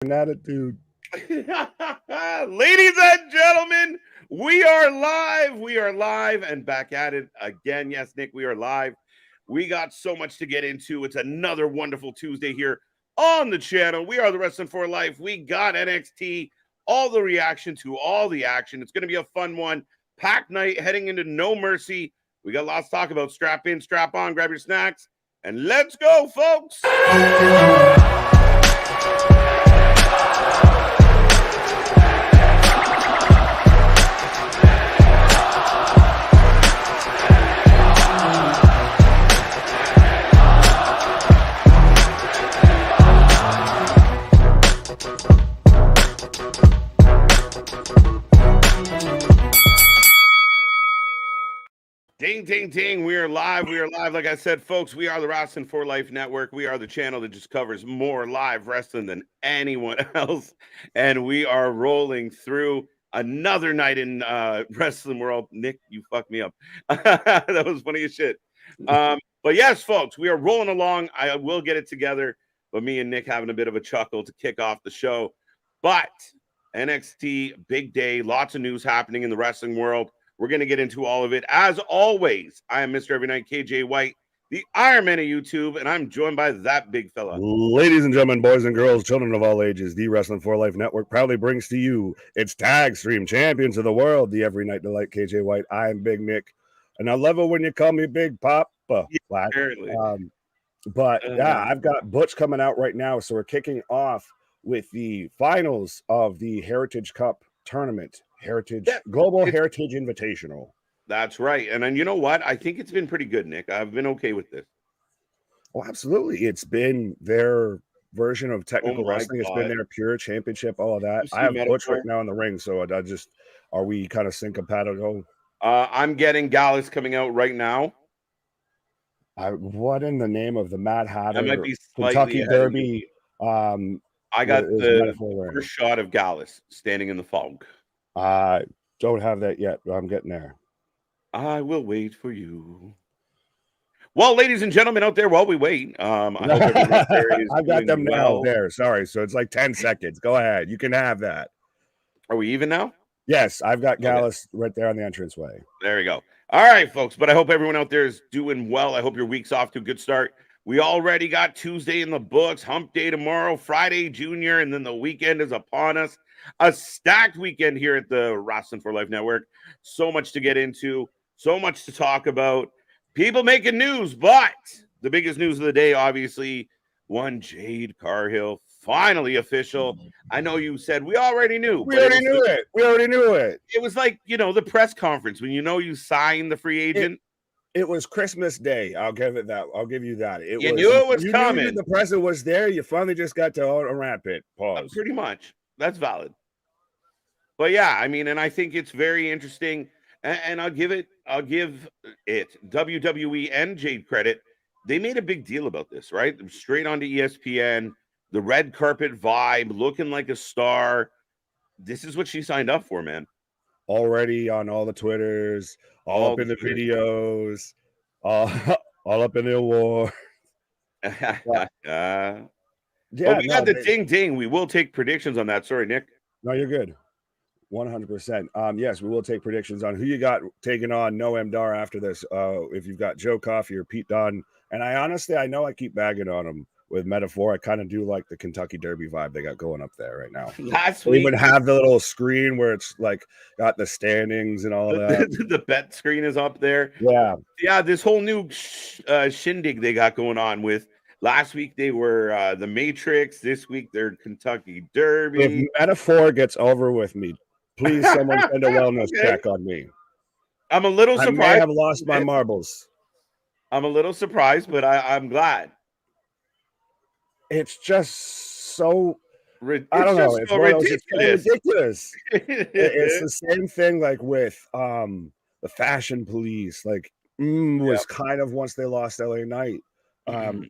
An attitude. Ladies and gentlemen, we are live. We are live and back at it again. Yes, Nick, we are live. We got so much to get into. It's another wonderful Tuesday here on the channel. We are the Wrestling for Life. We got NXT, all the reaction to all the action. It's going to be a fun one. Pack night heading into No Mercy. We got lots to talk about. Strap in, strap on, grab your snacks, and let's go, folks. Ding, ding, ding. We are live. We are live. Like I said, folks, we are the Wrasslin for Life Network. We are the channel that just covers more live wrestling than anyone else. And we are rolling through another night in wrestling world. Nick, you fucked me up. That was funny as shit. But yes, folks, we are rolling along. I will get it together. But me and Nick having a bit of a chuckle to kick off the show. But NXT, big day. Lots of news happening in the wrestling world. We're going to get into all of it. As always, I am Mr. Every Night, KJ White, the Iron Man of YouTube, and I'm joined by that big fella. Ladies and gentlemen, boys and girls, children of all ages, the Wrestling for Life Network proudly brings to you its tag stream champions of the world, the Every Night Delight, KJ White. I am Big Nick, and I love it when you call me Big Papa. Yeah, I've got Butch coming out right now, so we're kicking off with the finals of the Heritage Cup tournament. Global Heritage Invitational. That's right. And then you know what? I think it's been pretty good, Nick. I've been okay with this. Oh, absolutely. It's been their version of technical wrestling. God. It's been their pure championship, all of that. I have Butch right now in the ring, so are we kind of syncopatical? I'm getting Gallus coming out right now. What in the name of the Mad Hatter? I might be Kentucky Derby. I got the first shot of Gallus standing in the fog. I don't have that yet, but I'm getting there. I will wait for you. Well, ladies and gentlemen out there, while we wait, I hope everyone out there is I've got them now there. Sorry. So it's like 10 seconds. Go ahead. You can have that. Are we even now? Yes, I've got Gallus right there on the entranceway. There we go. All right, folks. But I hope everyone out there is doing well. I hope your week's off to a good start. We already got Tuesday in the books, hump day tomorrow, Friday, Junior, and then the weekend is upon us. A stacked weekend here at the Wrasslin for Life Network. So much to get into, so much to talk about. People making news, but the biggest news of the day, obviously, one Jade Cargill, finally official. I know you said we already knew. We already knew it. It was like, the press conference when you signed the free agent. It was Christmas Day. I'll give you that. You knew it was coming. Knew the present was there. You finally just got to unwrap it. Pause. Pretty much. That's valid. But yeah, I mean, and I think it's very interesting. And I'll give it WWE and Jade credit. They made a big deal about this, right? Straight onto ESPN, the red carpet vibe, looking like a star. This is what she signed up for, man. Already on all the Twitters, all up in the videos, all up in the award. Yeah, we got the ding. We will take predictions on that. Sorry, Nick. No, you're good. 100%. Yes, we will take predictions on who you got taking on Noam Dar after this. If you've got Joe Coffey or Pete Dunne. And I know I keep bagging on them with Metaphor. I kind of do like the Kentucky Derby vibe they got going up there right now. Last week, we would have the little screen where it's like got the standings and all that. The bet screen is up there. Yeah. This whole new shindig they got going on with. Last week they were the Matrix. This week they're Kentucky Derby. If Metaphor gets over with me, please someone send a wellness check on me. I'm a little surprised. I may have lost my marbles. I'm a little surprised, but I'm glad. It's just so I don't know. It's ridiculous. It's the same thing like with the Fashion Police. Like was kind of once they lost LA Knight.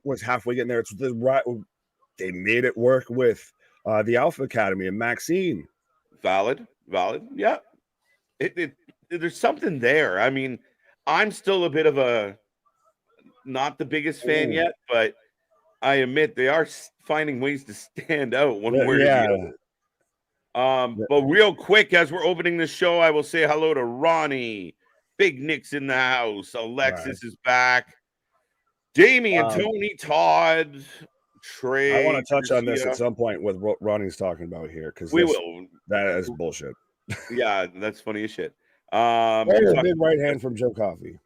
Was halfway getting there. It's they made it work with the Alpha Academy and Maxine. Valid. Yeah. There's something there. I mean, I'm still a bit of a not the biggest fan yet, but I admit they are finding ways to stand out one way or the Yeah. other. But real quick, as we're opening the show, I will say hello to Ronnie. Big Nick's in the house. Alexis is back. Damian, Tony, Todd, Trey, I want to touch on this Garcia. at some point with what Ronnie's talking about here, because We will. that is bullshit. Yeah, that's funny as shit. Oh, a big right hand from Joe Coffey.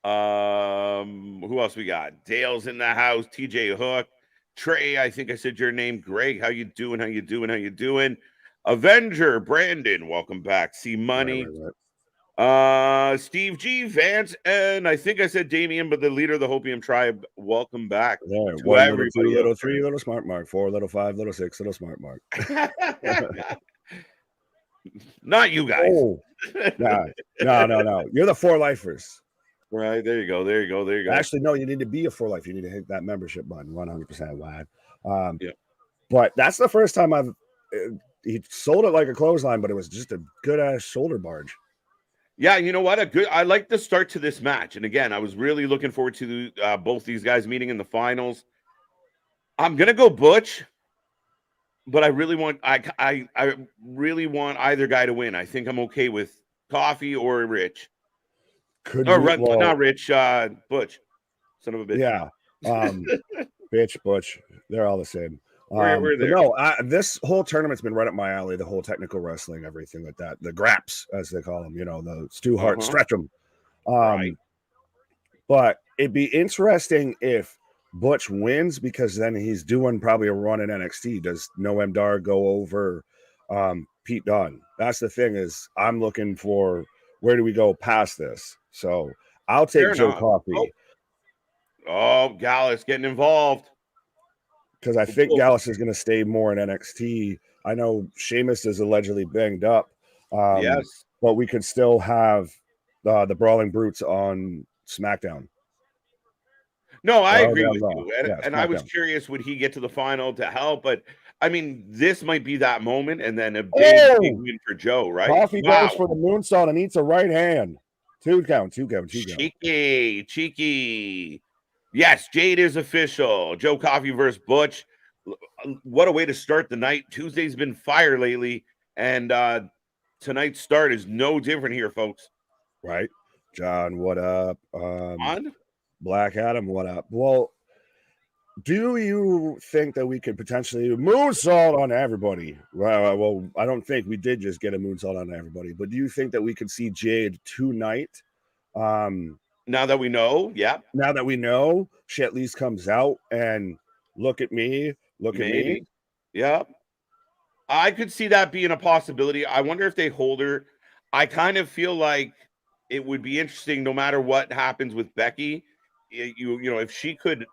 Who else we got? Dale's in the house. TJ Hook, Trey. I think I said your name. Greg, how you doing? How you doing? How you doing? Avenger, Brandon, welcome back. See Money. Right. Steve G, Vance, and I think I said Damien, but the leader of the Hopium tribe, welcome back. Yeah, to 1 everybody little 2 little 3 little smart mark, 4 little 5 little 6 little smart mark. Not you guys. Oh, no. You're the 4 lifers. Right, there you go. Actually, no, you need to be a 4 life. You need to hit that membership button 100% wide. Yeah. But that's the first time he sold it like a clothesline, but it was just a good ass shoulder barge. Yeah, you know what? I like the start to this match. And again, I was really looking forward to both these guys meeting in the finals. I'm gonna go Butch, but I really want I really want either guy to win. I think I'm okay with Coffee or Rich. Not Rich, Butch. Son of a bitch. Yeah. Bitch, Butch. They're all the same. We're there. No, this whole tournament's been right up my alley. The whole technical wrestling, everything like that. The graps, as they call them, the Stu Hart stretch them. Right. But it'd be interesting if Butch wins, because then he's doing probably a run in NXT. Does Noam Dar go over Pete Dunne? That's the thing, is I'm looking for where do we go past this. So I'll take Joe Coffey. Oh, Gallus getting involved. Because I think Gallus is going to stay more in NXT. I know Sheamus is allegedly banged up. Yes. But we could still have the Brawling Brutes on SmackDown. No, I agree with you. And I was curious, would he get to the final to help? But, I mean, this might be that moment, and then a big win for Joe, right? Coffey goes for the moonsault and eats a right hand. Two count. Cheeky. Yes, Jade is official. Joe Coffey versus Butch. What a way to start the night. Tuesday's been fire lately, and tonight's start is no different here, folks. Right. John, what up? Black Adam, what up? Well, do you think that we could potentially moonsault on everybody? Well, I don't think we did just get a moonsault on everybody, but do you think that we could see Jade tonight? Now that we know, yeah. Now that we know, she at least comes out and look at me. Yeah. I could see that being a possibility. I wonder if they hold her. I kind of feel like it would be interesting, no matter what happens with Becky. If she could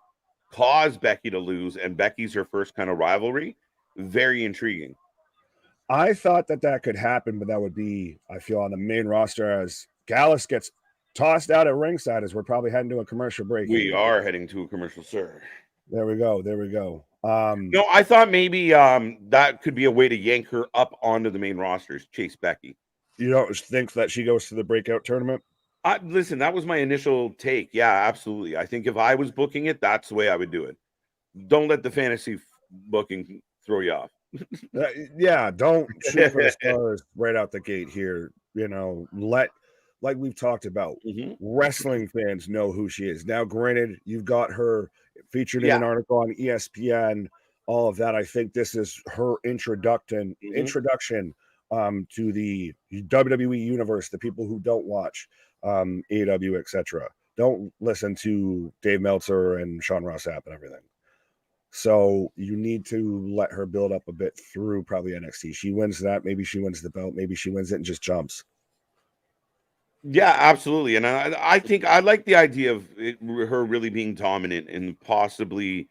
cause Becky to lose, and Becky's her first kind of rivalry, very intriguing. I thought that could happen, but that would be, I feel, on the main roster, as Gallus gets tossed out at ringside, as we're probably heading to a commercial break. We are heading to a commercial, sir. There we go. No, I thought maybe that could be a way to yank her up onto the main rosters, chase Becky. You don't think that she goes to the breakout tournament? Listen, that was my initial take. Yeah, absolutely. I think if I was booking it, that's the way I would do it. Don't let the fantasy booking throw you off. Yeah, don't shoot for the stars right out the gate here. Like we've talked about, wrestling fans know who she is. Now, granted, you've got her featured in an article on ESPN, all of that. I think this is her introduction to the WWE universe, the people who don't watch AEW, etc. Don't listen to Dave Meltzer and Sean Ross Sapp and everything. So you need to let her build up a bit through probably NXT. She wins that. Maybe she wins the belt. Maybe she wins it and just jumps. Yeah, absolutely. And I think I like the idea of her really being dominant and possibly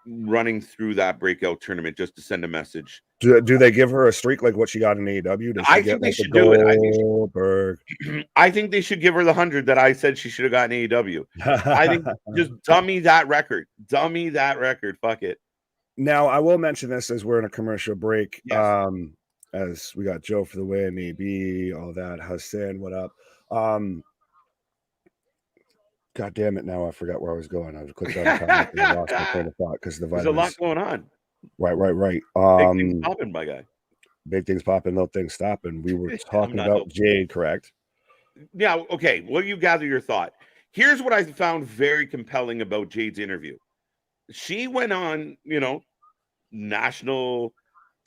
running through that breakout tournament just to send a message. Do they give her a streak like what she got in AEW? I think they should do it. I think they should give her the 100 that I said she should have gotten AEW. I think just dummy that record. Fuck it. Now, I will mention this as we're in a commercial break. Yes. As we got Joe for the win, AB, all that. Hassan, what up? God damn it! Now I forgot where I was going. I was clicked on a comment and I lost my train of thought because the There's a lot vitamins. going on. Right. Big things popping, my guy. Big things popping, little things stopping. We were I'm talking not about Jade, correct? Yeah, okay. Well, you gather your thought. Here's what I found very compelling about Jade's interview. She went on, national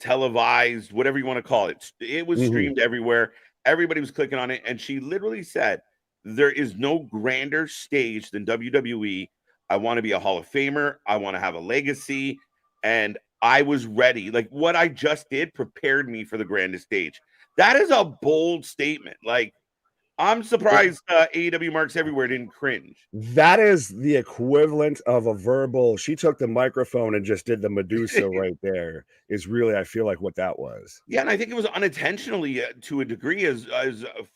televised, whatever you want to call it. It was streamed everywhere. Everybody was clicking on it. And she literally said, there is no grander stage than WWE. I want to be a Hall of Famer. I want to have a legacy. And I was ready. Like what I just did prepared me for the grandest stage. That is a bold statement. Like, I'm surprised AEW Marks Everywhere didn't cringe. That is the equivalent of a verbal. She took the microphone and just did the Medusa right there. Is really, I feel like, what that was. Yeah, and I think it was unintentionally to a degree, as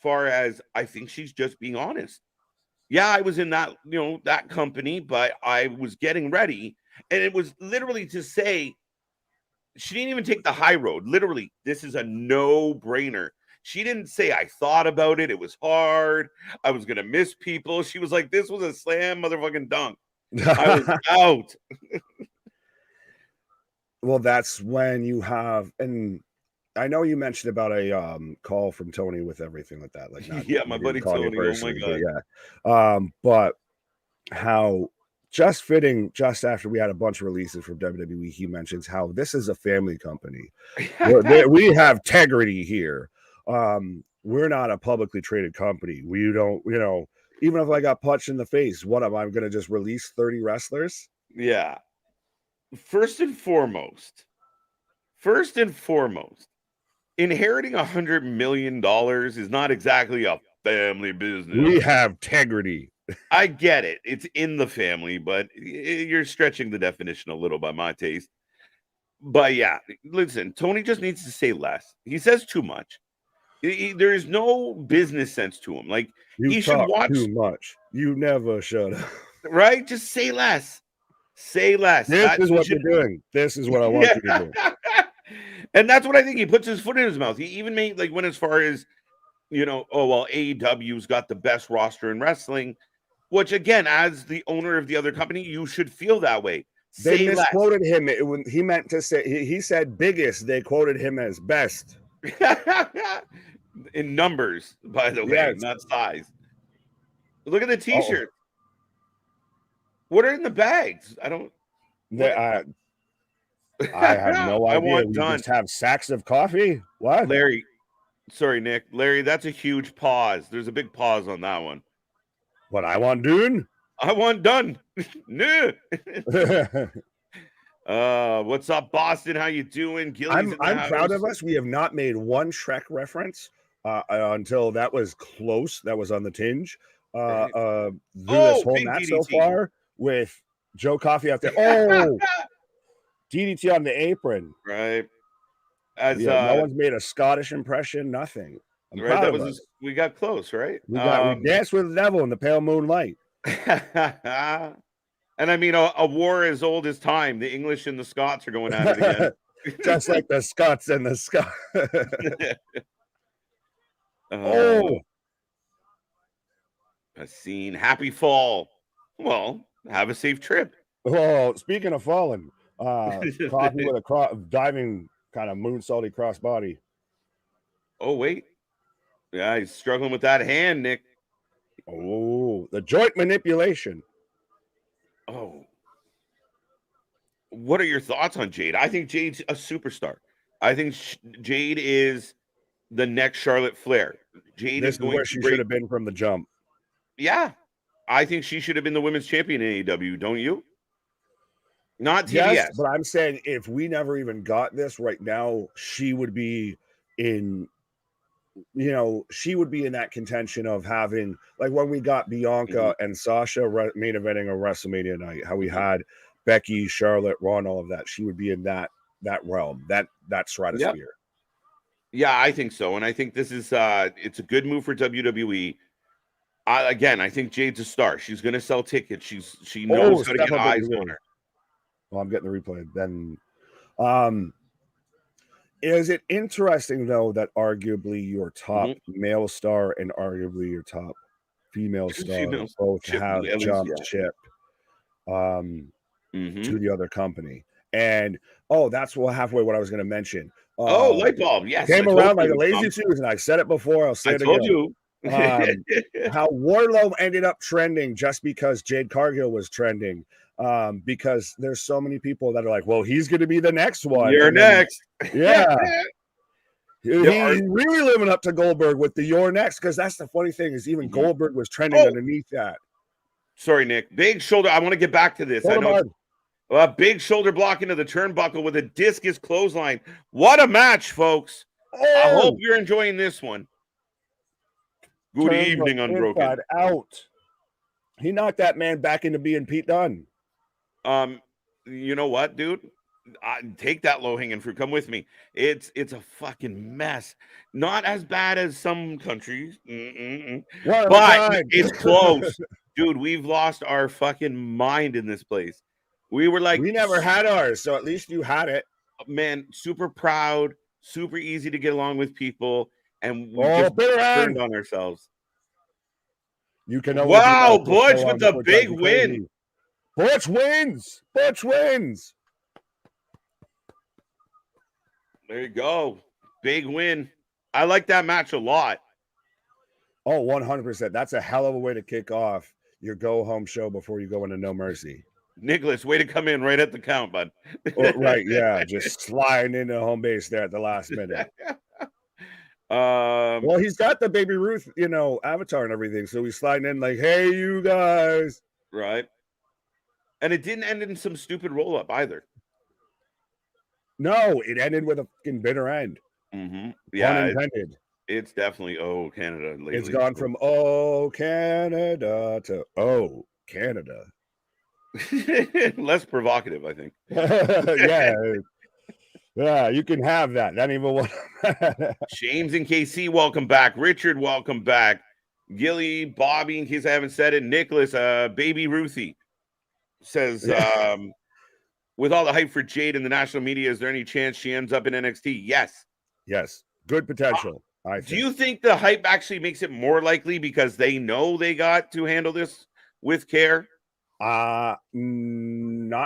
far as I think she's just being honest. Yeah, I was in that that company, but I was getting ready, and it was literally to say she didn't even take the high road. Literally, this is a no-brainer. She didn't say I thought about it. It was hard. I was gonna miss people. She was like, "This was a slam motherfucking dunk." I was out. Well, that's when you have, and I know you mentioned about a call from Tony with everything like that, like not Yeah, my buddy Tony. Oh my god. But how just fitting just after we had a bunch of releases from WWE, he mentions how this is a family company. We have integrity here. We're not a publicly traded company. We don't, even if I got punched in the face, what am I going to just release 30 wrestlers? Yeah. First and foremost, inheriting $100 million is not exactly a family business. We have integrity. I get it. It's in the family, but you're stretching the definition a little by my taste. But yeah, listen, Tony just needs to say less. He says too much. There is no business sense to him. Like he should watch too much. You never shut up. Right? Just say less. Say less. This is what you're doing. This is what I want you to do. And that's what I think. He puts his foot in his mouth. He even made went as far as, AEW's got the best roster in wrestling, which again, as the owner of the other company, you should feel that way. They misquoted him. He meant to say, he said biggest. They quoted him as best. In numbers, by the way, not size. Look at the t-shirt. What are in the bags? I don't. I have no idea. We just have sacks of coffee. What? Larry. Sorry, Nick. Larry, that's a huge pause. There's a big pause on that one. What I want done? I want done. No. What's up, Boston? How you doing? I'm proud of us. We have not made one Shrek reference until that was close. That was on the tinge. Through this whole match so far with Joe Coffey out there. Oh, DDT on the apron. Right. No one's made a Scottish impression. Nothing. I'm proud of us. We got close, right? We danced with the devil in the pale moonlight. And I mean, a war as old as time. The English and the Scots are going at it again. Just like the Scots and the Scots. A scene. Happy fall. Well, have a safe trip. Well, speaking of falling, Coffee with a diving kind of moonsaulty crossbody. Oh, wait. Yeah, he's struggling with that hand, Nick. Oh, the joint manipulation. Oh. What are your thoughts on Jade? I think Jade's a superstar. I think Jade is the next Charlotte Flair. Jade is where she should have been from the jump. Yeah. I think she should have been the women's champion in AEW, don't you? Not TBS. Yes, but I'm saying if we never even got this right now, she would be in, she would be in that contention of having, like when we got Bianca and Sasha main eventing a WrestleMania night, how we had Becky, Charlotte, Ron, all of that. She would be in that realm, that stratosphere. Yep. Yeah, I think so. And I think this is it's a good move for WWE. I think Jade's a star. She's going to sell tickets. She knows how to get eyes on her. Well, I'm getting the replay. Then, is it interesting though that arguably your top male star and arguably your top female Two stars females both ship, have at least, jumped ship to Mm-hmm. the other company. And that's halfway what I was going to mention. Oh, light bulb. Yes, I Came told around like you. a lazy Susan. I said it before. I'll say I it told again. you. How Wardlow ended up trending just because Jade Cargill was trending. Because there's so many people that are like, well, he's going to be the next one. You're And then, next. yeah. There are- He's really living up to Goldberg with the "You're Next," because that's the funny thing is even Goldberg was trending underneath that. Sorry, Nick. Big shoulder. I want to get back to this. Hold I know a big shoulder block into the turnbuckle with a discus clothesline. What a match, folks. I hope you're enjoying this one. Good evening, Unbroken. Inside out. He knocked that man back into being Pete Dunne. You know what, dude? Take that low-hanging fruit. Come with me. It's a fucking mess. Not as bad as some countries, but it's close. Dude, we've lost our fucking mind in this place. We were like, we never had ours, so at least you had it. Man, super proud, super easy to get along with people, and we just turned on ourselves. You can wow, Butch with the big win. Butch wins. Butch wins. There you go. Big win. I like that match a lot. Oh, 100%. That's a hell of a way to kick off your go-home show before you go into No Mercy. Nicholas, way to come in right at the count, bud. Right, yeah. Just sliding into home base there at the last minute. Well, he's got the Baby Ruth, avatar and everything. So he's sliding in like, hey, you guys. Right. And it didn't end in some stupid roll-up either. No, it ended with a fucking bitter end. Yeah, unintended. It's definitely Canada lately. It's gone from Canada to Canada. Less provocative, I think. Yeah, you can have that. That even one. James and KC, welcome back. Richard, welcome back. Gilly, Bobby, in case I haven't said it. Nicholas, Baby Ruthie says, with all the hype for Jade in the national media, is there any chance she ends up in NXT? Yes. Yes. Good potential. Do you think the hype actually makes it more likely because they know they got to handle this with care? Not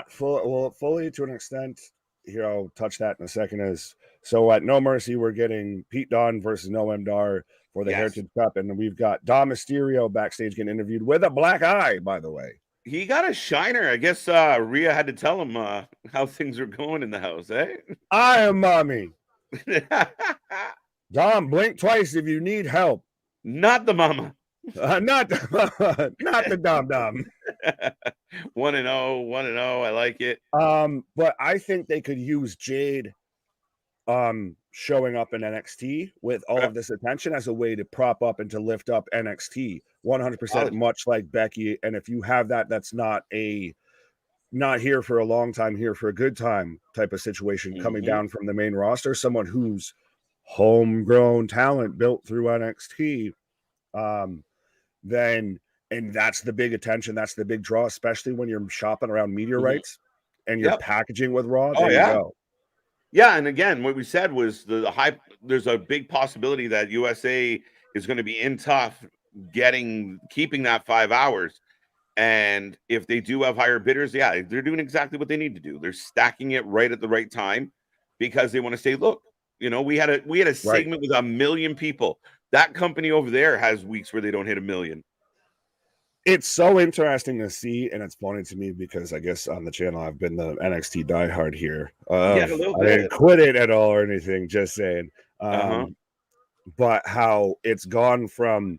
fully. Well, fully to an extent. Here, I'll touch that in a second. So at No Mercy, we're getting Pete Dunne versus Noam Dar for the Heritage Cup, and we've got Dom Mysterio backstage getting interviewed with a black eye, by the way. He got a shiner. I guess Rhea had to tell him how things are going in the house, eh? I am mommy. Dom, blink twice if you need help. Not the mama. Not the Dom. 1-0. I like it. But I think they could use Jade showing up in NXT with all of this attention as a way to prop up and to lift up NXT 100%, much like Becky. And if you have that's not here for a long time, here for a good time type of situation coming down from the main roster, someone who's homegrown talent built through NXT, then, and that's the big attention, that's the big draw, especially when you're shopping around media rights and you're packaging with Raw. There you go. Yeah, and again, what we said was the hype. There's a big possibility that USA is going to be in tough keeping that 5 hours. And if they do have higher bidders, they're doing exactly what they need to do. They're stacking it right at the right time because they want to say, look, we had a segment with 1 million people. That company over there has weeks where they don't hit 1 million. It's so interesting to see, and it's funny to me because I guess on the channel I've been the NXT diehard here. A little bit. I didn't quit it at all or anything, just saying. But how it's gone from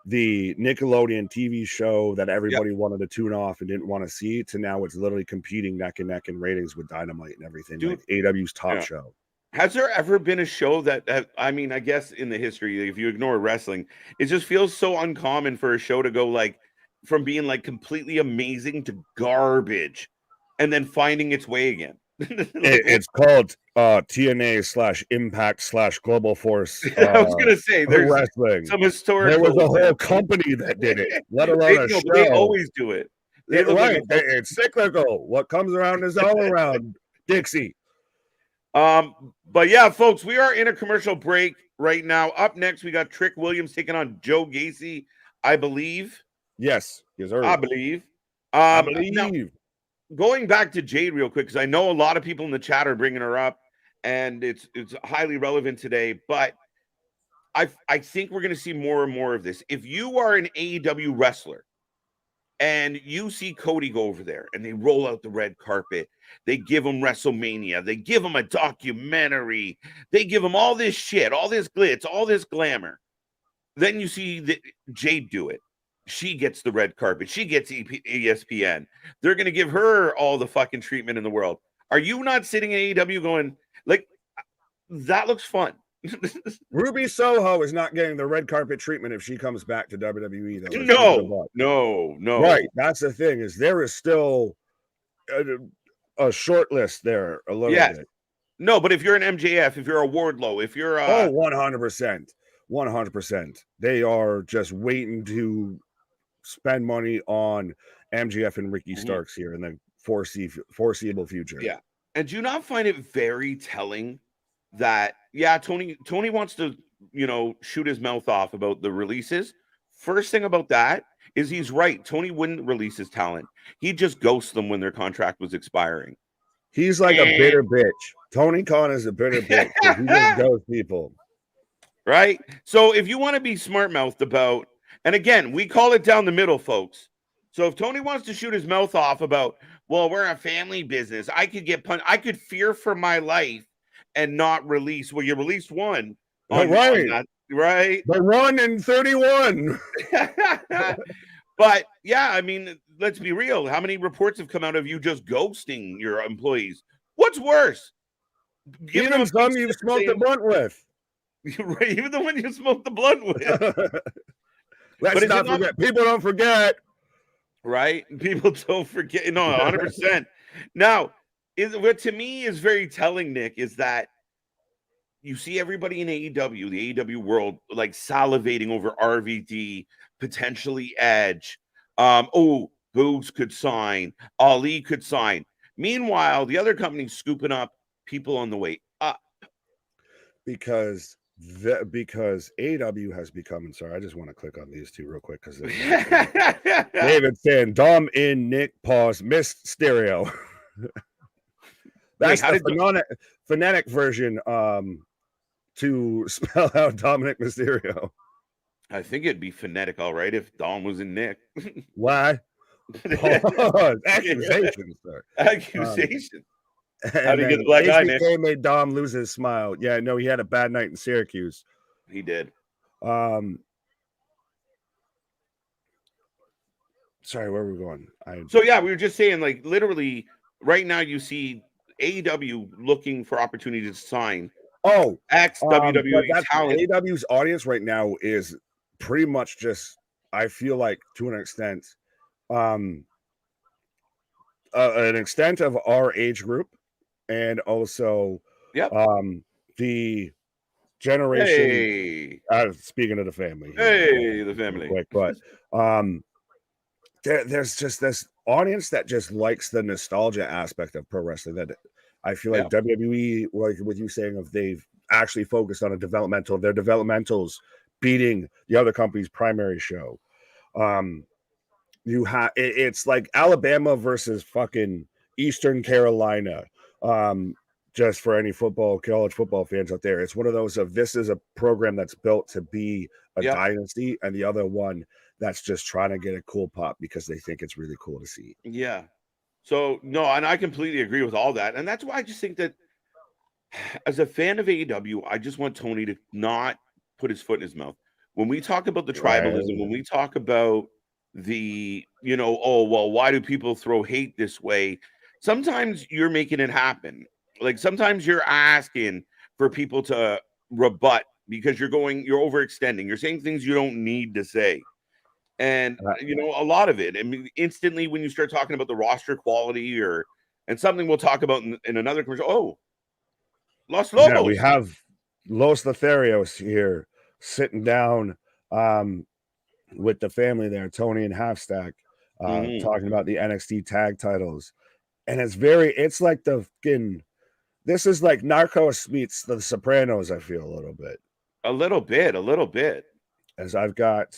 the Nickelodeon TV show that everybody wanted to tune off and didn't want to see to now it's literally competing neck and neck in ratings with Dynamite and everything. Dude, like AW's top show. Has there ever been a show that I mean, I guess in the history, if you ignore wrestling, it just feels so uncommon for a show to go like from being like completely amazing to garbage and then finding its way again. It's called TNA/Impact/Global Force. I was gonna say there's wrestling. Some historical. There was a whole company that did it, let alone a show. They always do it. It's cyclical. What comes around is all around, Dixie. But yeah, folks, we are in a commercial break right now. Up next, we got Trick Williams taking on Joe Gacy. I believe. Yes, sir. I believe. I Now, believe. going back to Jade real quick, because I know a lot of people in the chat are bringing her up, and it's highly relevant today. But I think we're going to see more and more of this. If you are an AEW wrestler and you see Cody go over there and they roll out the red carpet, they give him WrestleMania, they give him a documentary, they give him all this shit, all this glitz, all this glamour. Then you see Jade do it. She gets the red carpet. She gets ESPN. They're going to give her all the fucking treatment in the world. Are you not sitting in AEW going, like, that looks fun? Ruby Soho is not getting the red carpet treatment if she comes back to WWE, though. No. Right. That's the thing, is there is still a short list there a little bit. No, but if you're an MJF, if you're a Wardlow, if you're 100%. 100%. They are just waiting to spend money on MJF and Ricky Starks here in the foreseeable future. Yeah. And do you not find it very telling that Tony wants to, shoot his mouth off about the releases? First thing about that is he's right. Tony wouldn't release his talent. He'd just ghost them when their contract was expiring. He's like a bitter bitch. Tony Khan is a bitter bitch. He just ghosts people. Right? So if you want to be smart-mouthed about, and again, we call it down the middle, folks. So if Tony wants to shoot his mouth off about, well, we're a family business, I could get punched, I could fear for my life and not release. Well, you released one. On that, right? The 1 in 31. But yeah, I mean, let's be real. How many reports have come out of you just ghosting your employees? What's worse? Even some you've smoked a blunt with. Right, even the one you smoked the blunt with. Let's not forget. People don't forget. Right? People don't forget. No, 100%. Now, what to me is very telling, Nick, is that you see everybody in AEW, the AEW world, like salivating over RVD, potentially Edge. Boogs could sign. Ali could sign. Meanwhile, the other company's scooping up people on the way up. Because AEW has become, and sorry, I just want to click on these two real quick because David saying Dom in Nick pause missed stereo. That's the phonetic version to spell out Dominic Mysterio. I think it'd be phonetic, all right, if Dom was in Nick. Why? Accusations, sir. Accusation. How did he get the black eye, Nick? Made Dom lose his smile. Yeah, no, he had a bad night in Syracuse. He did. Sorry, where were we going? So yeah, we were just saying, like, literally right now you see AEW looking for opportunities to sign WWE talent. AEW's audience right now is pretty much just, I feel like, to an extent, an extent of our age group, and also the generation. Speaking of the family, the family. Quick, but there's just this audience that just likes the nostalgia aspect of pro wrestling. That I feel like WWE, like with you saying, of they've actually focused on their developmentals beating the other company's primary show. You have it's like Alabama versus fucking Eastern Carolina. Just for any college football fans out there, it's one of those of this is a program that's built to be a dynasty, and the other one that's just trying to get a cool pop because they think it's really cool to see. Yeah. So no, and I completely agree with all that, and that's why I just think that as a fan of AEW, I just want Tony to not put his foot in his mouth when we talk about the tribalism, when we talk about the, why do people throw hate this way? Sometimes you're making it happen. Like sometimes you're asking for people to rebut because you're overextending. You're saying things you don't need to say. And, a lot of it, I mean, instantly when you start talking about the roster quality and something we'll talk about in another commercial. Los Lobos. Yeah, we have Los Lotharios here sitting down with the family there, Tony and Halfstack, talking about the NXT tag titles. And it's like this is like Narcos meets The Sopranos, I feel a little bit. A little bit. As I've got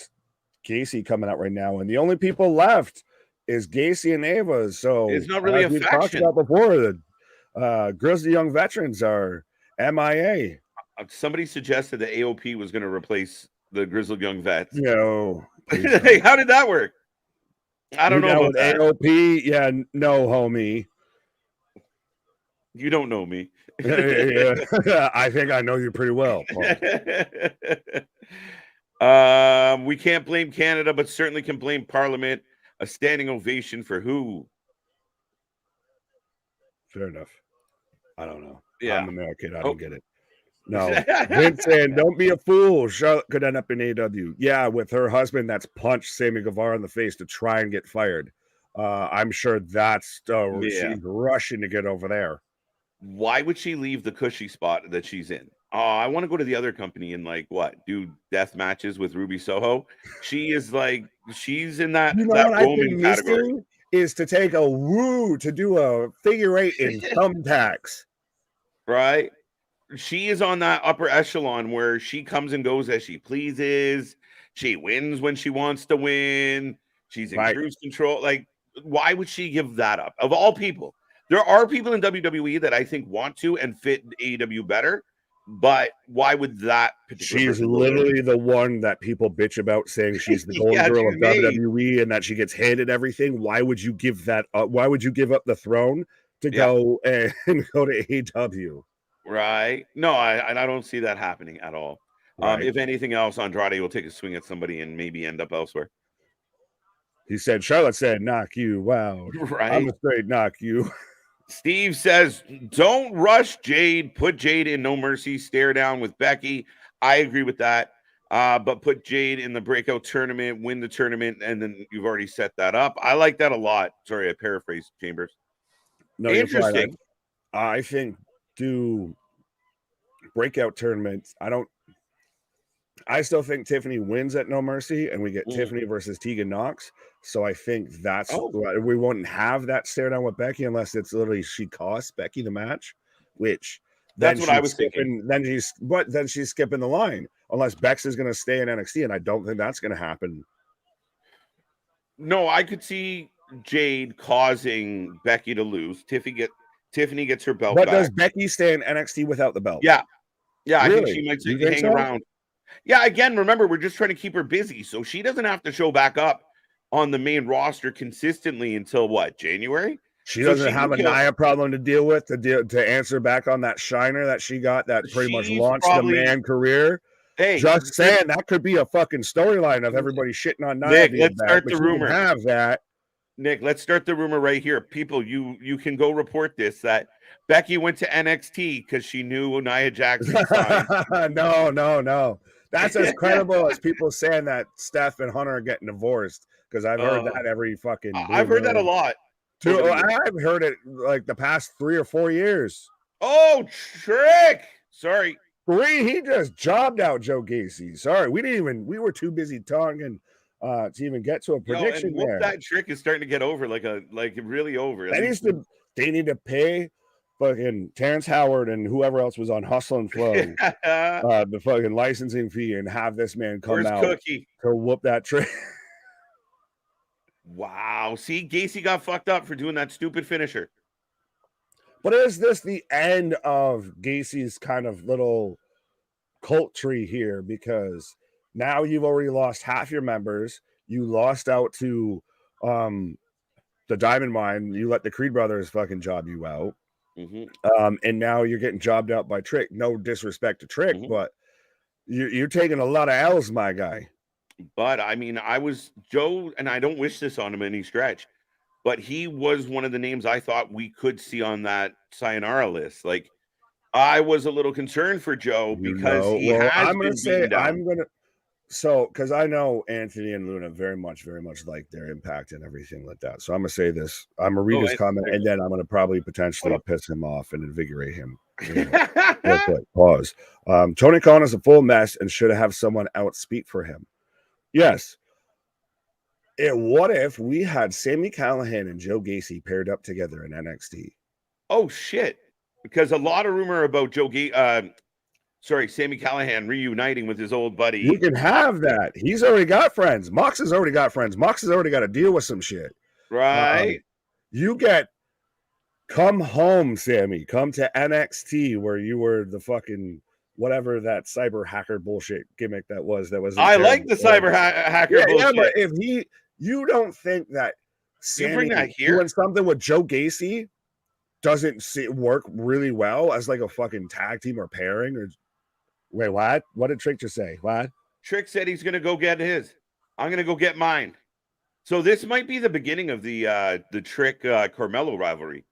Gacy coming out right now, and the only people left is Gacy and Ava. So It's not really as a we talked faction. about before, the Grizzly Young Veterans are MIA. Somebody suggested that AOP was going to replace the Grizzled Young Vets. No, Hey, how did that work? I don't know about that. AOP, yeah, no, homie. You don't know me. Yeah. I think I know you pretty well, Paul. We can't blame Canada, but certainly can blame Parliament. A standing ovation for who? Fair enough. I don't know. Yeah. I'm American. I don't get it. No. Vince saying, don't be a fool. Charlotte could end up in AW. Yeah, with her husband that's punched Sammy Guevara in the face to try and get fired. I'm sure that's she's rushing to get over there. Why would she leave the cushy spot that she's in? Oh, I want to go to the other company and do death matches with Ruby Soho. She is she's in that, that Roman category. Is to take a to do a figure 8 in thumbtacks. Right? She is on that upper echelon where she comes and goes as she pleases. She wins when she wants to win. She's in cruise control. Why would she give that up? Of all people, there are people in WWE that I think want to and fit AEW better, but why would that particular She's literally the one that people bitch about, saying she's the golden girl of WWE and that she gets handed everything. Why would you give that up? Why would you give up the throne to go and go to AEW? Right. No, I don't see that happening at all. Right. If anything else, Andrade will take a swing at somebody and maybe end up elsewhere. He said, Charlotte said, knock you out. Right. I'm a straight knock you. Steve says, don't rush Jade. Put Jade in No Mercy. Stare down with Becky. I agree with that. But put Jade in the breakout tournament, win the tournament, and then you've already set that up. I like that a lot. Sorry, I paraphrased Chambers. No, interesting. I think do breakout tournaments. I still think Tiffany wins at No Mercy, and we get Tiffany versus Tegan Knox. So I think that's we won't have that stare down with Becky unless it's literally she costs Becky the match, which that's what I was thinking. Then she's skipping the line unless Bex is going to stay in NXT, and I don't think that's going to happen. No, I could see Jade causing Becky to lose. Tiffany gets her belt. But does Becky stay in NXT without the belt? Yeah. Really? I think she might hang around. Yeah, again, remember, we're just trying to keep her busy, so she doesn't have to show back up on the main roster consistently until January? She doesn't have a Nia problem to deal with to answer back on that shiner that she got that pretty much launched the man career. Hey, just saying that could be a fucking storyline of everybody shitting on Nia. Nick, let's start the rumor. Have that. Nick, let's start the rumor right here. People, you can go report this, that Becky went to NXT because she knew Nia Jackson signed. No. That's as credible as people saying that Steph and Hunter are getting divorced, because I've heard that every fucking. I've heard that a lot. I've heard it like the past 3 or 4 years. Oh, Trick! Sorry. He just jobbed out Joe Gacy. Sorry, we were too busy talking to even get to a prediction there. That Trick is starting to get over, really over. They need to pay fucking Terrence Howard and whoever else was on Hustle and Flow the fucking licensing fee and have this man come out to whoop that Trick. Wow. See, Gacy got fucked up for doing that stupid finisher. But is this the end of Gacy's kind of little cult tree here? Because now you've already lost half your members. You lost out to the Diamond Mine. You let the Creed brothers fucking job you out. And now you're getting jobbed out by Trick. No disrespect to Trick, but you're taking a lot of L's, my guy. But I mean, Joe, and I don't wish this on him any stretch, but he was one of the names I thought we could see on that sayonara list. I was a little concerned for Joe because because I know Anthony and Luna very much like their impact and everything like that. So I'm gonna say this. I'm gonna read his comment, and then I'm gonna probably potentially piss him off and invigorate him. Real quick, pause. Tony Khan is a full mess and should have someone else speak for him. Yes. And what if we had Sami Callihan and Joe Gacy paired up together in NXT? Oh shit! Because a lot of rumor about Sorry, Sami Callihan reuniting with his old buddy. You can have that. He's already got friends. Mox has already got friends. Mox has already got to deal with some shit. Right. You get come home, Sammy. Come to NXT where you were the fucking whatever that cyber hacker bullshit gimmick that was. I like the cyber hacker bullshit. Yeah, but if you don't think that Sammy bring that here doing something with Joe Gacy doesn't work really well as like a fucking tag team or pairing or wait, what? What did Trick just say? What? Trick said he's gonna go get his. I'm gonna go get mine. So this might be the beginning of the Trick Carmelo rivalry.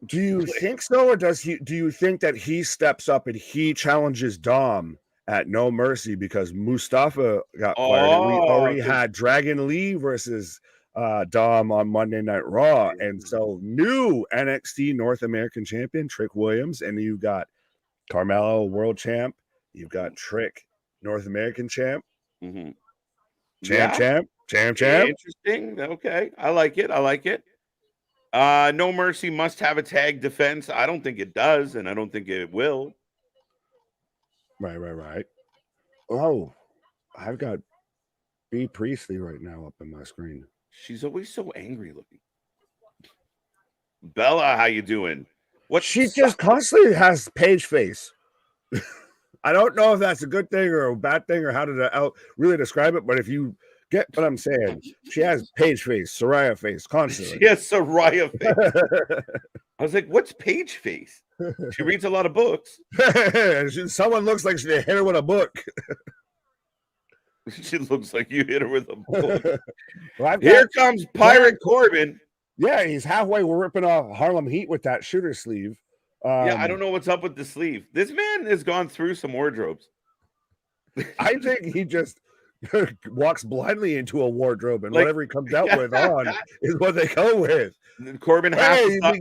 Do you think so, or do you think that he steps up and he challenges Dom at No Mercy because Mustafa got fired and we already had Dragon Lee versus Dom on Monday Night Raw, and so new NXT North American champion Trick Williams, and you got Carmelo world champ, you've got Trick North American champ, champ. Interesting. Okay, I like it. No Mercy must have a tag defense. I don't think it does, and I don't think it will. Right. Oh, I've got B Priestley right now up on my screen. She's always so angry looking. Bella, how you doing? She just constantly has page face. I don't know if that's a good thing or a bad thing or how to really describe it, but if you get what I'm saying, she has page face, Soraya face constantly. She has Soraya face. I was like, what's page face? She reads a lot of books. Someone looks like she hit her with a book. She looks like you hit her with a book. Well, here comes Pirate Corbin. Yeah, he's halfway. We're ripping off Harlem Heat with that shooter sleeve. Yeah, I don't know what's up with the sleeve. This man has gone through some wardrobes. I think he just walks blindly into a wardrobe and whatever he comes out with on is what they go with. Corbin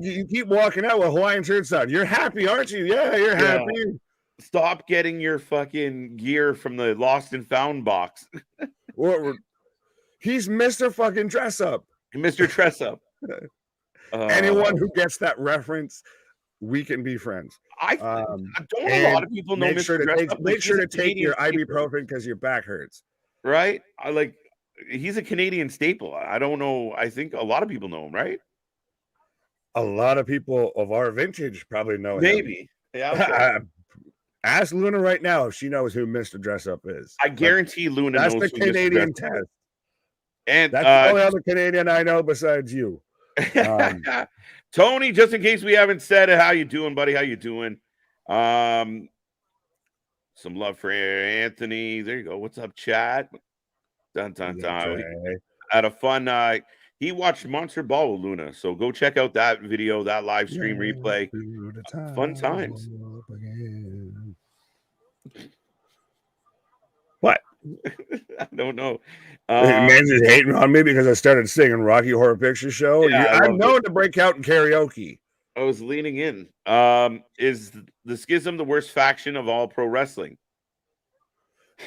you keep walking out with Hawaiian shirts on. You're happy, aren't you? Yeah, you're happy. Stop getting your fucking gear from the Lost and Found box. He's Mr. fucking Dress Up. Mr. Dress Up. Anyone who gets that reference, we can be friends. I don't a lot of people know Mr. Dress Up. Make sure to take your ibuprofen because your back hurts. Right? He's a Canadian staple. I don't know. I think a lot of people know him, right? A lot of people of our vintage probably know him. Maybe. Yeah. Okay. Ask Luna right now if she knows who Mr. Dress Up is. I guarantee Luna knows. That's the Canadian test. And that's the only other Canadian I know besides you. Tony, just in case we haven't said it, how you doing, buddy? How you doing? Some love for Anthony. There you go. What's up, chat? Dun. Had a fun he watched Monster Ball with Luna, so go check out that video, that live stream replay. Fun times. What? I don't know. Man's just hating on me because I started singing Rocky Horror Picture Show. Yeah, I'm known to break out in karaoke. I was leaning in. Is the Schism the worst faction of all pro wrestling?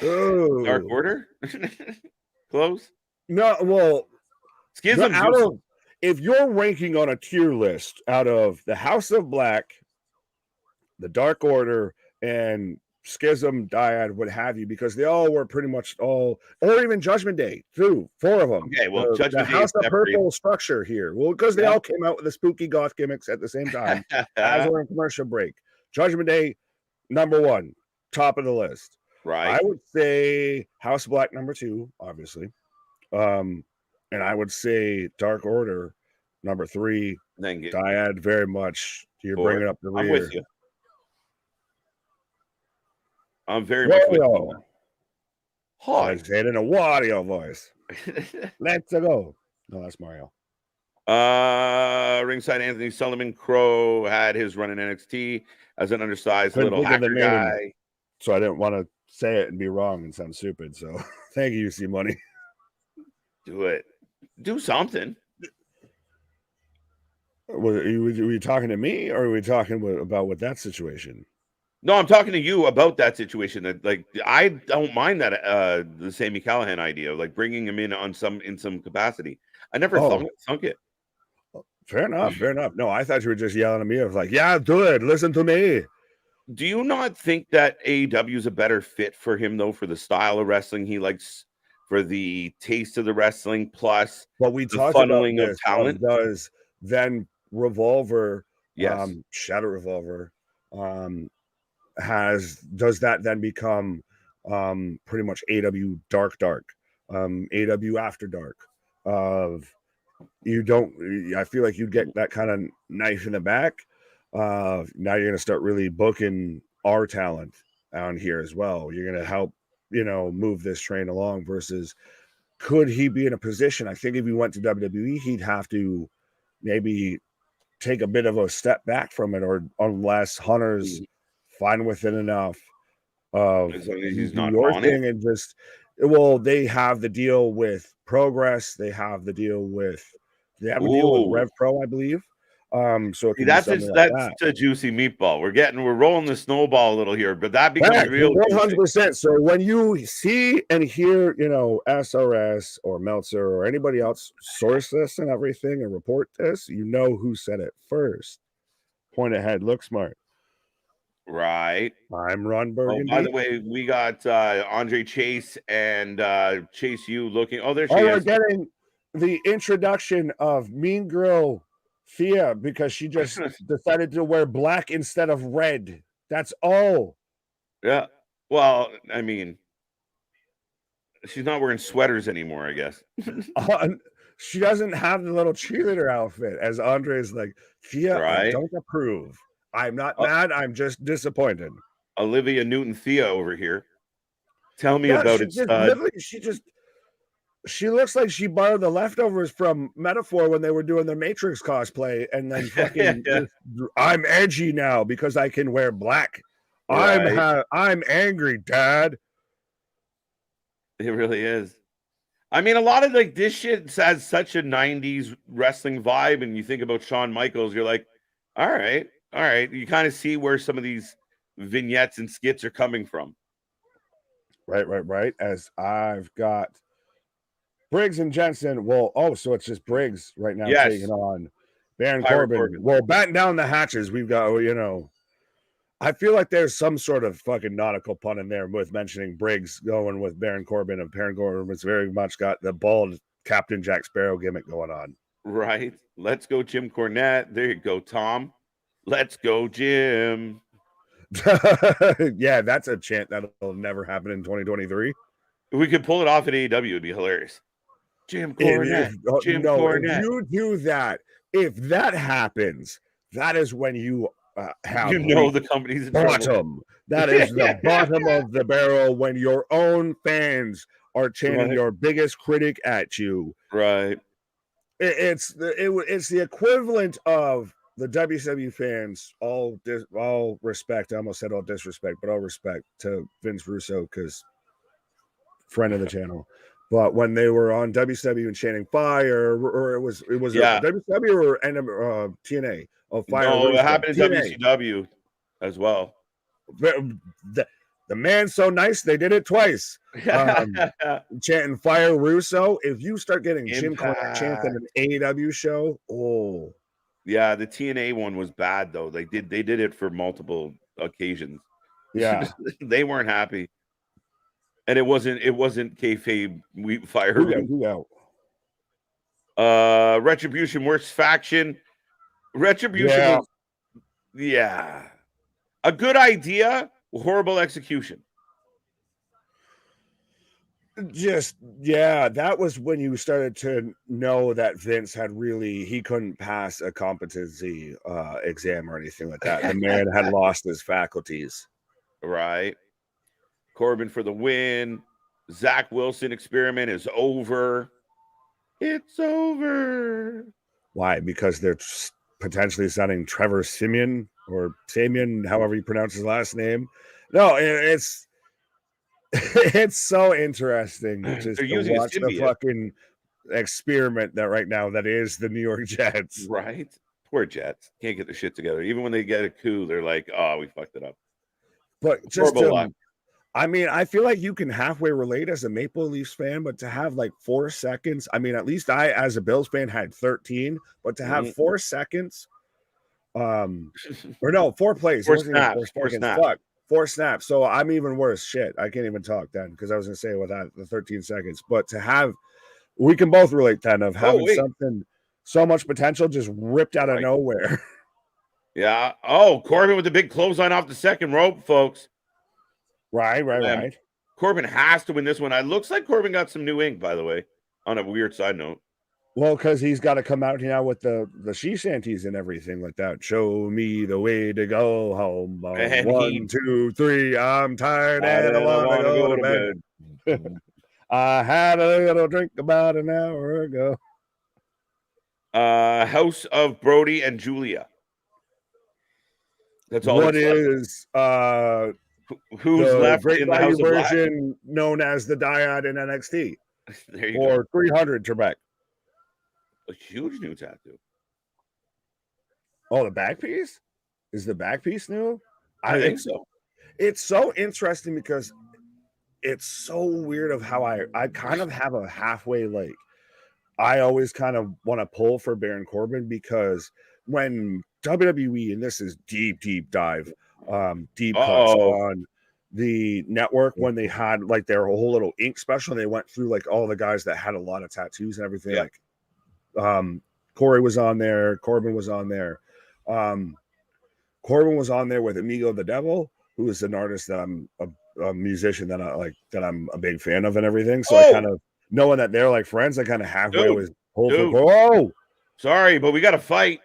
Oh. Dark Order? Close? No, well, Schism. If you're ranking on a tier list out of the House of Black, the Dark Order, and Schism, Dyad, what have you, because they all were pretty much all, or even Judgment Day, too, 4 of them. Okay, well, Judgment Day, the House of Purple structure here. Well, because they all came out with the spooky goth gimmicks at the same time as we're in commercial break. Judgment Day, number 1, top of the list. Right. I would say House of Black, number 2, obviously. And I would say Dark Order, number 3. Dyad, very much. You're bringing up the rear. I'm with you. I'm very much with you. Hi. I said in a Wario voice. Let's go. No, that's Mario. Ringside Anthony Sullivan Crow had his run in NXT as an undersized little hacker guy. So I didn't want to say it and be wrong and sound stupid. So thank you, C Money. Do it. Do something. Were you talking to me, or are we talking about with that situation? No, I'm talking to you about that situation. That I don't mind that the Sami Callihan idea, like bringing him in on some capacity. I never thunk it. Fair enough. Fair enough. No, I thought you were just yelling at me. I was like, yeah, do it. Listen to me. Do you not think that AEW is a better fit for him, though, for the style of wrestling he likes, for the taste of the wrestling, plus But we the talked about funneling of this talent? does then Revolver, Yes. Shadow Revolver, does that then become pretty much AW Dark, AW After Dark? Of you don't, I feel like you'd get that kind of knife in the back. Now you're going to start really booking our talent on here as well. You're going to help, move this train along versus could he be in a position? I think if he went to WWE, he'd have to maybe take a bit of a step back from it, or unless Hunter's fine with it enough of As long as you he's do not your on it. thing and just, well, they have the deal with Progress. They have the deal with, they have a deal with Rev Pro, I believe. So it could be something like that. That's a juicy meatball. We're rolling the snowball a little here, but that becomes real 100%. So when you see and hear, SRS or Meltzer or anybody else source this and everything and report this, you know who said it first. Point ahead, look smart. Right. I'm Ron Burgundy. Oh, by the way, we got Andre Chase and Chase U looking. Oh, there she is. We're getting the introduction of Mean Girl Thea because she just decided to wear black instead of red. That's all. Yeah. Well, I mean, she's not wearing sweaters anymore, I guess. She doesn't have the little cheerleader outfit, as Andre is like, Thea, I don't approve. I'm not mad. I'm just disappointed. Olivia Newton-Thea over here. Tell me about it, stud. She looks like she borrowed the leftovers from Metaphor when they were doing their Matrix cosplay, and then fucking I'm edgy now because I can wear black. Right. I'm angry, Dad. It really is. I mean, a lot of like this shit has such a 90s wrestling vibe, and you think about Shawn Michaels, you're like, all right. You kind of see where some of these vignettes and skits are coming from. Right. As I've got Briggs and Jensen. Well, so it's just Briggs right now taking on Baron Corbin. Well, batten down the hatches. We've got, I feel like there's some sort of fucking nautical pun in there with mentioning Briggs going with Baron Corbin, and Baron Corbin's very much got the bald Captain Jack Sparrow gimmick going on. Right. Let's go, Jim Cornette. There you go, Tom. Let's go, Jim. Yeah, that's a chant that'll never happen in 2023. If we could pull it off at AEW, it'd be hilarious. Jim Cornette. Jim Cornette. If you do that, if that happens, that is when you have the company's in bottom. Trouble. That is the bottom of the barrel when your own fans are chanting your biggest critic at you. Right. It's the equivalent of the WCW fans, all respect. I almost said all disrespect, but all respect to Vince Russo because friend of the channel. But when they were on WCW and chanting fire, or it was WCW or TNA of fire. No, it happened in WCW as well. The man's so nice, they did it twice. Chanting fire Russo. If you start getting Jim Cornette chanting an AEW show, yeah, the TNA one was bad though. They did it for multiple occasions. Yeah, they weren't happy. And it wasn't kayfabe fire. Retribution, worst faction. Retribution was, a good idea, horrible execution. That was when you started to know that Vince he couldn't pass a competency exam or anything like that. The man had lost his faculties. Right. Corbin for the win. Zach Wilson experiment is over. It's over. Why? Because they're potentially signing Trevor Simeon or Simeon, however you pronounce his last name. No, it's so interesting just to watch the fucking experiment that right now that is the New York Jets. Right. Poor Jets. Can't get their shit together. Even when they get a coup, they're like, oh, we fucked it up. But just I mean, I feel like you can halfway relate as a Maple Leafs fan, but to have like 4 seconds, I mean, at least I, as a Bills fan, had 13, but to have 4 seconds, or no, 4 plays, it wasn't even 4 seconds. Fuck, 4 snaps. So I'm even worse. Shit, I can't even talk then because I was gonna say without the 13 seconds. But to have, we can both relate then of having something so much potential just ripped out of nowhere. Yeah. Oh, Corbin with the big clothesline off the second rope, folks. Right. Corbin has to win this one. It looks like Corbin got some new ink, by the way, on a weird side note. Well, because he's got to come out now with the she shanties and everything like that. Show me the way to go home. 1, 2, 3. I'm tired and I want to go to bed. I had a little drink about an hour ago. House of Brody and Julia. That's all. What is who's left great in the House version of known as the Dyad in NXT? There you or go. 300 Trebek. A huge new tattoo. Oh, the back piece? Is the back piece new? I think so. It's so interesting because it's so weird of how I kind of have a halfway, like, I always kind of want to pull for Baron Corbin because when WWE, and this is deep dive, deep cuts on the network, when they had like their whole little ink special, they went through like all the guys that had a lot of tattoos and everything. Yeah. Like Corey was on there, Corbin was on there. Corbin was on there with Amigo the Devil, who is an artist that I'm a musician that I like, that I'm a big fan of and everything. So I kind of, knowing that they're like friends, I kind of halfway always pull for Cole. Sorry, but we got to fight.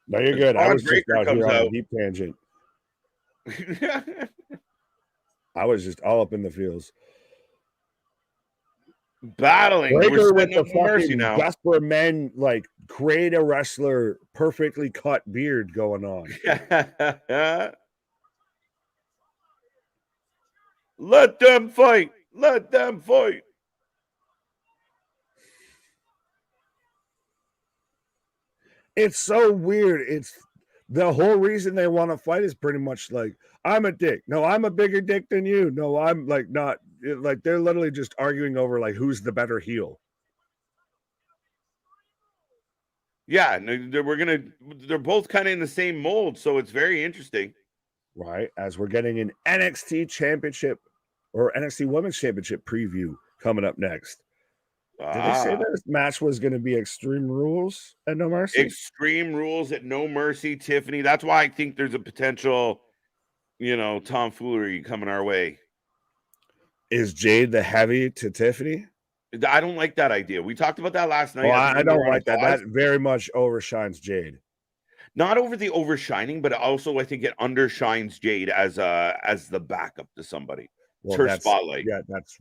No, you're good. I was just out here on a deep tangent. I was just all up in the fields. Battling. Breaker with the fucking desperate men, like create a wrestler, perfectly cut beard going on. Let them fight. Let them fight. It's so weird. It's the whole reason they want to fight is pretty much like, I'm a dick. No, I'm a bigger dick than you. No, I'm like not. Like they're literally just arguing over like who's the better heel. Yeah, they're both kind of in the same mold, so it's very interesting. Right, as we're getting an NXT championship or NXT Women's Championship preview coming up next. Did they say that this match was going to be Extreme Rules at No Mercy? Extreme Rules at No Mercy, Tiffany. That's why I think there's a potential, tomfoolery coming our way. Is Jade the heavy to Tiffany? I don't like that idea. We talked about that last night. Well, I don't like that. That very much overshines Jade. Not over the overshining, but also I think it undershines Jade as the backup to somebody. Well, it's her spotlight. Yeah, that's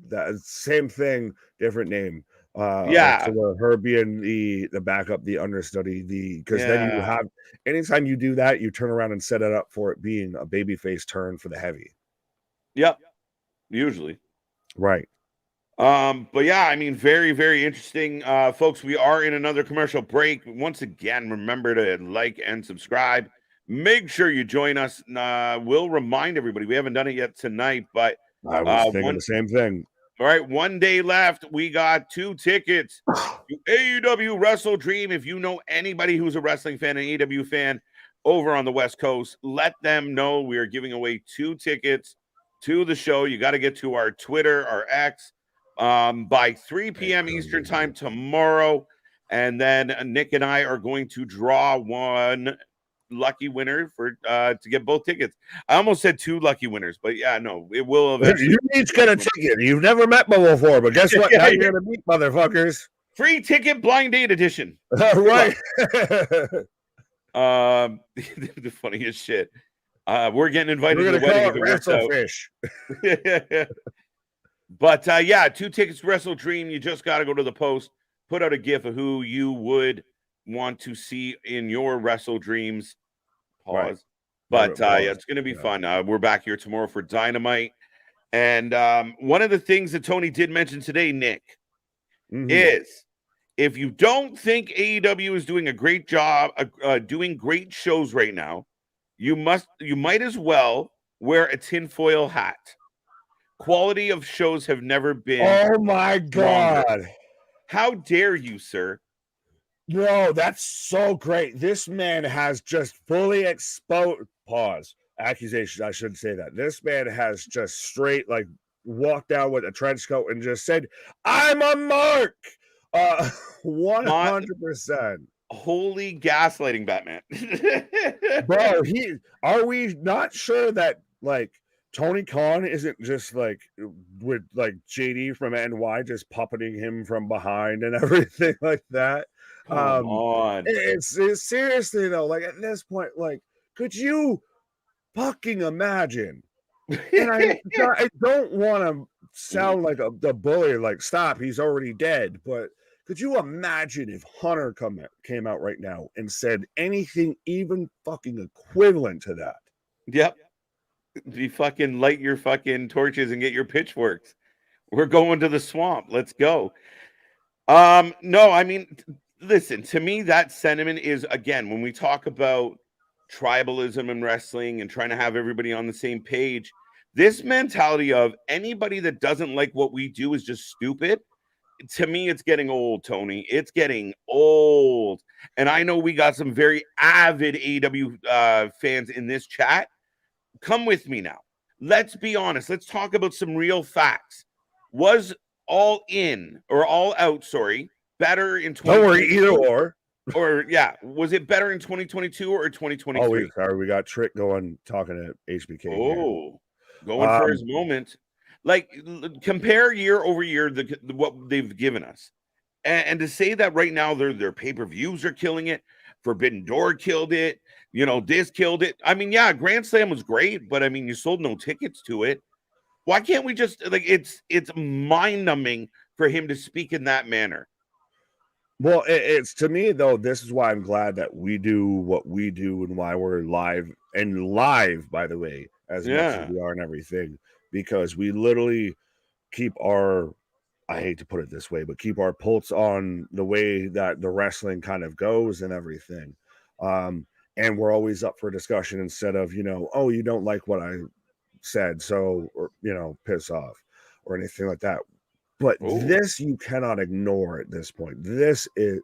that same thing, different name. So her being the backup, the understudy, because then you have, anytime you do that, you turn around and set it up for it being a babyface turn for the heavy. Yep, usually. Right. But yeah, I mean, very, very interesting. Folks, we are in another commercial break. Once again, remember to like and subscribe. Make sure you join us. We'll remind everybody, we haven't done it yet tonight, but I was thinking the same thing. All right, 1 day left. We got 2 tickets to AEW Wrestle Dream. If you know anybody who's a wrestling fan, an AEW fan over on the West Coast, let them know we are giving away 2 tickets to the show. You got to get to our Twitter, our X, by 3 p.m. Eastern time tomorrow. And then Nick and I are going to draw one lucky winner for to get both tickets. I almost said 2 lucky winners, but yeah, no, it will eventually. You each get a ticket. You've never met me before, but guess what? Now you're gonna meet motherfuckers. Free ticket blind date edition. Right. The funniest shit. We're getting invited to the wedding. WrestleFish. But yeah, 2 tickets to Wrestle Dream. You just got to go to the post, put out a GIF of who you would want to see in your Wrestle Dreams. Pause. Right. But yeah, it's going to be fun. We're back here tomorrow for Dynamite. And one of the things that Tony did mention today, Nick, is if you don't think AEW is doing a great job doing great shows right now, you might as well wear a tinfoil hat. Quality of shows have never been Oh my stronger. God. How dare you, sir? Bro, that's so great. This man has just fully exposed accusations. I shouldn't say that. This man has just straight walked out with a trench coat and just said, "I'm a mark." 100%. Holy gaslighting, Batman. Bro, are we not sure that Tony Khan isn't just with JD from NY just puppeting him from behind and everything like that? Come on. It's seriously though, at this point, could you fucking imagine? And I don't want to sound like the bully, stop, he's already dead, but could you imagine if Hunter came out right now and said anything even fucking equivalent to that? Yep. You fucking light your fucking torches and get your pitchforks. We're going to the swamp. Let's go. No, I mean, listen, to me, that sentiment is, again, when we talk about tribalism in wrestling and trying to have everybody on the same page, this mentality of anybody that doesn't like what we do is just stupid. To me, it's getting old, Tony. It's getting old. And I know we got some very avid AEW fans in this chat. Come with me now. Let's be honest. Let's talk about some real facts. Was All In or All Out, better in 2022? Don't worry, either or. Or, yeah, was it better in 2022 or 2023? Oh, sorry, we got Trick talking to HBK. Oh, going for his moment. Compare year over year what they've given us, and to say that right now their pay-per-views are killing it. Forbidden Door killed it. This killed it. I mean, yeah, Grand Slam was great, but I mean, you sold no tickets to it. Why can't we just it's mind-numbing for him to speak in that manner? Well, it's to me though. This is why I'm glad that we do what we do and why we're live, by the way, as much as we are and everything. Because we literally keep I hate to put it this way, but keep our pulse on the way that the wrestling kind of goes and everything. And we're always up for discussion instead of, oh, you don't like what I said, so, or, piss off or anything like that. But this you cannot ignore at this point. This is...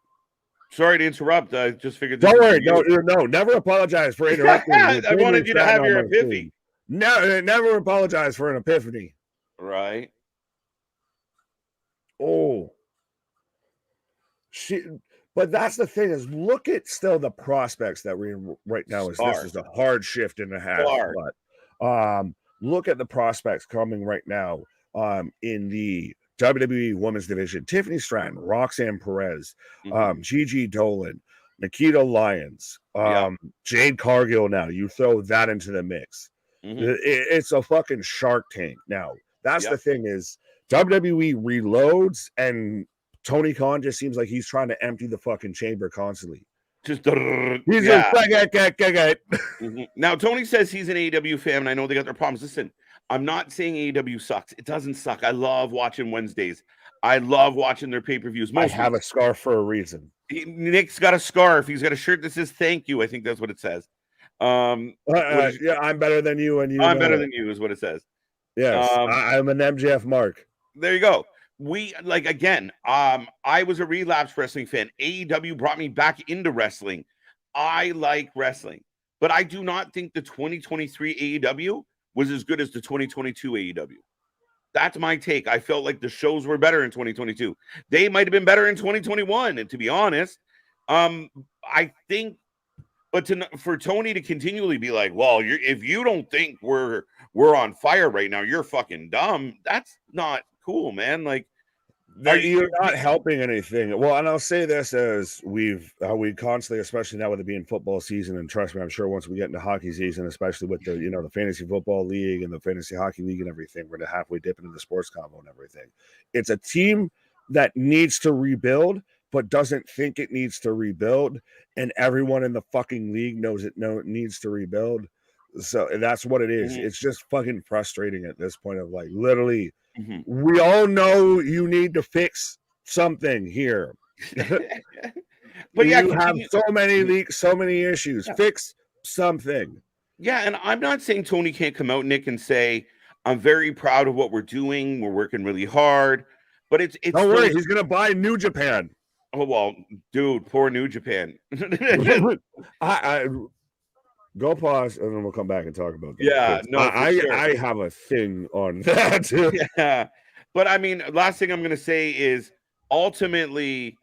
Sorry to interrupt. I just figured... Don't worry. No, never apologize for interrupting. I wanted you to have your epiphany. No, never apologize for an epiphany. Right. Oh. But that's the thing is, look at still the prospects that we're in right now. This is a hard shift and a half. But look at the prospects coming right now in the WWE Women's Division. Tiffany Stratton, Roxanne Perez, Gigi Dolan, Nikita Lyons, Jade Cargill. Now you throw that into the mix. It's a fucking Shark Tank. Now that's the thing is WWE reloads and Tony Khan just seems like he's trying to empty the fucking chamber constantly. Just Now Tony says he's an AEW fan, and I know they got their problems. Listen, I'm not saying AEW sucks. It doesn't suck. I love watching Wednesdays. I love watching their pay-per-views. I have a scarf for a reason. Nick's got a scarf. He's got a shirt that says "Thank you." I think that's what it says. I'm better than you, and I'm better than you is what it says. Yes, I'm an MJF mark. There you go. We again. I was a relapsed wrestling fan. AEW brought me back into wrestling. I like wrestling, but I do not think the 2023 AEW was as good as the 2022 AEW. That's my take. I felt like the shows were better in 2022. They might have been better in 2021, and to be honest, I think. But for Tony to continually be like, well, if you don't think we're on fire right now, you're fucking dumb. That's not cool, man. You're not helping anything. Well, and I'll say this as we constantly, especially now with it being football season, and trust me, I'm sure once we get into hockey season, especially with the the fantasy football league and the fantasy hockey league and everything, we're halfway dip into the sports combo and everything. It's a team that needs to rebuild, but doesn't think it needs to rebuild, and everyone in the fucking league knows it needs to rebuild. So that's what it is. It's just fucking frustrating at this point of literally. We all know you need to fix something here. But you have so many leaks, so many issues. Fix something. Yeah, and I'm not saying Tony can't come out, Nick, and say, "I'm very proud of what we're doing. We're working really hard." But it's Don't still. worry, he's gonna buy New Japan. Oh well, dude, poor New Japan. I go pause and then we'll come back and talk about that. Yeah, no, for sure. I have a thing on that. Yeah, but I mean, last thing I'm gonna say is ultimately,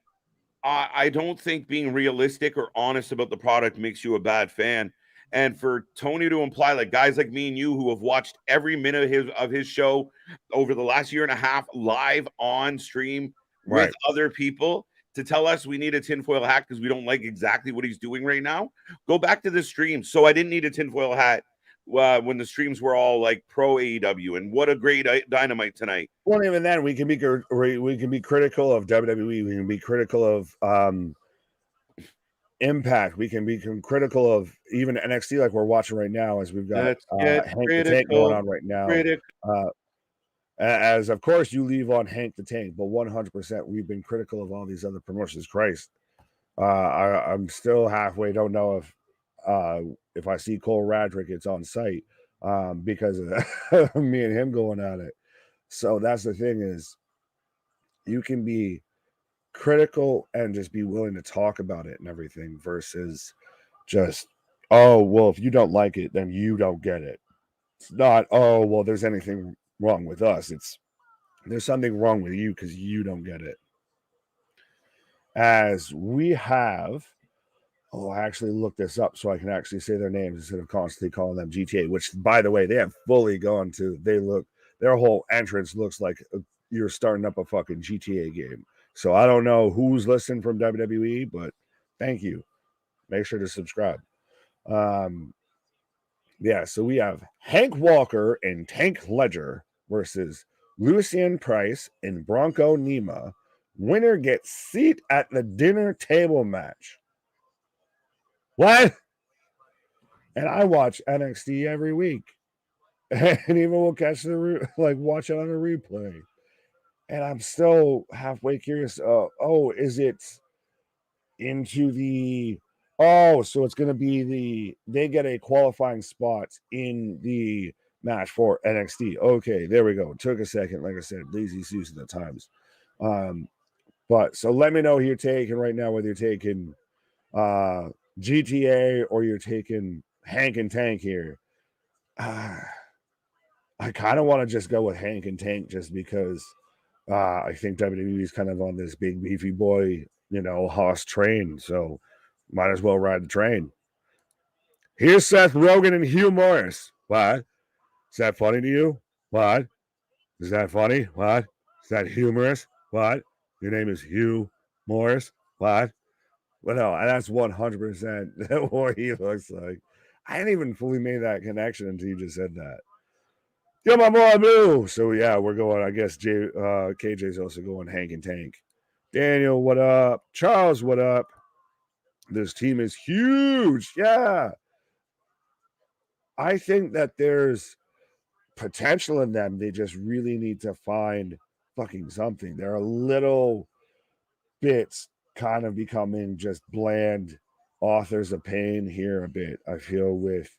I don't think being realistic or honest about the product makes you a bad fan. And for Tony to imply, like guys like me and you who have watched every minute of his show over the last year and a half live on stream with Right. other people, to tell us we need a tinfoil hat because we don't like exactly what he's doing right now, go back to the stream. So I didn't need a tinfoil hat when the streams were all like pro AEW, and what a great Dynamite tonight. Well, even then, we can be critical of WWE. We can be critical of Impact. We can be critical of even NXT, like we're watching right now, as we've got Let's get Hank the Tank critical. going on right now. As of course you leave on Hank the Tank, but 100% we've been critical of all these other promotions. Christ, I'm still halfway. Don't know if I see Cole Radrick, it's on site because of me and him going at it. So that's the thing, is you can be critical and just be willing to talk about it and everything versus just, oh, well, if you don't like it, then you don't get it. It's not, oh, well, there's anything wrong with us. It's, there's something wrong with you because you don't get it. As we have, I actually looked this up so I can actually say their names instead of constantly calling them GTA, which, by the way, they have fully gone to, their whole entrance looks like you're starting up a fucking GTA game. So I don't know who's listening from WWE, but thank you. Make sure to subscribe. Yeah, so we have Hank Walker and Tank Ledger versus Lucien Price and Bronco Nima. Winner gets seat at the dinner table match. What? And I watch NXT every week. And even we'll catch watch it on a replay. And I'm still halfway curious. Is it into the so it's going to be they get a qualifying spot in the match for NXT. Okay, there we go. It took a second. Like I said, lazy Susan at times. But so let me know who you're taking right now, whether you're taking GTA or you're taking Hank and Tank here. I kind of want to just go with Hank and Tank just because I think WWE is kind of on this big beefy boy, Haas train. So might as well ride the train. Here's Seth Rogen and Hugh Morris. What? Is that funny to you? What? Is that funny? What? Is that humorous? What? Your name is Hugh Morris? What? Well, no, that's 100% what he looks like. I hadn't even fully made that connection until you just said that. Yo, my boy Blue. So yeah, we're going. I guess KJ's also going Hank and Tank. Daniel, what up? Charles, what up? This team is huge. Yeah. I think that there's potential in them. They just really need to find fucking something. They're a little bits kind of becoming just bland authors of pain here a bit. I feel with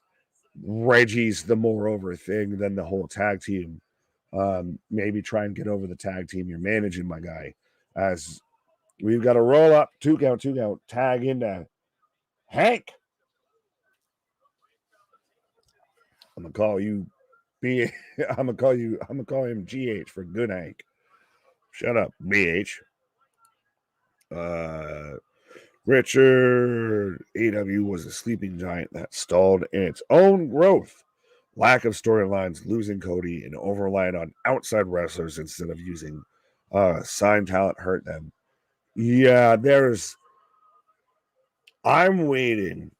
Reggie's the moreover thing than the whole tag team. Maybe try and get over the tag team you're managing, my guy. As we've got to roll up, two count, tag into Hank. I'm gonna call you B. I'm gonna call him GH for good Hank. Shut up, BH. Richard AW was a sleeping giant that stalled in its own growth. Lack of storylines, losing Cody, and over-reliant on outside wrestlers instead of using signed talent hurt them. Yeah, I'm waiting.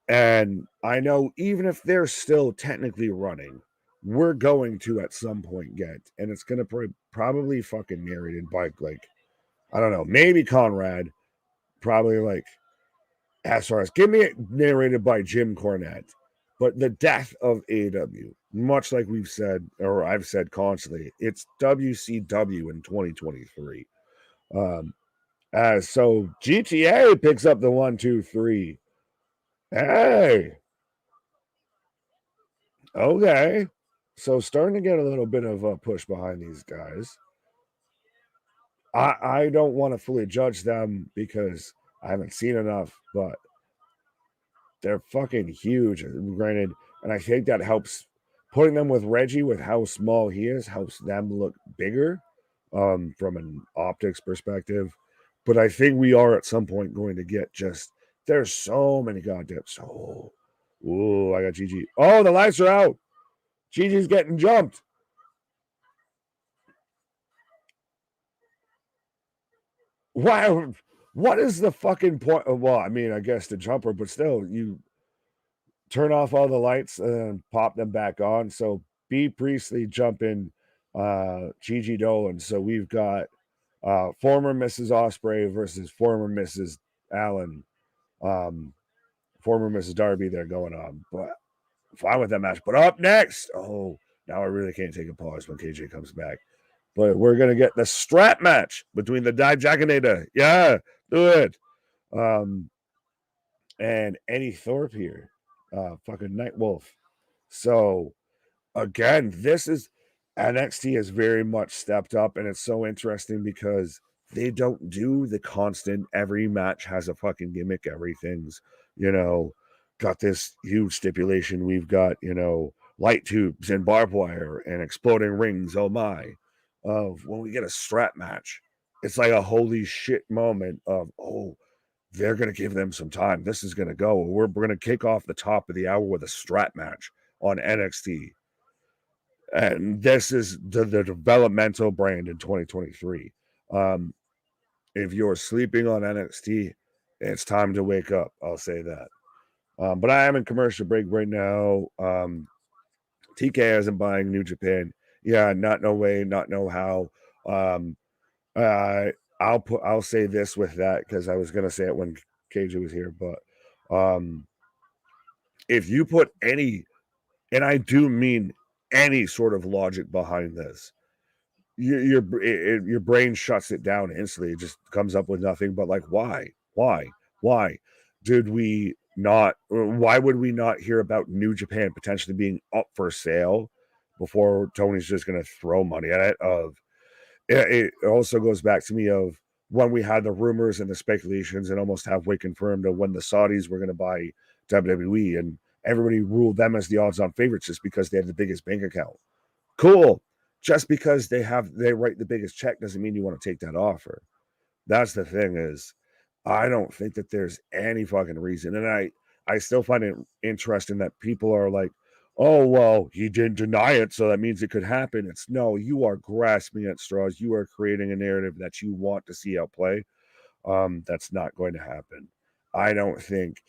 And I know even if they're still technically running, we're going to at some point get, and it's going to probably fucking narrated by, I don't know, maybe Conrad, probably as far as give me it narrated by Jim Cornette. But the death of AEW, much like we've said, or I've said constantly, it's WCW in 2023. So GTA picks up the 1, 2, 3. Hey, Okay. So starting to get a little bit of a push behind these guys. I don't want to fully judge them because I haven't seen enough, but they're fucking huge. Granted, and I think that helps putting them with Reggie with how small he is helps them look bigger from an optics perspective. But I think we are at some point going to get just there's so many goddamn I got Gigi. Oh, the lights are out. Gigi's getting jumped. Why? What is the fucking point? Well, I mean, I guess the jumper, but still, you turn off all the lights and pop them back on. So B Priestley jumping Gigi Dolan. So we've got former Mrs. Osprey versus former Mrs. Allen, former Mrs. Darby there going on. But fine with that match. But up next, now I really can't take a pause when KJ comes back. But we're gonna get the strap match between the Dijacinator. Yeah, do it. And Eddie Thorpe here. Fucking Nightwolf. So again, this is NXT has very much stepped up, and it's so interesting because they don't do the constant every match has a fucking gimmick, everything's, got this huge stipulation. We've got, light tubes and barbed wire and exploding rings. Oh my. Of when we get a strap match, it's like a holy shit moment of, they're going to give them some time. This is going to go. We're going to kick off the top of the hour with a strap match on NXT. And this is the developmental brand in 2023. If you're sleeping on NXT, it's time to wake up. I'll say that. But I am in commercial break right now. TK isn't buying New Japan. Yeah, not no way, not no how. I'll say this with that because I was gonna say it when KJ was here, but if you put any, and I do mean any sort of logic behind this, your brain shuts it down instantly. It just comes up with nothing but like, why did we not? Why would we not hear about New Japan potentially being up for sale before Tony's just going to throw money at it? It also goes back to me of when we had the rumors and the speculations and almost halfway confirmed of when the Saudis were going to buy WWE and everybody ruled them as the odds-on favorites just because they had the biggest bank account. Cool. Just because they write the biggest check doesn't mean you want to take that offer. That's the thing is, I don't think that there's any fucking reason. And I still find it interesting that people are like, oh, well, he didn't deny it, so that means it could happen. It's no, you are grasping at straws. You are creating a narrative that you want to see outplay. That's not going to happen. I don't think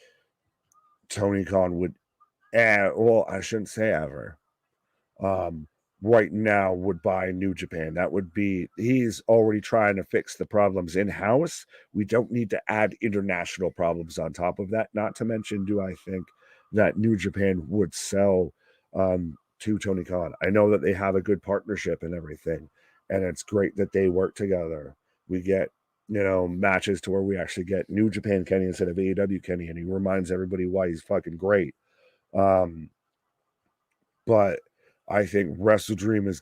Tony Khan would, well, I shouldn't say ever. Right now would buy New Japan. That would be, he's already trying to fix the problems in-house. We don't need to add international problems on top of that. Not to mention, do I think that New Japan would sell to Tony Khan? I know that they have a good partnership and everything, and it's great that they work together. We get, matches to where we actually get New Japan Kenny instead of AEW Kenny, and he reminds everybody why he's fucking great. But I think Wrestle Dream it's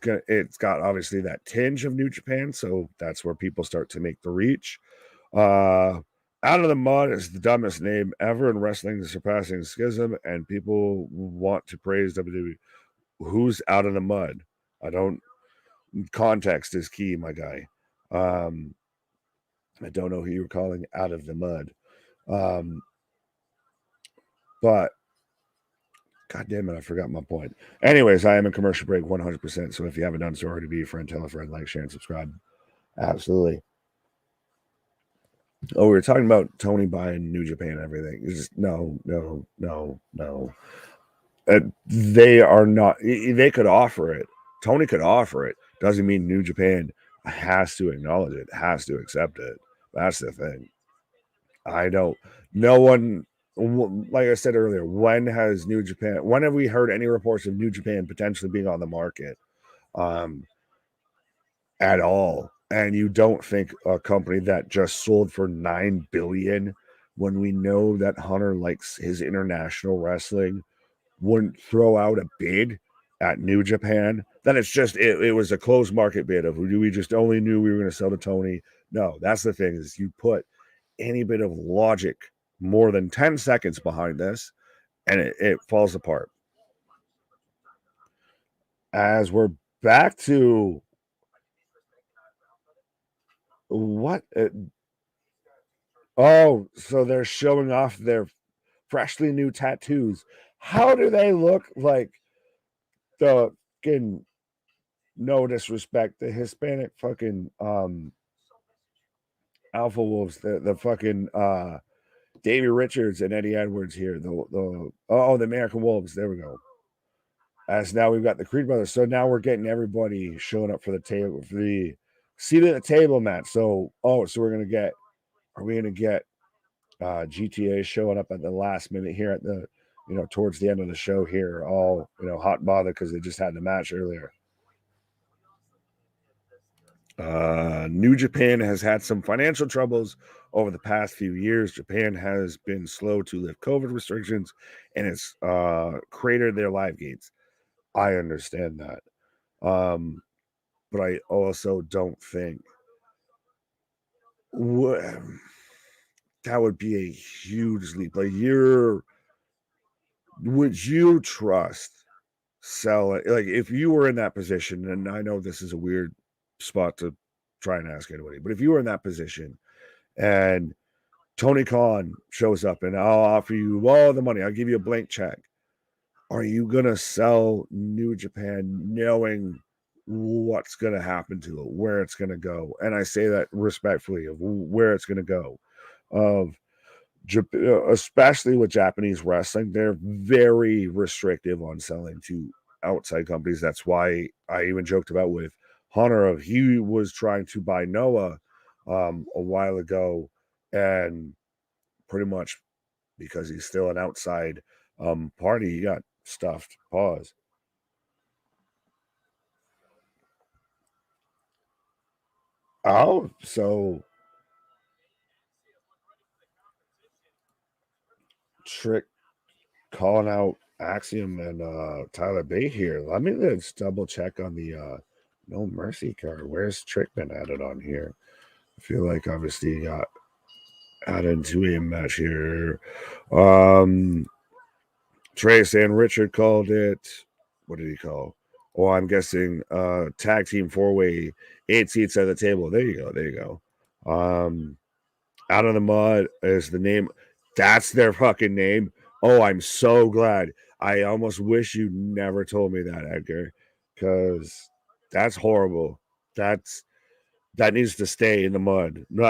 got obviously that tinge of New Japan, so that's where people start to make the reach. Out of the Mud is the dumbest name ever in wrestling, the surpassing schism, and people want to praise WWE. Who's Out of the Mud? Context is key, my guy. I don't know who you're calling Out of the Mud. But God damn it, I forgot my point. Anyways, I am in commercial break 100%. So if you haven't done so already, be a friend, tell a friend, like, share, and subscribe. Absolutely. Oh, we were talking about Tony buying New Japan and everything. It's just, no. They are not, they could offer it. Tony could offer it. Doesn't mean New Japan has to acknowledge it, has to accept it. That's the thing. No one, like I said earlier, when have we heard any reports of New Japan potentially being on the market at all? And you don't think a company that just sold for $9 billion, when we know that Hunter likes his international wrestling, wouldn't throw out a bid at New Japan, then it's just it was a closed market bid of we just only knew we were going to sell to Tony. No, that's the thing is you put any bit of logic more than 10 seconds behind this, and it falls apart. As we're back to what? Oh, so they're showing off their freshly new tattoos. How do they look like the fucking, no disrespect, the Hispanic fucking Alpha Wolves, the fucking Davey Richards and Eddie Edwards here, the American Wolves. There we go. As now we've got the Creed brothers, so now we're getting everybody showing up for the table, for the seat at the table match. So so we're gonna get, are we gonna get GTA showing up at the last minute here at the, towards the end of the show here, all hot and bothered because they just had the match earlier. New Japan has had some financial troubles over the past few years. Japan has been slow to lift COVID restrictions, and it's cratered their live gates. I understand that. But I also don't think that would be a huge leap. Like, would you trust sell it? Like, if you were in that position, and I know this is a weird spot to try and ask anybody, but if you were in that position and Tony Khan shows up and I'll offer you all the money, I'll give you a blank check, are you gonna sell New Japan knowing what's gonna happen to it, where it's gonna go? And I say that respectfully, of where it's gonna go, of especially with Japanese wrestling, they're very restrictive on selling to outside companies. That's why I even joked about with Hunter of he was trying to buy Noah a while ago, and pretty much because he's still an outside party, he got stuffed. Pause. Oh, so Trick calling out Axiom and Tyler Bate here. Let me just double check on the No Mercy card. Where's Trick been added on here? I feel like obviously he got added to a match here. Trace and Richard called it. What did he call? Oh, I'm guessing tag team 4-way, 8 seats at the table. There you go. There you go. Out of the Mud is the name. That's their fucking name. Oh, I'm so glad. I almost wish you never told me that, Edgar, because that's horrible. That needs to stay in the mud. No,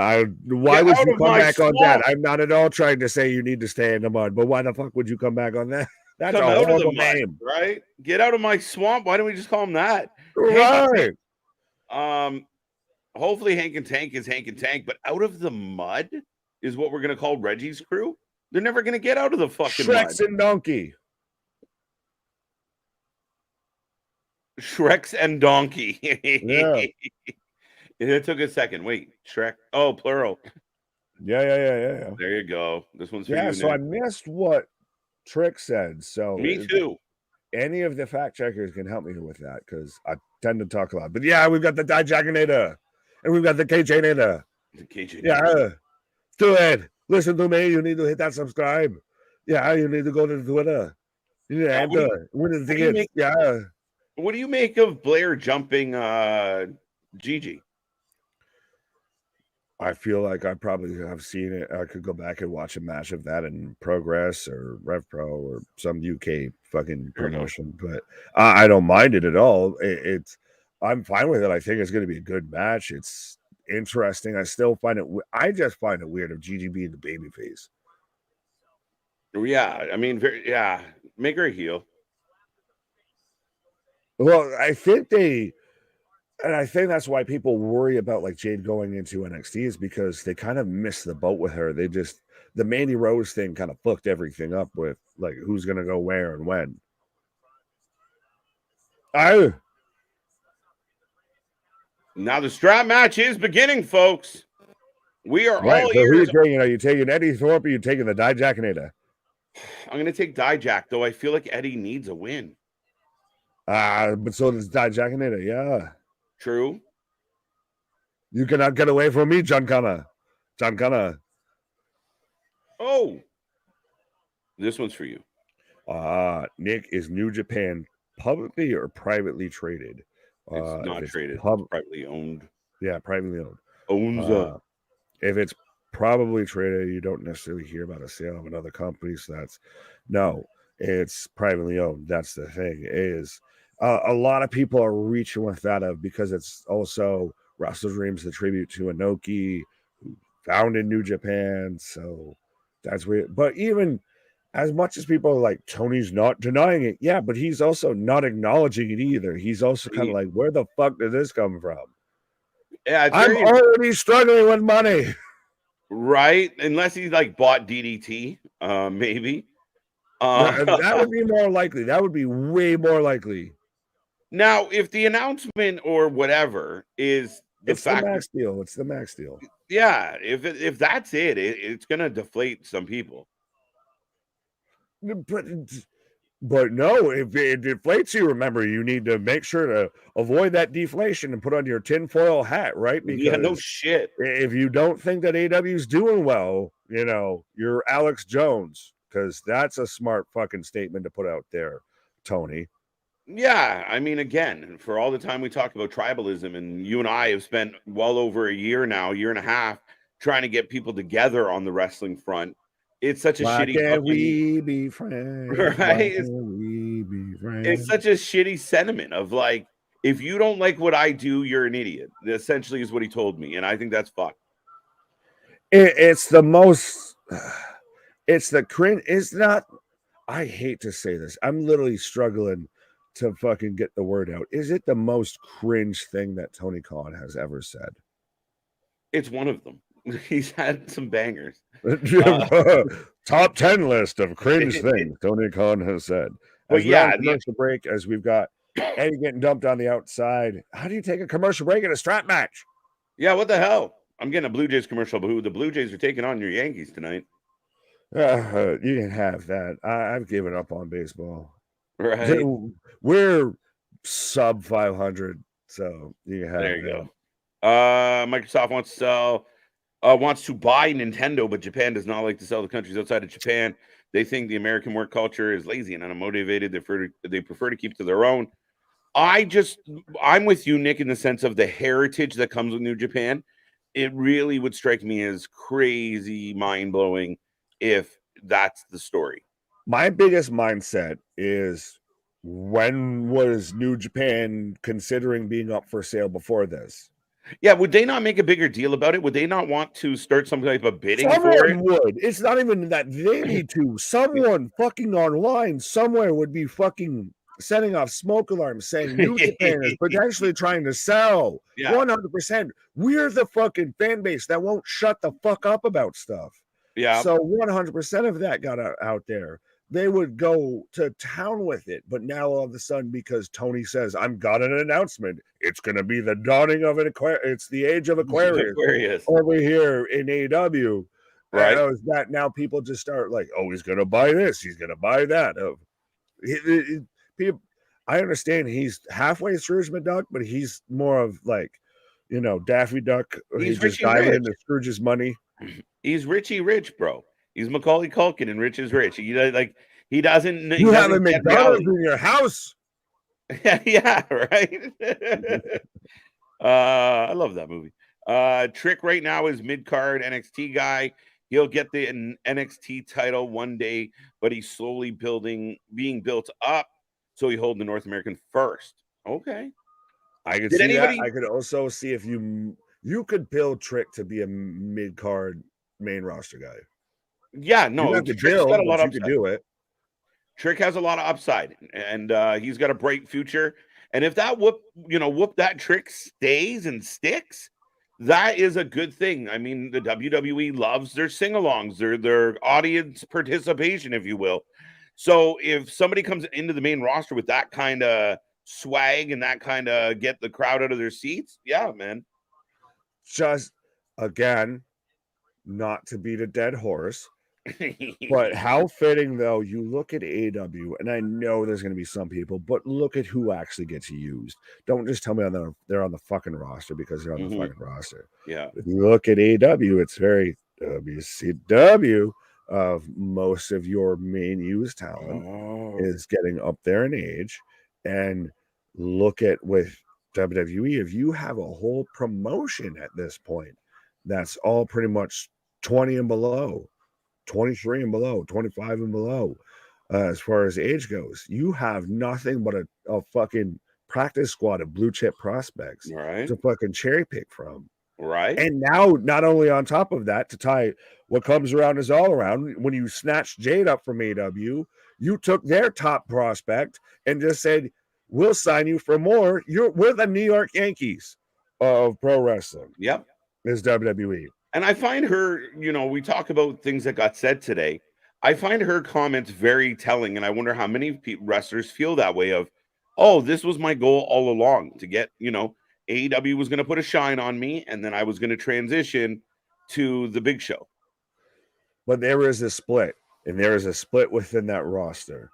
why would you come back on that? I'm not at all trying to say you need to stay in the mud, but why the fuck would you come back on that? That's a horrible name, right? Get out of my swamp. Why don't we just call him that? Right. Hopefully Hank and Tank is Hank and Tank, but Out of the Mud is what we're gonna call Reggie's crew. They're never gonna get out of the fucking Shreks mud. And Donkey. Shreks and Donkey. Yeah. It took a second. Wait, Shrek. Oh, plural. Yeah. There you go. This one's for you. Yeah, so Nick. I missed what Trick said. So me too. Any of the fact checkers can help me with that because I tend to talk a lot. But yeah, we've got the Dijacinator and we've got the KJ-nator. The KJ-nator. Yeah. Do it. Listen to me. You need to hit that subscribe. Yeah, you need to go to Twitter. You need to enter. Win the tickets. Yeah. What do you make of Blair jumping Gigi? I feel like I probably have seen it. I could go back and watch a match of that in Progress or Rev Pro or some UK fucking promotion, but I don't mind it at all. I'm fine with it. I think it's going to be a good match. It's interesting. I still find it. I just find it weird of Gigi being the babyface. Yeah, I mean, make her a heel. Well, I think that's why people worry about like Jade going into NXT is because they kind of missed the boat with her. The Mandy Rose thing kind of fucked everything up with like who's going to go where and when. Now the strap match is beginning, folks. We are right, all so ears. Who are you taking? Are you taking Eddie Thorpe or are you taking the Dijacinator? I'm gonna take Dijak, though. I feel like Eddie needs a win. But so does Dijak in it. Yeah. True. You cannot get away from me, John Connor. John Connor. Oh, this one's for you. Nick, is New Japan publicly or privately traded? It's If not it's traded. It's privately owned. Yeah, privately owned. Owns If it's probably traded, you don't necessarily hear about a sale of another company. So no, it's privately owned. That's the thing. Is a lot of people are reaching with that because it's also Wrestle Dreams, the tribute to Inoki, who founded New Japan. So that's weird. But even as much as people are like, Tony's not denying it, yeah, but he's also not acknowledging it either. He's also kind of like, where the fuck did this come from? Yeah, it's I'm already struggling with money. Right? Unless he like bought DDT, maybe. That would be more likely. That would be way more likely. Now, if the announcement or whatever is the fact, the max deal. It's the max deal. Yeah, if that's it's gonna deflate some people. But no, if it deflates you, remember you need to make sure to avoid that deflation and put on your tinfoil hat, right? Because yeah, no shit. If you don't think that AEW's doing well, you're Alex Jones, because that's a smart fucking statement to put out there, Tony. Yeah, I mean, again, for all the time we talk about tribalism, and you and I have spent well over a year now, year and a half, trying to get people together on the wrestling front. It's such a Why shitty can't we be friends? right? We be friends? It's such a shitty sentiment of like, if you don't like what I do, you're an idiot. Essentially, is what he told me, and I think that's fucked. It's the most. It's the cringe. It's not. I hate to say this. I'm literally struggling to fucking get the word out. Is it the most cringe thing that Tony Khan has ever said? It's one of them. He's had some bangers. Top 10 list of cringe things Tony Khan has said. But yeah, commercial break, as we've got Eddie getting dumped on the outside. How do you take a commercial break in a strap match? Yeah, what the hell? I'm getting a Blue Jays commercial, but who the Blue Jays are taking on your Yankees tonight? You can have that. I've given up on baseball. Right. We're sub 500, so you can have there you go. Microsoft wants to buy Nintendo, but Japan does not like to sell to countries outside of Japan. They think the American work culture is lazy and unmotivated. They prefer to keep to their own. I'm with you, Nick, in the sense of the heritage that comes with New Japan. It really would strike me as crazy, mind-blowing if that's the story. My biggest mindset is, when was New Japan considering being up for sale before this? Yeah, would they not make a bigger deal about it? Would they not want to start some type of bidding for it? Someone would. It's not even that they need to. Someone fucking online somewhere would be fucking setting off smoke alarms saying New Japan is potentially trying to sell. Yeah. 100%. We're the fucking fan base that won't shut the fuck up about stuff. Yeah. So 100% of that got out there. They would go to town with it. But now all of a sudden, because Tony says, I've got an announcement, it's going to be the dawning of it's the age of Aquarius. Over here in AEW. Right. That now people just start like, oh, he's going to buy this. He's going to buy that. People, I understand he's halfway Scrooge McDuck, but he's more of like, Daffy Duck. He's just diving into Scrooge's money. He's Richie Rich, bro. He's Macaulay Culkin and Rich is Rich. He doesn't. You have a McDonald's in your house. Yeah, right. I love that movie. Trick right now is mid-card NXT guy. He'll get the NXT title one day, but he's slowly being built up, so he hold the North American first. Okay. I could see that. I could also see if you could build Trick to be a mid-card main roster guy. Yeah, no, Trick's got a lot of upside. You could do it. Trick has a lot of upside, and he's got a bright future. And if that whoop that Trick stays and sticks, that is a good thing. I mean, the WWE loves their sing-alongs, their audience participation, if you will. So if somebody comes into the main roster with that kind of swag and that kind of get the crowd out of their seats, yeah, man. Just again, not to beat a dead horse, But how fitting, though, you look at AEW, and I know there's going to be some people, but look at who actually gets used. Don't just tell me they're on the fucking roster because they're on the fucking roster. Yeah. If you look at AEW, it's very WCW of most of your main used talent is getting up there in age. And look at with WWE, if you have a whole promotion at this point, that's all pretty much 20 and below. 23 and below, 25 and below, as far as age goes. You have nothing but a fucking practice squad of blue chip prospects to fucking cherry pick from. Right. And now, not only on top of that, to tie what comes around is all around, when you snatched Jade up from AW, you took their top prospect and just said, we'll sign you for more. We're the New York Yankees of pro wrestling. Yep. Is WWE. And I find her, we talk about things that got said today. I find her comments very telling, and I wonder how many wrestlers feel that way of, oh, this was my goal all along, to get, AEW was going to put a shine on me, and then I was going to transition to the big show. But there is a split, and there is a split within that roster.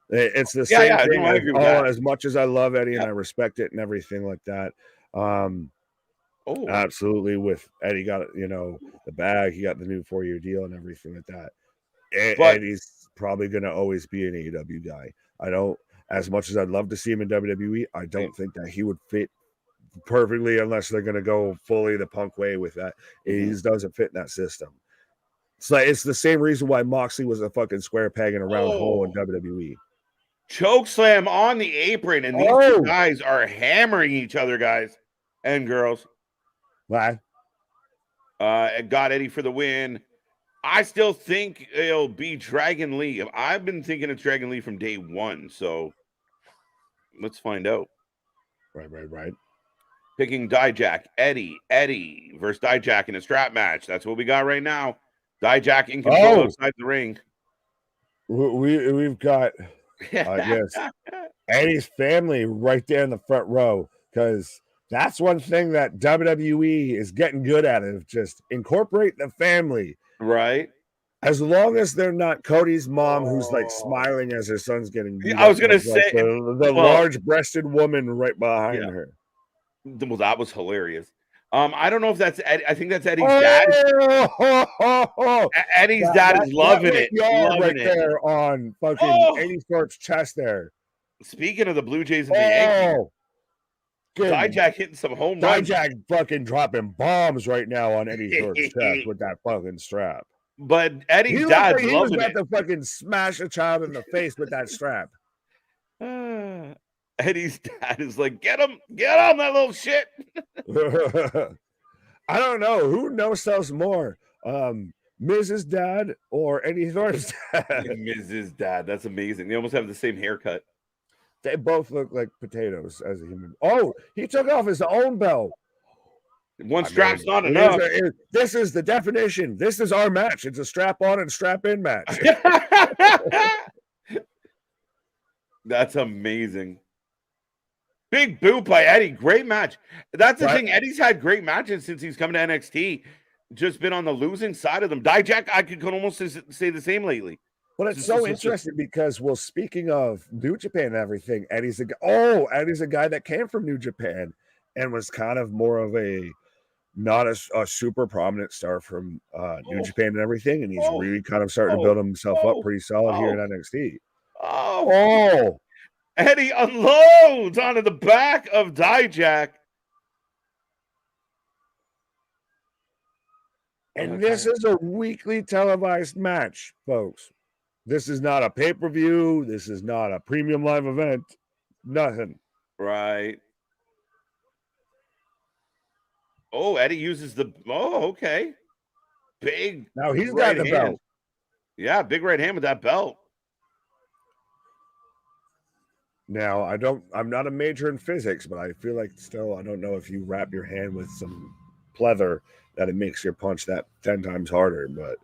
It's the same thing. No, I agree with that. As much as I love Eddie and I respect it and everything like that, absolutely. With Eddie got the bag, he got the new 4-year deal and everything like that. Eddie's probably going to always be an AEW guy. I don't, as much as I'd love to see him in WWE, I don't think that he would fit perfectly unless they're going to go fully the Punk way with that. He just doesn't fit in that system. It's the same reason why Moxley was a fucking square peg in a round hole in WWE. Choke slam on the apron, and these two guys are hammering each other, guys and girls. Why? Got Eddie for the win. I still think it'll be Dragon Lee. I've been thinking it's Dragon Lee from day one, so let's find out. Right. Picking Dijak, Eddie versus Dijak in a strap match. That's what we got right now. Dijak in control outside the ring. We've got yes, Eddie's family right there in the front row, because that's one thing that WWE is getting good at, is just incorporate the family. Right. As long as they're not Cody's mom, who's like smiling as her son's getting beat. I was going to say the large-breasted woman right behind her. Well, that was hilarious. I don't know if that's Eddie. I think that's Eddie's dad. Eddie's dad is loving it. Loving it there on fucking Eddie Thorpe's chest there. Speaking of the Blue Jays and the Yankees, Dijak hitting some home runs. Dijak fucking dropping bombs right now on Eddie Thorpe's chest with that fucking strap. But Eddie's dad's loving it. He was about to fucking smash a child in the face with that strap. Eddie's dad is like, get him, that little shit. I don't know. Who sells more? Mrs. Dad or Eddie Thorpe's dad? Mrs. Dad. That's amazing. They almost have the same haircut. They both look like potatoes as a human. Oh, he took off his own belt. One strap's not enough. This is the definition. This is our match. It's a strap on and strap in match. That's amazing. Big boot by Eddie. Great match. That's the thing. Eddie's had great matches since he's come to NXT. Just been on the losing side of them. Dijak, I could almost say the same lately. Well, it's so interesting because, speaking of New Japan and everything, Eddie's a guy that came from New Japan and was kind of more of not a super prominent star from New Japan and everything, and he's really kind of starting to build himself up pretty solid here in NXT. Eddie unloads onto the back of Dijak. And this is a weekly televised match, folks. This is not a pay-per-view. This is not a premium live event. Nothing. Right. Oh, Eddie uses the... Oh, okay. Big... Now he's got the belt. Yeah, big right hand with that belt. Now, I'm not a major in physics, but I feel like still, I don't know if you wrap your hand with some pleather that it makes your punch that 10 times harder, but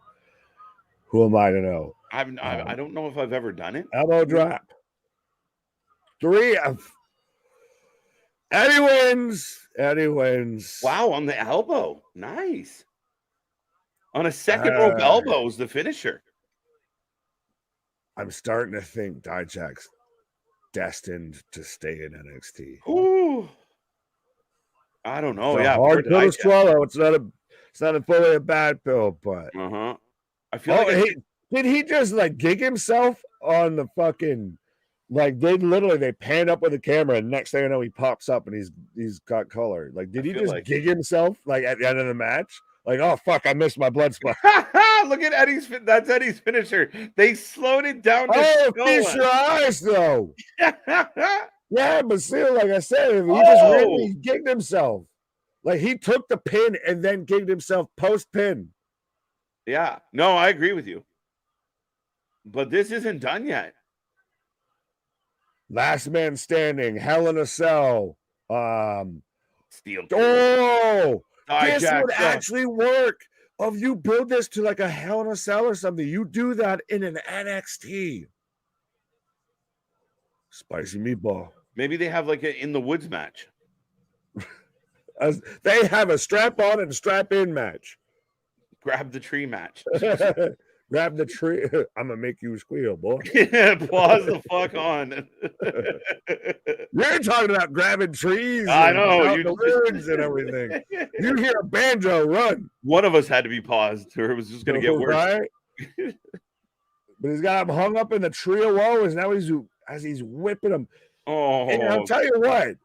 who am I to know? I don't know if I've ever done it. Elbow drop. 3 of Eddie wins. Eddie wins. Wow, on the elbow. Nice. On a second rope elbow is the finisher. I'm starting to think Dijak's destined to stay in NXT. Ooh. I don't know. It's a Yeah, hard pill to swallow. It's not a fully a bad pill, but I feel like did he just like gig himself on the fucking like they pan up with the camera and next thing I know he pops up and he's got color. Like did he just gig himself like at the end of the match? Like, oh fuck, I missed my blood spot. Look at Eddie's. That's Eddie's finisher. They slowed it down. Feast your eyes, though. Yeah, but still, like I said, he just randomly gigged himself. Like he took the pin and then gigged himself post pin. Yeah, no, I agree with you. But this isn't done yet. Last man standing, Hell in a Cell. Steel. Oh, this would actually work. If you build this to like a Hell in a Cell or something, you do that in an NXT. Spicy meatball. Maybe they have like an in the woods match. They have a strap on and strap in match. Grab the tree match. Grab the tree. I'm gonna make you squeal, boy. Yeah, pause the fuck on. You're talking about grabbing trees. I know the woods and everything. You hear a banjo, run. One of us had to be paused, or it was just gonna get worse. Right? But he's got him hung up in the tree of woes. Now he's whipping him. Oh, and I'll tell you what,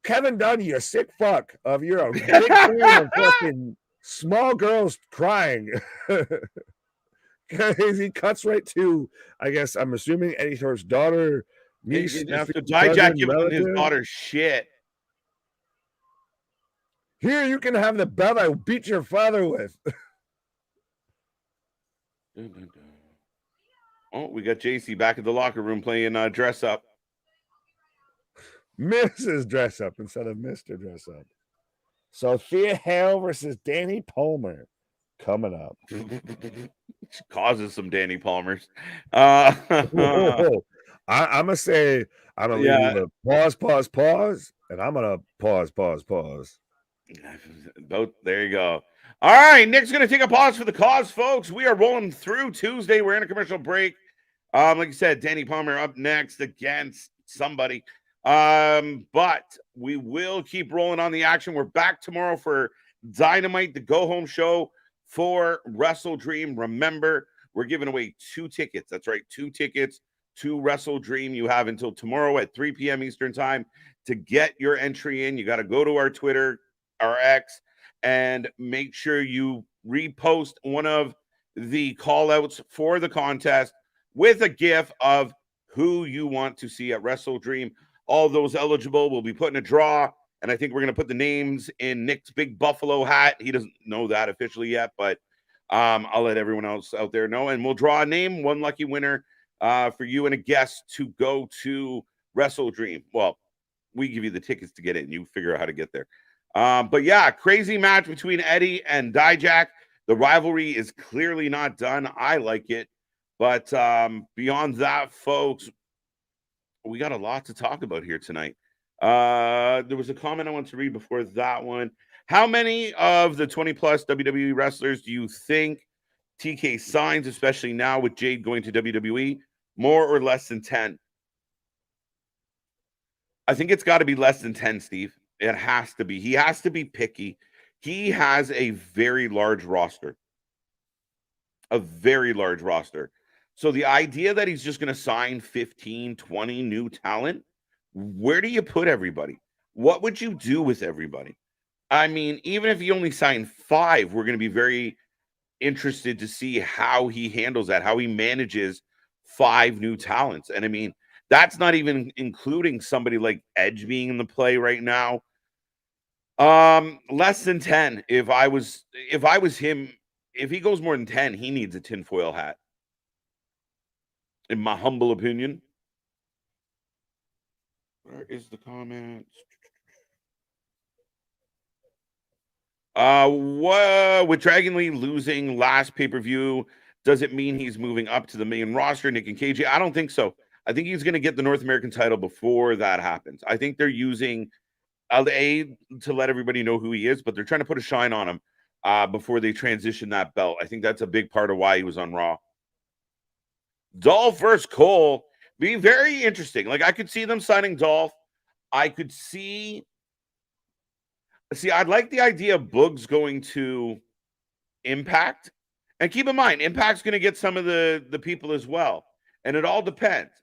Kevin Dunn, you sick fuck. You're a big fan of fucking small girls crying. He cuts right to, I guess, I'm assuming Eddie Thorpe's daughter, niece, nephew, Dijak giving his daughter shit. Here, you can have the belt I beat your father with. Oh, we got JC back at the locker room playing dress up. Mrs. Dress Up instead of Mr. Dress Up. Sophia Hale versus Danny Palmer coming up. She causes some Danny Palmers. I'm gonna say I'm gonna leave a pause, and I'm gonna pause. Both there you go. All right, Nick's gonna take a pause for the cause, folks. We are rolling through Tuesday. We're in a commercial break. Like you said, Danny Palmer up next against somebody. But we will keep rolling on the action. We're back tomorrow for Dynamite, the go-home show for Wrestle Dream. Remember, we're giving away 2 tickets. That's right, 2 tickets to Wrestle Dream. You have until tomorrow at 3 p.m. Eastern time to get your entry in. You got to go to our Twitter, our X, and make sure you repost one of the call-outs for the contest with a GIF of who you want to see at Wrestle Dream. All those eligible will be put in a draw, and I think we're going to put the names in Nick's big buffalo hat. He doesn't know that officially yet, but I'll let everyone else out there know, and we'll draw a name, one lucky winner for you and a guest to go to Wrestle Dream. Well, we give you the tickets to get in. You figure out how to get there. But yeah, crazy match between Eddie and Dijak. The rivalry is clearly not done. I like it. But beyond that, folks, we got a lot to talk about here tonight. There was a comment I want to read before that one. How many of the 20-plus WWE wrestlers do you think TK signs, especially now with Jade going to WWE? More or less than 10? I think it's got to be less than 10, Steve. It has to be. He has to be picky. He has a very large roster. A very large roster. So the idea that he's just going to sign 15, 20 new talent, where do you put everybody? What would you do with everybody? I mean, even if he only signed 5, we're going to be very interested to see how he handles that, how he manages 5 new talents. And I mean, that's not even including somebody like Edge being in the play right now. Less than 10. If I was him, if he goes more than 10, he needs a tinfoil hat. In my humble opinion. Where is the comment? With Dragon Lee losing last pay-per-view, does it mean he's moving up to the main roster, Nick and KJ? I don't think so. I think he's going to get the North American title before that happens. I think they're using LA to let everybody know who he is, but they're trying to put a shine on him. before they transitioned that belt. I think that's a big part of why he was on Raw. Dolph versus Cole be very interesting. Like, I could see them signing Dolph. I could see, I'd like the idea of Boogs going to Impact. And keep in mind, Impact's going to get some of the people as well. And it all depends.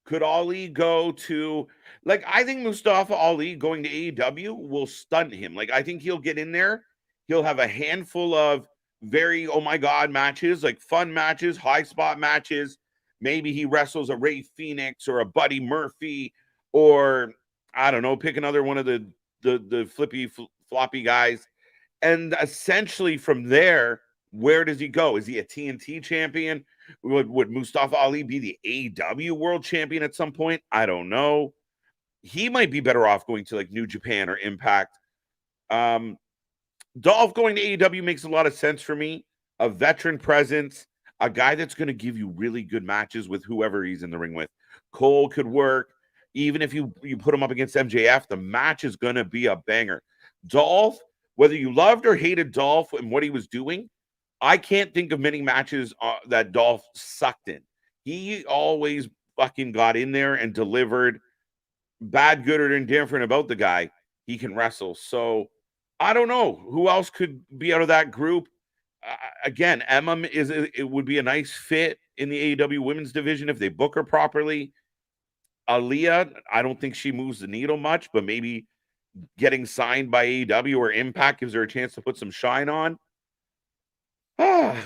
Could Ali go to, like, I think Mustafa Ali going to AEW will stun him. Like, I think he'll get in there. He'll have a handful of very, oh my God, matches, like fun matches, high spot matches. Maybe he wrestles a Ray Phoenix or a Buddy Murphy, or I don't know, pick another one of the floppy guys. And essentially from there, where does he go? Is he a TNT champion? Would Mustafa Ali be the AEW world champion at some point? I don't know. He might be better off going to like New Japan or Impact. Dolph going to AEW makes a lot of sense for me. A veteran presence, a guy that's going to give you really good matches with whoever he's in the ring with. Cole could work. Even if you put him up against MJF, the match is going to be a banger. Dolph, whether you loved or hated Dolph and what he was doing, I can't think of many matches that Dolph sucked in. He always fucking got in there and delivered. Bad, good, or indifferent about the guy, he can wrestle. So I don't know who else could be out of that group. Again, Emma it would be a nice fit in the AEW women's division if they book her properly. Aaliyah, I don't think she moves the needle much, but maybe getting signed by AEW or Impact gives her a chance to put some shine on.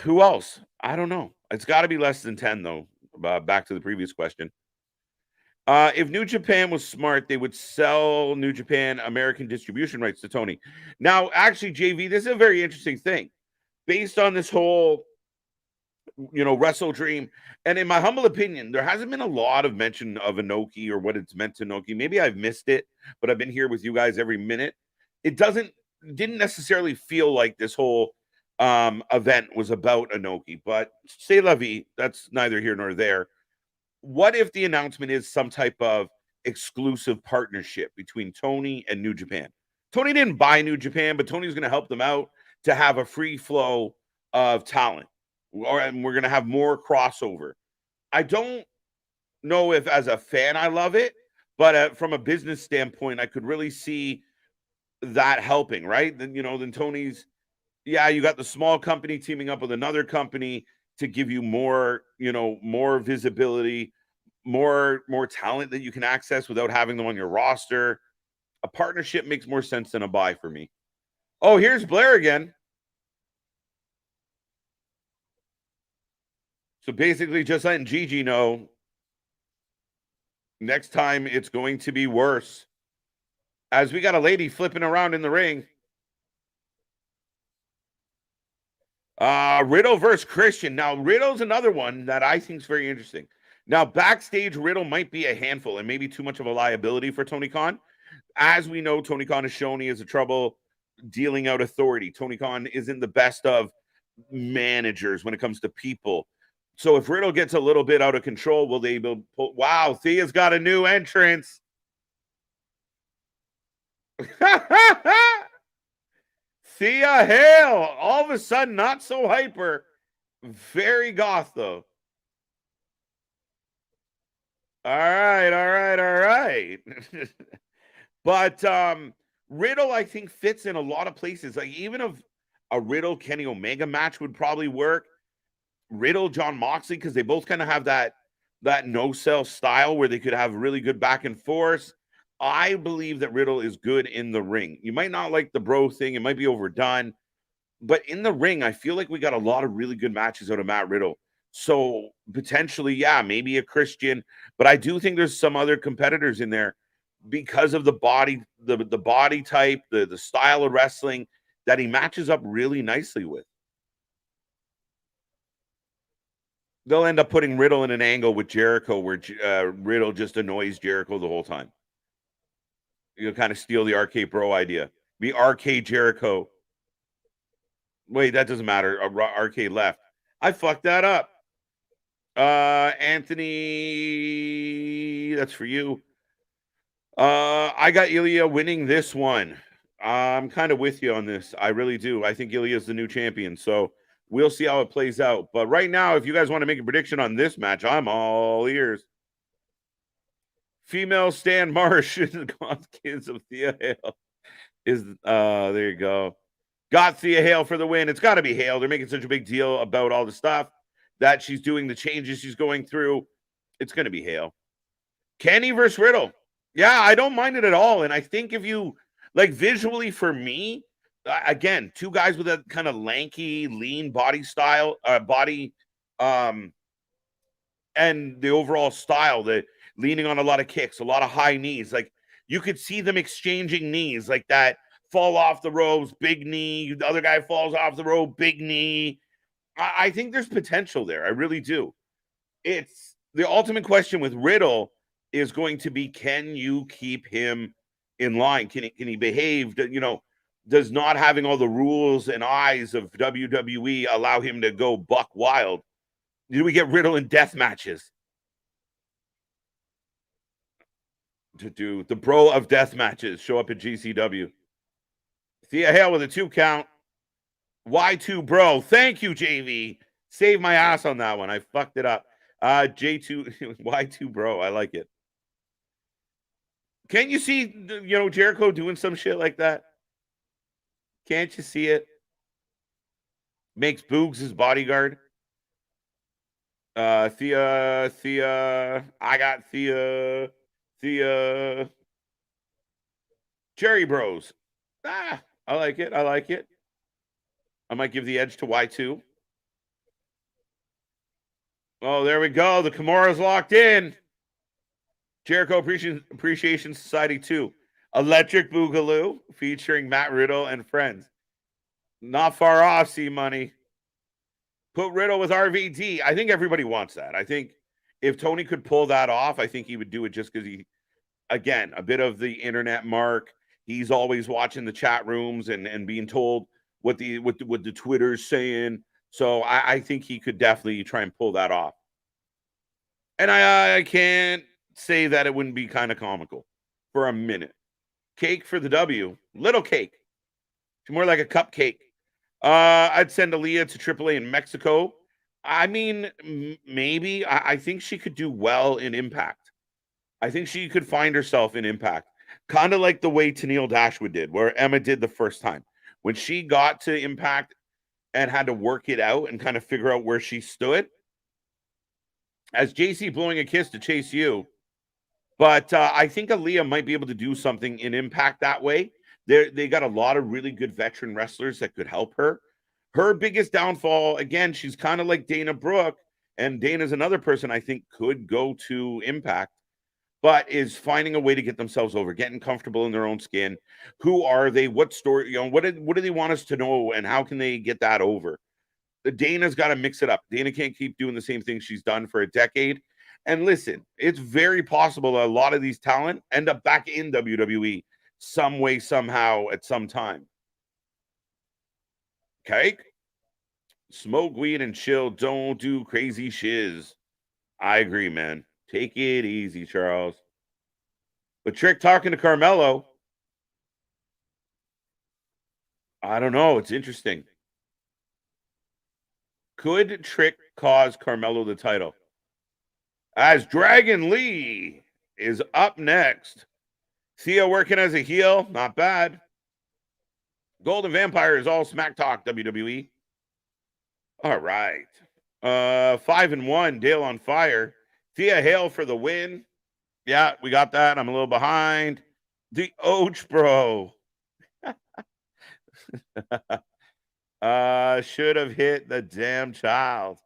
Who else? I don't know. It's got to be less than 10, though. Back to the previous question. If New Japan was smart, they would sell New Japan American distribution rights to Tony. Now, actually, JV, this is a very interesting thing. Based on this whole, Wrestle Dream, and in my humble opinion, there hasn't been a lot of mention of Inoki or what it's meant to Inoki. Maybe I've missed it, but I've been here with you guys every minute. It didn't necessarily feel like this whole event was about Inoki, but c'est la vie. That's neither here nor there. What if the announcement is some type of exclusive partnership between Tony and New Japan? Tony didn't buy New Japan, but Tony's going to help them out to have a free flow of talent, and we're going to have more crossover. I don't know if as a fan I love it, but from a business standpoint, I could really see that helping, right? Then Tony's, yeah, you got the small company teaming up with another company to give you more, more visibility, more talent that you can access without having them on your roster. A partnership makes more sense than a buy for me. Oh, here's Blair again. So basically just letting Gigi know next time it's going to be worse. As we got a lady flipping around in the ring. Riddle versus Christian. Now, Riddle's another one that I think is very interesting. Now, backstage, Riddle might be a handful and maybe too much of a liability for Tony Khan. As we know, Tony Khan has shown he has a trouble dealing out authority. Tony Khan isn't the best of managers when it comes to people. So if Riddle gets a little bit out of control, will they pull? Wow, Thea's got a new entrance. Thea Hale, all of a sudden, not so hyper. Very goth, though. All right. But Riddle, I think, fits in a lot of places. Like, even if a Riddle Kenny Omega match would probably work. Riddle John Moxley, because they both kind of have that no-sell style where they could have really good back and forth. I believe that Riddle is good in the ring. You might not like the bro thing. It might be overdone. But in the ring, I feel like we got a lot of really good matches out of Matt Riddle. So potentially, yeah, maybe a Christian. But I do think there's some other competitors in there because of the body, the body type, the style of wrestling that he matches up really nicely with. They'll end up putting Riddle in an angle with Jericho where Riddle just annoys Jericho the whole time. You'll kind of steal the RK Bro idea. Be RK Jericho. Wait, that doesn't matter. RK left. I fucked that up. Anthony, that's for you. I got Ilya winning this one. I'm kind of with you on this. I really do. I think Ilya is the new champion. So we'll see how it plays out. But right now, if you guys want to make a prediction on this match, I'm all ears. Female Stan Marsh is the kids of Thea Hale. There you go. Got Thea Hale for the win. It's got to be Hale. They're making such a big deal about all the stuff that she's doing, the changes she's going through. It's going to be Hale. Kenny versus Riddle. Yeah, I don't mind it at all. And I think if you like visually for me, again, two guys with a kind of lanky, lean body style, and the overall style, the leaning on a lot of kicks, a lot of high knees. Like you could see them exchanging knees like that. Fall off the ropes, big knee. The other guy falls off the rope, big knee. I think there's potential there. I really do. It's the ultimate question with Riddle is going to be, can you keep him in line? Can he behave? You know, does not having all the rules and eyes of WWE allow him to go buck wild? Do we get Riddle in death matches? To do the bro of death matches show up at GCW. Thea Hale with a 2 count. Y2 bro. Thank you, JV. Save my ass on that one. I fucked it up. J2 Y2 bro. I like it. Can't you see, Jericho doing some shit like that? Can't you see it? Makes Boogs his bodyguard. Thea. I got Thea. Jerry Bros. I like it. I might give the edge to Y2. Oh, there we go. The Kimura's locked in. Jericho Appreciation Society 2. Electric Boogaloo featuring Matt Riddle and friends. Not far off, C-Money. Put Riddle with RVD. I think everybody wants that. I think if Tony could pull that off, I think he would do it just because he, again, a bit of the internet mark. He's always watching the chat rooms and being told what the Twitter's saying. So I think he could definitely try and pull that off. And I can't say that it wouldn't be kind of comical for a minute. Cake for the W. Little cake. It's more like a cupcake. I'd send Aaliyah to AAA in Mexico. I mean, maybe. I think she could do well in Impact. I think she could find herself in Impact. Kind of like the way Tennille Dashwood did, where Emma did the first time. When she got to Impact and had to work it out and kind of figure out where she stood. As JC blowing a kiss to Chase U. But I think Aaliyah might be able to do something in Impact that way. They got a lot of really good veteran wrestlers that could help her. Her biggest downfall, again, she's kind of like Dana Brooke, and Dana's another person I think could go to Impact, but is finding a way to get themselves over, getting comfortable in their own skin. Who are they? What story? What do they want us to know, and how can they get that over? Dana's got to mix it up. Dana can't keep doing the same thing she's done for a decade. And listen, it's very possible a lot of these talent end up back in WWE some way, somehow, at some time. Okay? Smoke weed and chill. Don't do crazy shiz. I agree, man. Take it easy, Charles. But Trick talking to Carmelo. I don't know. It's interesting. Could Trick cause Carmelo the title? As Dragon Lee is up next. Thea working as a heel. Not bad. Golden Vampire is all smack talk, WWE. All right. 5-1. Dale on fire. Thea Hale for the win. Yeah, we got that. I'm a little behind. The Ouch, bro. Should have hit the damn child.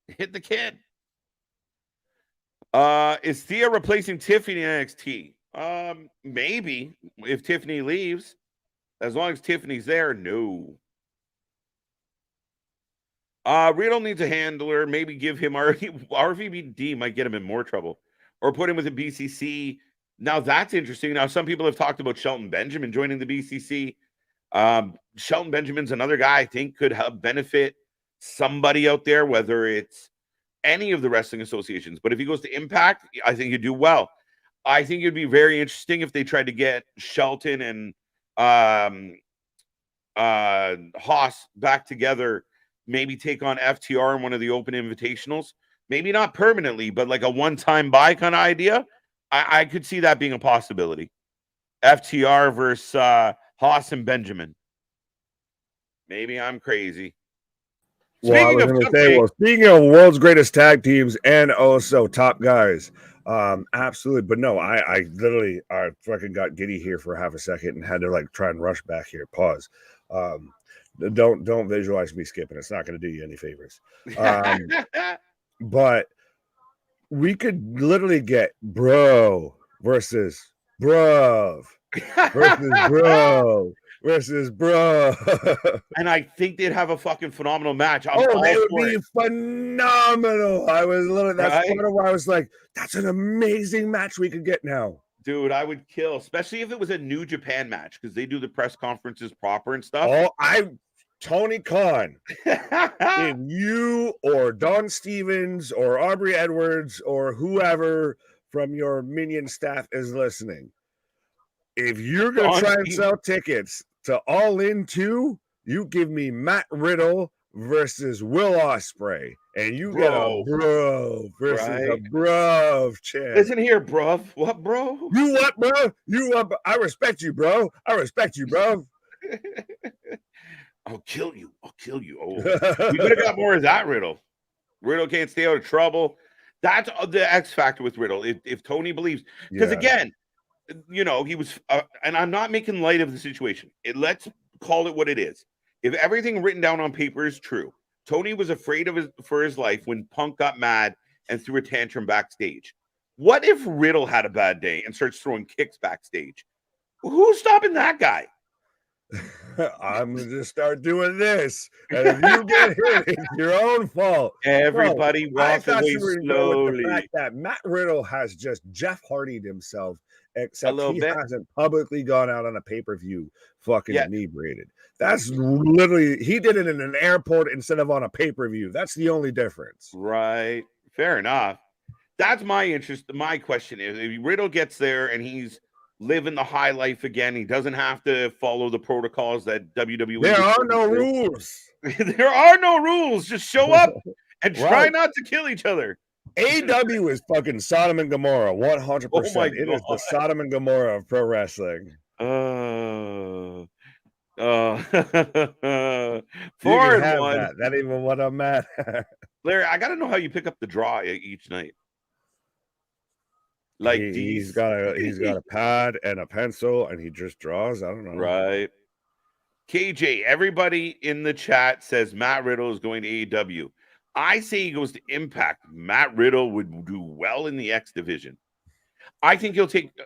Hit the kid. Is Thea replacing Tiffany in NXT? Maybe if Tiffany leaves. As long as Tiffany's there, no. Riddle needs a handler. Maybe give him RVD might get him in more trouble. Or put him with a BCC. Now that's interesting. Now some people have talked about Shelton Benjamin joining the BCC. Shelton Benjamin's another guy I think could help benefit somebody out there, whether it's any of the wrestling associations. But if he goes to Impact, I think he'd do well. I think it'd be very interesting if they tried to get Shelton and Haas back together, maybe take on FTR in one of the open invitationals. Maybe not permanently, but like a one-time buy kind of idea. I could see that being a possibility. FTR versus Haas and Benjamin. Maybe I'm crazy. Speaking of world's greatest tag teams and also top guys, absolutely. But no, I literally fucking got giddy here for half a second and had to like try and rush back here. Pause. Don't visualize me skipping. It's not going to do you any favors. But we could literally get bro versus bruv versus bro versus bro. And I think they'd have a fucking phenomenal match. They would be phenomenal. I was literally, that's part of why I was like, that's an amazing match we could get now. Dude, I would kill, especially if it was a New Japan match, because they do the press conferences proper and stuff. Tony Khan, if you or Don Stevens or Aubrey Edwards or whoever from your minion staff is listening, if you're going to try and sell tickets to All In 2, you give me Matt Riddle versus Will Ospreay, and you get a bro versus a bro chance. Listen here, bruv. What, bro? You what, bro? You what? I respect you, bro. I respect you, bro. I'll kill you. I'll kill you. Oh, we could have got more of that, Riddle. Riddle can't stay out of trouble. That's the X factor with Riddle. If Tony believes, because again, you know, he was, and I'm not making light of the situation. Let's call it what it is. If everything written down on paper is true, Tony was afraid for his life when Punk got mad and threw a tantrum backstage. What if Riddle had a bad day and starts throwing kicks backstage? Who's stopping that guy? I'm going to start doing this. And if you get hit, it's your own fault. Everybody walk away slowly. With the fact that Matt Riddle has just Jeff Hardy'd himself, except he hasn't publicly gone out on a pay-per-view fucking inebriated. That's literally, he did it in an airport instead of on a pay-per-view. That's the only difference. Right. Fair enough. That's my interest. My question is, if Riddle gets there and he's living the high life again, he doesn't have to follow the protocols that WWE. There are no rules. There are no rules. Just show up and try not to kill each other. AEW is fucking Sodom and Gomorrah, 100%. It is the Sodom and Gomorrah of pro wrestling. Four and one. That even what I'm at. Larry, I got to know how you pick up the draw each night. Like he's got a pad and a pencil and he just draws. I don't know. Right. KJ, everybody in the chat says Matt Riddle is going to AEW. I say he goes to Impact. Matt Riddle would do well in the X division. I think Impact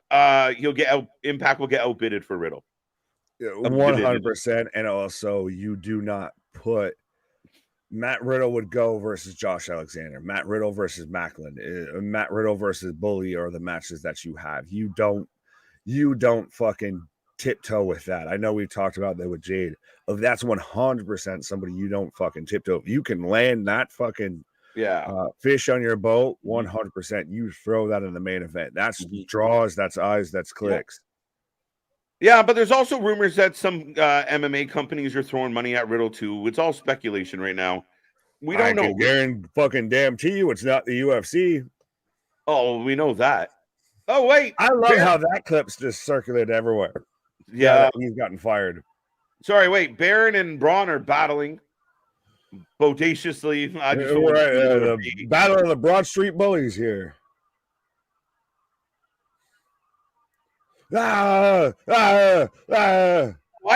will get outbidded for Riddle. 100%. And also you do not put Matt Riddle would go versus Josh Alexander, Matt Riddle versus Macklin, Matt Riddle versus Bully are the matches that you have. You don't fucking tiptoe with that. I know we've talked about that with Jade. That's 100% somebody you don't fucking tiptoe. If you can land that fucking fish on your boat, 100%. You throw that in the main event. That's draws, that's eyes, that's clicks. Yeah, but there's also rumors that some MMA companies are throwing money at Riddle too. It's all speculation right now. We don't know. Guarantee you it's not the UFC. Oh, we know that. Oh, wait. I love how that clip's just circulated everywhere. Yeah. He's gotten fired. Sorry, wait. Baron and Braun are battling bodaciously. The battle of the Broad Street Bullies here. Why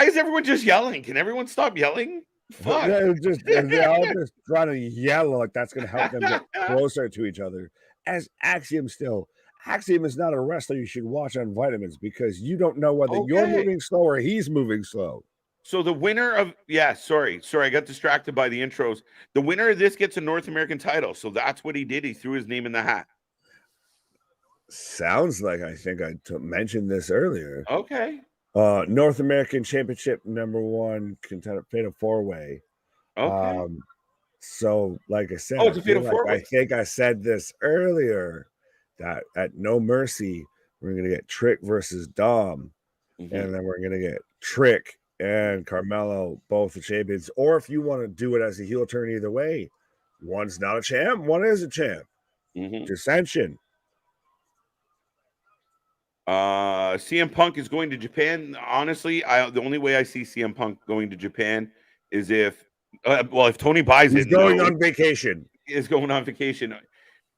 is everyone just yelling? Can everyone stop yelling? Fuck. They're all just trying to yell like that's going to help them get closer to each other. As Axiom is not a wrestler you should watch on vitamins because you don't know whether you're moving slow or he's moving slow. So the winner of sorry, I got distracted by the intros. The winner of this gets a North American title. So that's what he did. He threw his name in the hat. Sounds like I think I mentioned this earlier. Okay. North American Championship #1 contender, fatal 4-way. Okay. So like I said, it's a fatal 4-way. I think I said this earlier that at No Mercy we're gonna get Trick versus Dom. and then we're gonna get Trick and Carmelo, both the champions. Or if you want to do it as a heel turn, either way, one's not a champ, one is a champ. Dissension. CM Punk is going to Japan. Honestly, the only way I see CM Punk going to Japan is if Tony buys He's it. Going on vacation. Is going on vacation.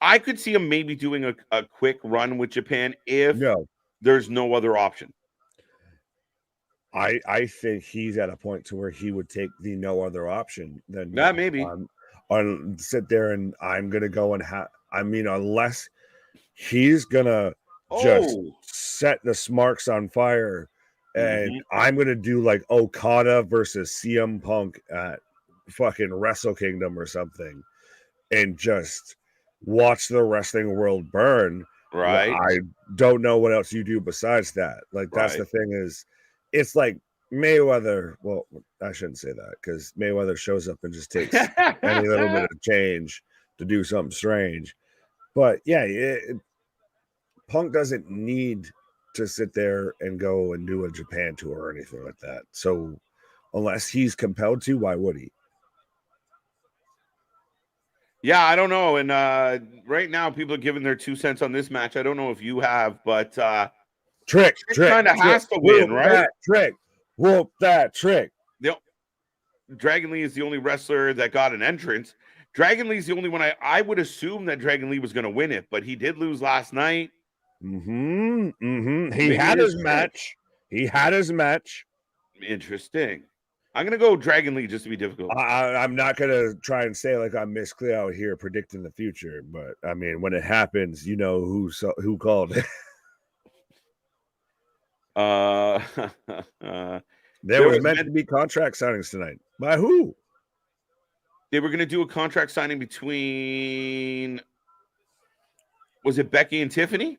I could see him maybe doing a quick run with Japan if there's no other option. I think he's at a point to where he would take the no other option than maybe on sit there and I'm gonna go and unless he's gonna just set the Smarks on fire and I'm gonna do like Okada versus CM Punk at fucking Wrestle Kingdom or something and just watch the wrestling world burn. Right. I don't know what else you do besides that. Like that's the thing is it's like Mayweather. Well, I shouldn't say that because Mayweather shows up and just takes any little bit of change to do something strange. But yeah, Punk doesn't need to sit there and go and do a Japan tour or anything like that. So unless he's compelled to, why would he? Yeah, I don't know. And right now, people are giving their 2 cents on this match. I don't know if you have, but Trick kind of has to win, right? Whoop that Trick. Dragon Lee is the only wrestler that got an entrance. Dragon Lee's the only one I would assume that DragonLee was going to win it, but he did lose last night. He had his match. Interesting. I'm going to go Dragon Lee just to be difficult. I'm not going to try and say like I'm Miss Cleo out here predicting the future, but I mean, when it happens, you know who called it. There was meant to be contract signings tonight. By who? They were going to do a contract signing between, was it Becky and Tiffany?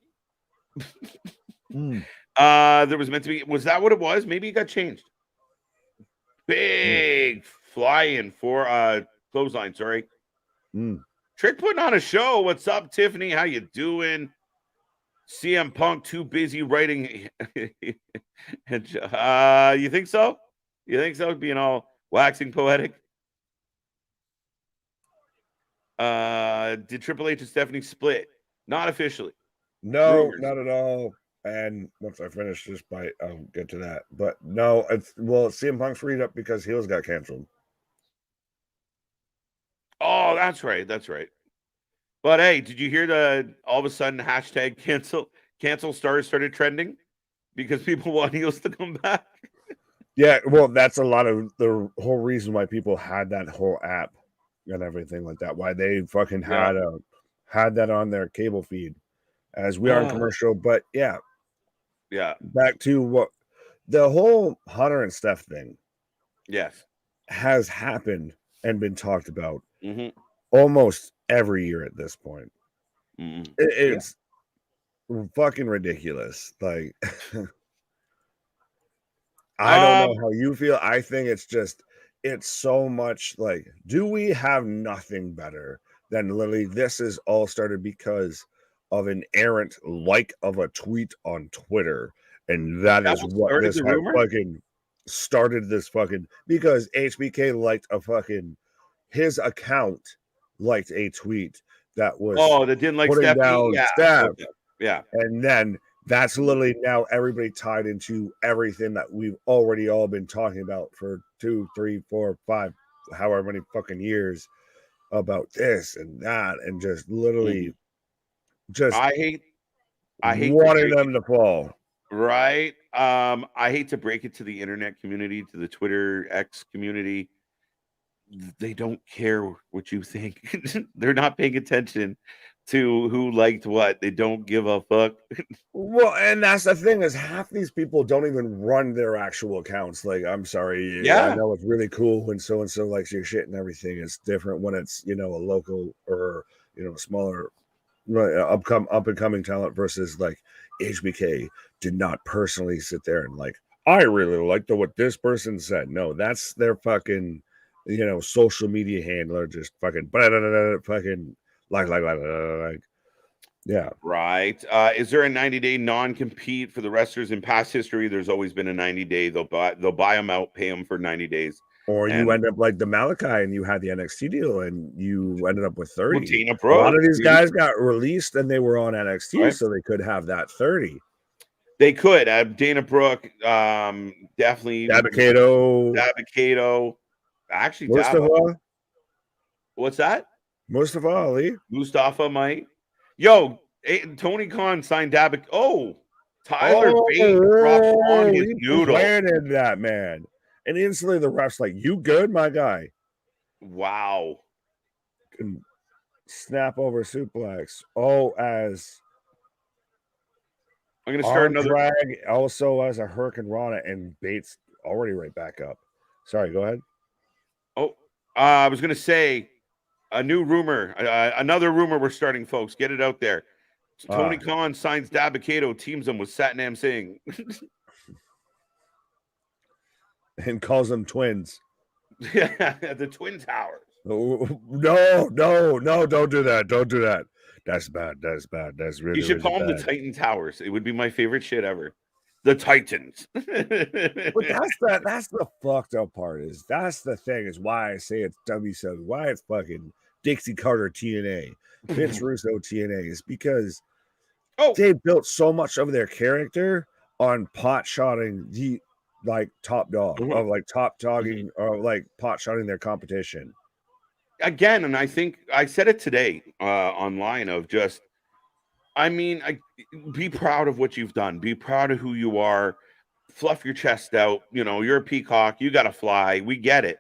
There was meant to be, was that what it was? Maybe it got changed. Big fly-in for clothesline, sorry. Trick putting on a show. What's up, Tiffany? How you doing? CM Punk too busy writing. You think so? You think so? Being all waxing poetic? Did Triple H and Stephanie split? Not officially. No, not at all. And once I finish this bite, I'll get to that. But no, CM Punk's freed up because Heels got canceled. Oh, that's right. That's right. But hey, did you hear all of a sudden hashtag cancel stars started trending because people want Heels to come back? Yeah, well, that's a lot of the whole reason why people had that whole app and everything like that. Why they fucking had that on their cable feed as we are in commercial. But yeah. Back to what the whole Hunter and Steph thing. Yes. Has happened and been talked about almost every year at this point. It's fucking ridiculous. Like, I don't know how you feel. I think it's so much like, do we have nothing better than literally this is all started because of an errant like of a tweet on Twitter. And that is what this fucking started this fucking because HBK liked his account liked a tweet that was that didn't like putting down Steph. Yeah. And then that's literally now everybody tied into everything that we've already all been talking about for 2, 3, 4, 5, however many fucking years about this and that and just literally I hate wanting them to fall. Right. I hate to break it to the internet community, to the Twitter X community. They don't care what you think. They're not paying attention to who liked what. They don't give a fuck. Well, and that's the thing is half these people don't even run their actual accounts. Like, I'm sorry. I know it's really cool when so-and-so likes your shit and everything. It's different when it's, a local or, smaller up and coming talent versus like HBK did not personally sit there and like, I really liked what this person said. No, that's their fucking, social media handler just fucking like. Yeah. Right. Is there a 90-day non-compete for the wrestlers in past history? There's always been a 90-day. They'll buy them out, pay them for 90 days. Or you And end up like the Malachi and you had the NXT deal and you ended up with 30. Dana A lot of Brooke, these guys got released and they were on NXT, right? so they could have that 30. They could. Dana Brooke, definitely. Dabba-Kato. Actually, Mustafa. What's that? Mustafa Ali. Mustafa might. Yo, Tony Khan signed Dabba. Oh, Tyler Bate dropped on his noodle. Planted that, man. And instantly the ref's like, you good, my guy? Wow. Can snap over suplex. Oh, as I'm going to start another drag, also as a Hurricane Rana, and Bates already right back up. Sorry, go ahead. Oh, I was going to say a new rumor, another rumor we're starting, folks. Get it out there. Tony Khan signs Dabba-Kato, teams him with Satnam Singh. And calls them twins. Yeah, the Twin Towers. No, don't do that. Don't do that. That's bad. That's bad. That's really. You should call them the Titan Towers. It would be my favorite shit ever. The Titans. But that's the fucked up part. That's the thing is why I say it's WCW. Why it's fucking Dixie Carter TNA, Vince Russo TNA is because they built so much of their character on pot shotting the like top dog of like top dogging or like pot shotting their competition. Again, and I think I said it today online of just, I mean, be proud of what you've done. Be proud of who you are. Fluff your chest out. You know, you're a peacock. You got to fly. We get it.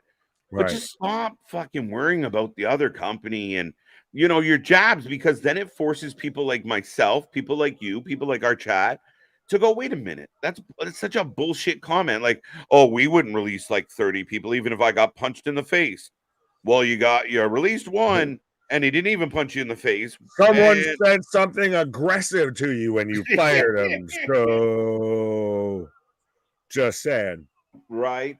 Right. But just stop fucking worrying about the other company and, you know, your jabs, because then it forces people like myself, people like you, people like our chat to go, wait a minute. That's such a bullshit comment. Like, oh, we wouldn't release like 30 people, even if I got punched in the face. Well, you released one and he didn't even punch you in the face. Someone said something aggressive to you when you fired him. So just saying. Right.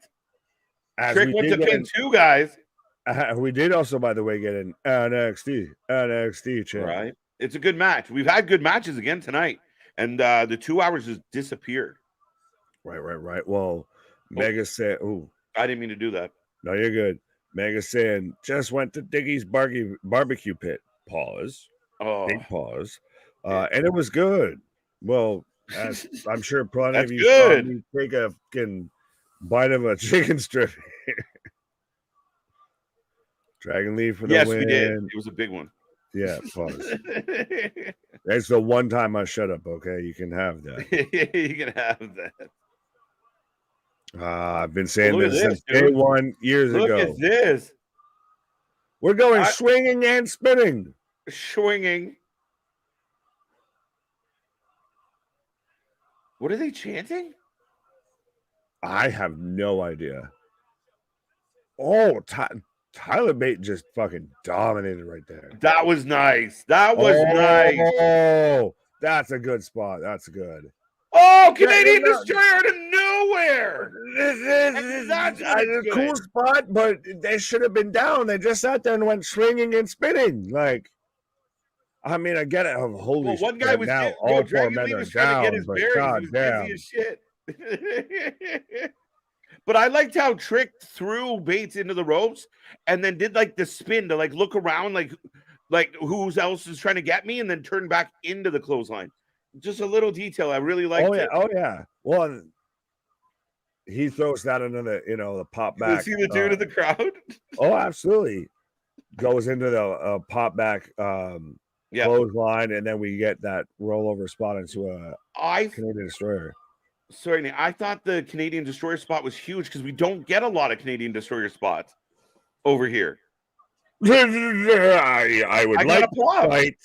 As Trick went to pin 2 guys. We did also, by the way, get an NXT champ. Right. It's a good match. We've had good matches again tonight. And the 2 hours just disappeared. Right. Well, Mega said, "Oh, I didn't mean to do that." No, you're good." Mega saying, just went to Diggie's barbecue pit. Pause. Big pause. And it was good. Well, as I'm sure plenty of you saw me take a fucking bite of a chicken strip. Dragon Lee for the win. Yes, we did. It was a big one. Yeah, pause. That's the one time I shut up, okay? You can have that. You can have that. I've been saying this since day one years ago. Look at this. We're going swinging and spinning. Swinging. What are they chanting? I have no idea. Oh, Tyler Bate just fucking dominated right there. That was nice. That was nice. Oh, that's a good spot. That's good. Oh, Canadian Destroyer out of nowhere. That's a cool spot, but they should have been down. They just sat there and went swinging and spinning. Like, I mean, I get it. Oh, holy shit. One guy was now all 4 men are down, but goddamn. But I liked how Trick threw Bates into the ropes and then did like the spin to like look around, like who else is trying to get me, and then turn back into the clothesline. Just a little detail. I really liked it. Oh, yeah. Well, he throws that into the, the pop back. You see the dude in the crowd? Oh, absolutely. Goes into the pop back clothesline, and then we get that rollover spot into a Canadian Destroyer. Sorry, Nate, I thought the Canadian Destroyer spot was huge because we don't get a lot of Canadian Destroyer spots over here. I would like to fight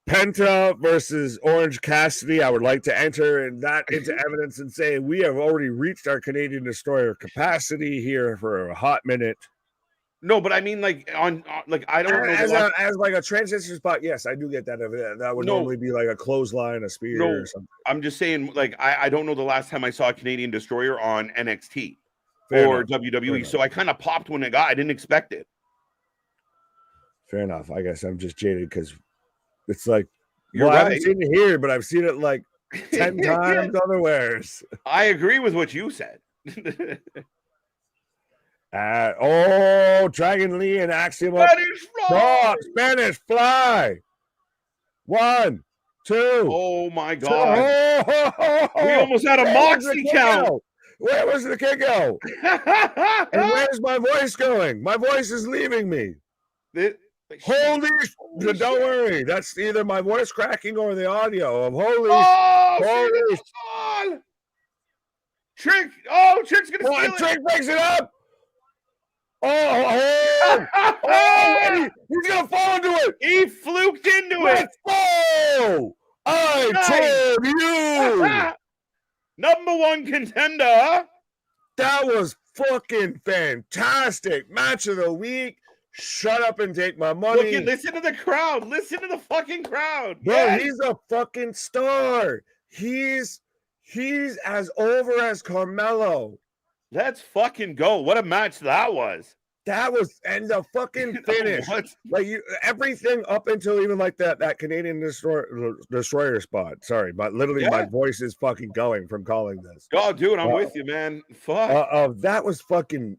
Penta versus Orange Cassidy. I would like to enter that into evidence and say we have already reached our Canadian Destroyer capacity here for a hot minute. No, but I mean, like on like I don't know as like a transition spot. Yes, I do get that. That would normally be like a clothesline, a spear, or something. I'm just saying, like I don't know the last time I saw a Canadian Destroyer on NXT or WWE. So I kind of popped when I didn't expect it. Fair enough. I guess I'm just jaded because It's like, You're I right. haven't seen it here, but I've seen it like 10 times otherwheres. I agree with what you said. Dragon Lee and Axiom up. Spanish Fly! Spanish Fly. 1, 2. Oh my God. We almost had a Moxie count. Where was the kick out? And where's my voice going? My voice is leaving me. Holy shit. Don't worry. That's either my voice cracking or the audio of holy Trick! Trick's gonna steal it. Trick breaks it up. He's gonna fall into it. He fluked into it. Go! I told you. Number 1 contender. That was fucking fantastic. Match of the week. Shut up and take my money. Listen to the crowd. Listen to the fucking crowd. Bro, yes. He's a fucking star. He's as over as Carmelo. Let's fucking go. What a match that was. And the fucking finish. Like everything up until even like that Canadian destroyer spot. Sorry, but literally my voice is fucking going from calling this. Oh, dude, I'm with you, man. Fuck. That was fucking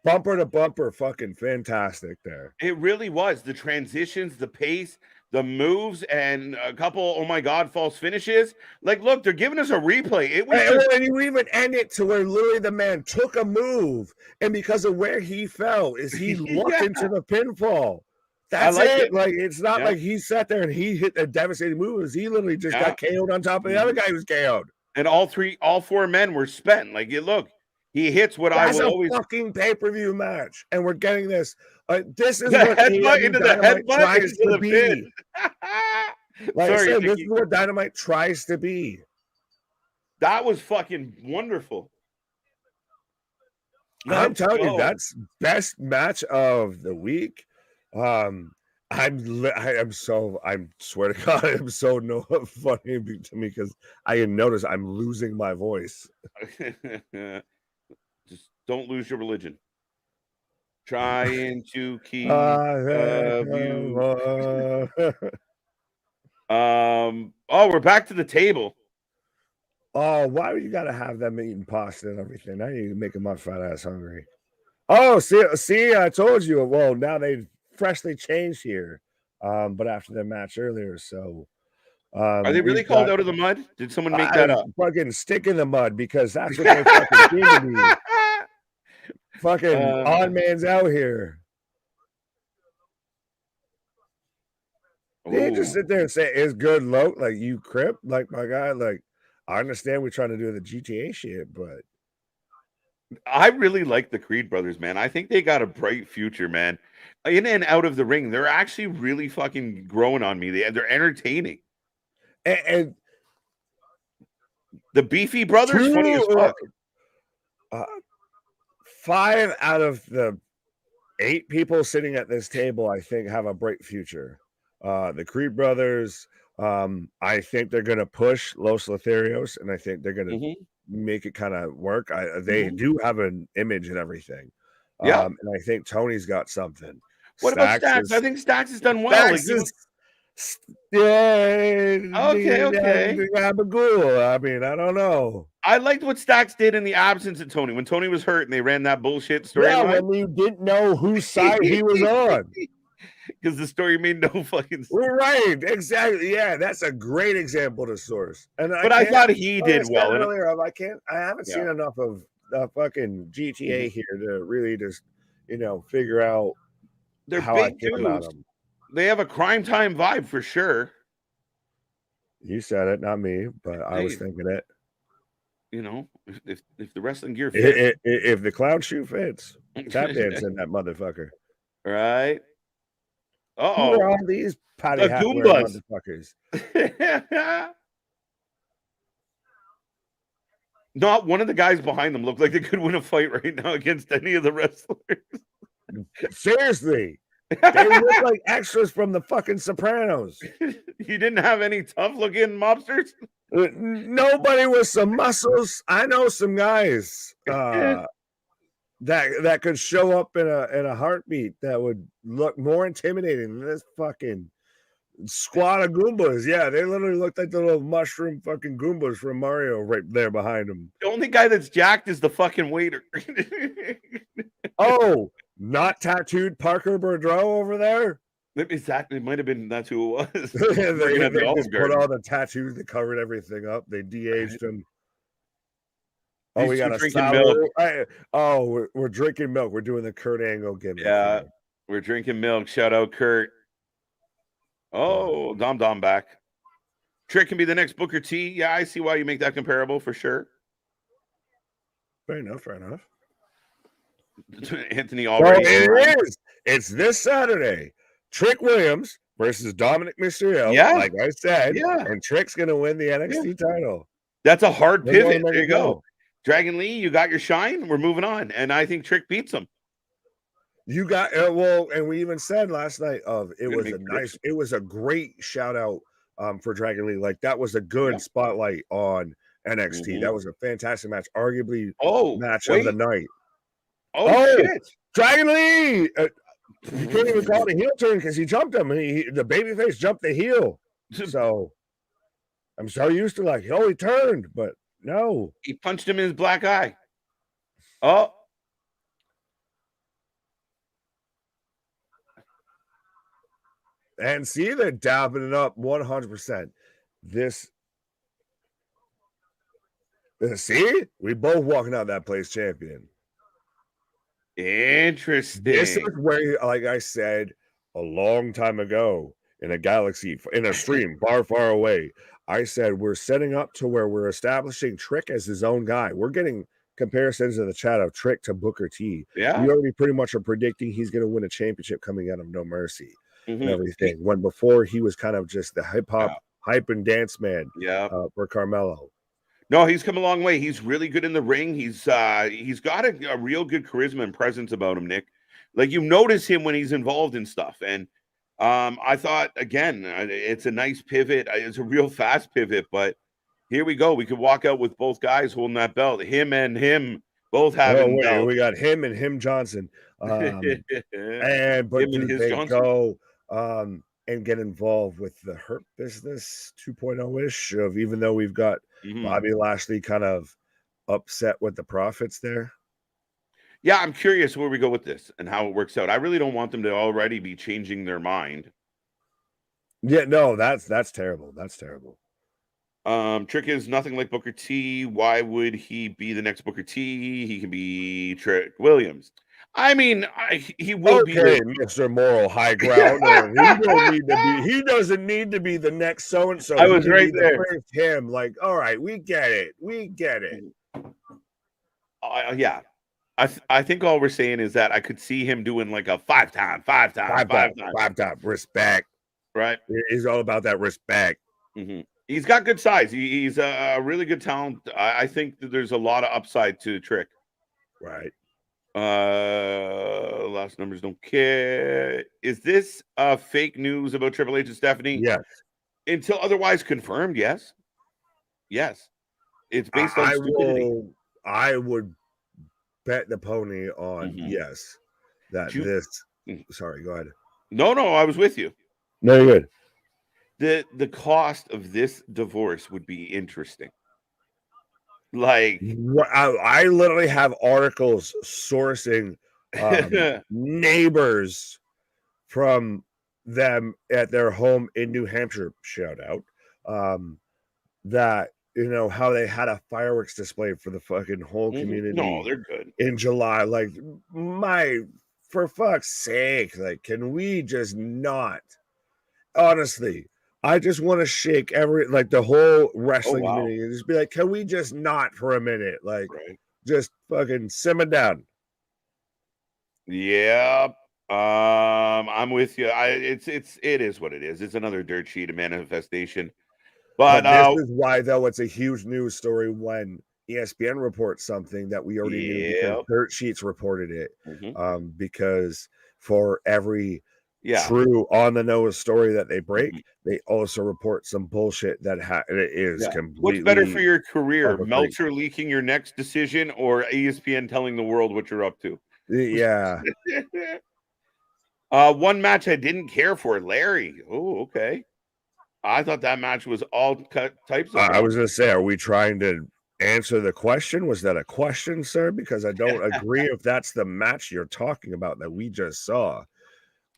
bumper to bumper, fucking fantastic there. It really was. The transitions, the pace, the moves, and a couple, oh my God, false finishes. Like, look, they're giving us a replay. It was and you even end it to where literally the man took a move, and because of where he fell, is he looked into the pinfall. That's it. Like, it's not like he sat there and he hit a devastating move. He literally just got KO'd on top of the other guy who was KO'd. And all 4 men were spent. Like, look. He hits what I will always. That's a fucking pay-per-view match, and we're getting this. This is the what headbutt into the headbutt tries into to the be. pin. Like I said, this is what Dynamite tries to be. That was fucking wonderful. I'm telling you, that's best match of the week. I swear to God, I'm so funny to me because I notice I'm losing my voice. Just don't lose your religion. Trying to keep you. We're back to the table. Oh, why do you gotta have them eating pasta and everything? Now you're making my fat ass hungry. Oh, see, I told you. Well, now they've freshly changed here. But after the match earlier, so are they really called out of the mud? Did someone make that up? Fucking stick in the mud because that's what they fucking seem to be. Fucking odd man's out here. They just sit there and say it's good low, like you crip, like my guy. Like I understand we're trying to do the GTA shit, but I really like the Creed brothers, man. I think they got a bright future, man. In and out of the ring, they're actually really fucking growing on me. They're entertaining. And the Beefy brothers, funny as fuck. 5 out of the 8 people sitting at this table, I think, have a bright future. The Creed brothers, I think they're going to push Los Lotharios, and I think they're going to make it kind of work. They do have an image and everything. And I think Tony's got something. What about Stacks? I think Stacks has done well. Okay. Gabagool. I mean, I don't know. I liked what Stacks did in the absence of Tony. When Tony was hurt and they ran that bullshit storyline. When you didn't know whose side he was on. Because the story made no fucking sense. Right, exactly. Yeah, that's a great example to source. But I thought he did well. Earlier, I haven't seen enough of the fucking GTA here to really just, figure out how I feel about them. They have a crime time vibe for sure. You said it, not me, but I was thinking it. If the wrestling gear fits. If the clown shoe fits, tap dance in that motherfucker. Right. Who are all these patty hat wearing motherfuckers? Not one of the guys behind them looked like they could win a fight right now against any of the wrestlers. Seriously. They look like extras from the fucking Sopranos. You didn't have any tough looking mobsters? Nobody with some muscles. I know some guys that could show up in a heartbeat that would look more intimidating than this fucking Squad of Goombas. Yeah, they literally looked like the little mushroom fucking Goombas from Mario right there behind them. The only guy that's jacked is the fucking waiter. Oh, not tattooed Parker Boudreaux over there? Exactly. It might have been that's who it was. They just put all the tattoos that covered everything up. They de-aged him. Oh, These we got two a drinking milk. we're drinking milk. We're doing the Kurt Angle gimmick. Yeah, we're drinking milk. Shout out Kurt. Oh, Dom back. Trick can be the next Booker T. Yeah, I see why you make that comparable for sure. Fair enough. Anthony already. It is. It's this Saturday. Trick Williams versus Dominic Mysterio. Yeah. Like I said. Yeah. And Trick's going to win the NXT title. That's a hard pivot. There you go. Dragon Lee, you got your shine. We're moving on. And I think Trick beats him. You got and we even said last night it was a great shout out for Dragon Lee. Like that was a good spotlight on NXT. That was a fantastic match, arguably match of the night. Oh shit. Dragon Lee! You can't even call it a heel turn because he jumped him. The babyface jumped the heel. So I'm so used to he turned, but no. He punched him in his black eye. Oh. And see, they're dabbing it up 100%. See? We both walking out that place champion. Interesting. This is where, like I said a long time ago in a galaxy, in a stream far, far away, I said we're setting up to where we're establishing Trick as his own guy. We're getting comparisons in the chat of Trick to Booker T. Yeah. We already pretty much are predicting he's going to win a championship coming out of No Mercy and everything. When before he was kind of just the hip-hop hype and dance man for Carmelo. No, he's come a long way. He's really good in the ring. He's got a real good charisma and presence about him, Nick. Like you notice him when he's involved in stuff. And I thought, again, it's a nice pivot. It's a real fast pivot, but here we go. We could walk out with both guys holding that belt. Him and him both having belts. We got him and him Johnson. But do they go and get involved with the Hurt Business 2.0-ish of, even though we've got Bobby Lashley kind of upset with the profits there? Yeah, I'm curious where we go with this and how it works out. I really don't want them to already be changing their mind. Yeah, no, that's terrible. That's terrible. Trick is nothing like Booker T. Why would he be the next Booker T? He can be Trick Williams. I mean, he will be Mr. Moral High Ground. He doesn't need to be the next so-and-so. I was right there. Him, like, all right, we get it. Yeah. I think all we're saying is that I could see him doing like a five time respect. Right. He's all about that respect. He's got good size. He's a really good talent. I think that there's a lot of upside to Trick. Right. Last numbers don't care. Is this fake news about Triple H and Stephanie? Yes. Until otherwise confirmed, yes. It's based on stupidity. I would bet the pony on yes. Sorry, go ahead. No, I was with you. No, you're good. The cost of this divorce would be interesting. Like I literally have articles sourcing neighbors from them at their home in New Hampshire, shout out, that how they had a fireworks display for the fucking whole community. No, they're good in July. Like, for fuck's sake, like, can we just not? Honestly, I just want to shake the whole wrestling community and just be like, can we just not for a minute? Like, just fucking simmer down. Yeah. I'm with you. It is what it is. It's another dirt sheet, a manifestation. But this is why, though, it's a huge news story when ESPN reports something that we already knew because dirt sheets reported it. Because for every true on the nose story that they break, they also report some bullshit that is completely. What's better for your career, Meltzer leaking your next decision or ESPN telling the world what you're up to? Yeah. One match I didn't care for, Larry. Oh, okay. I thought that match was all types of I was going to say, are we trying to answer the question? Was that a question, sir? Because I don't agree if that's the match you're talking about that we just saw.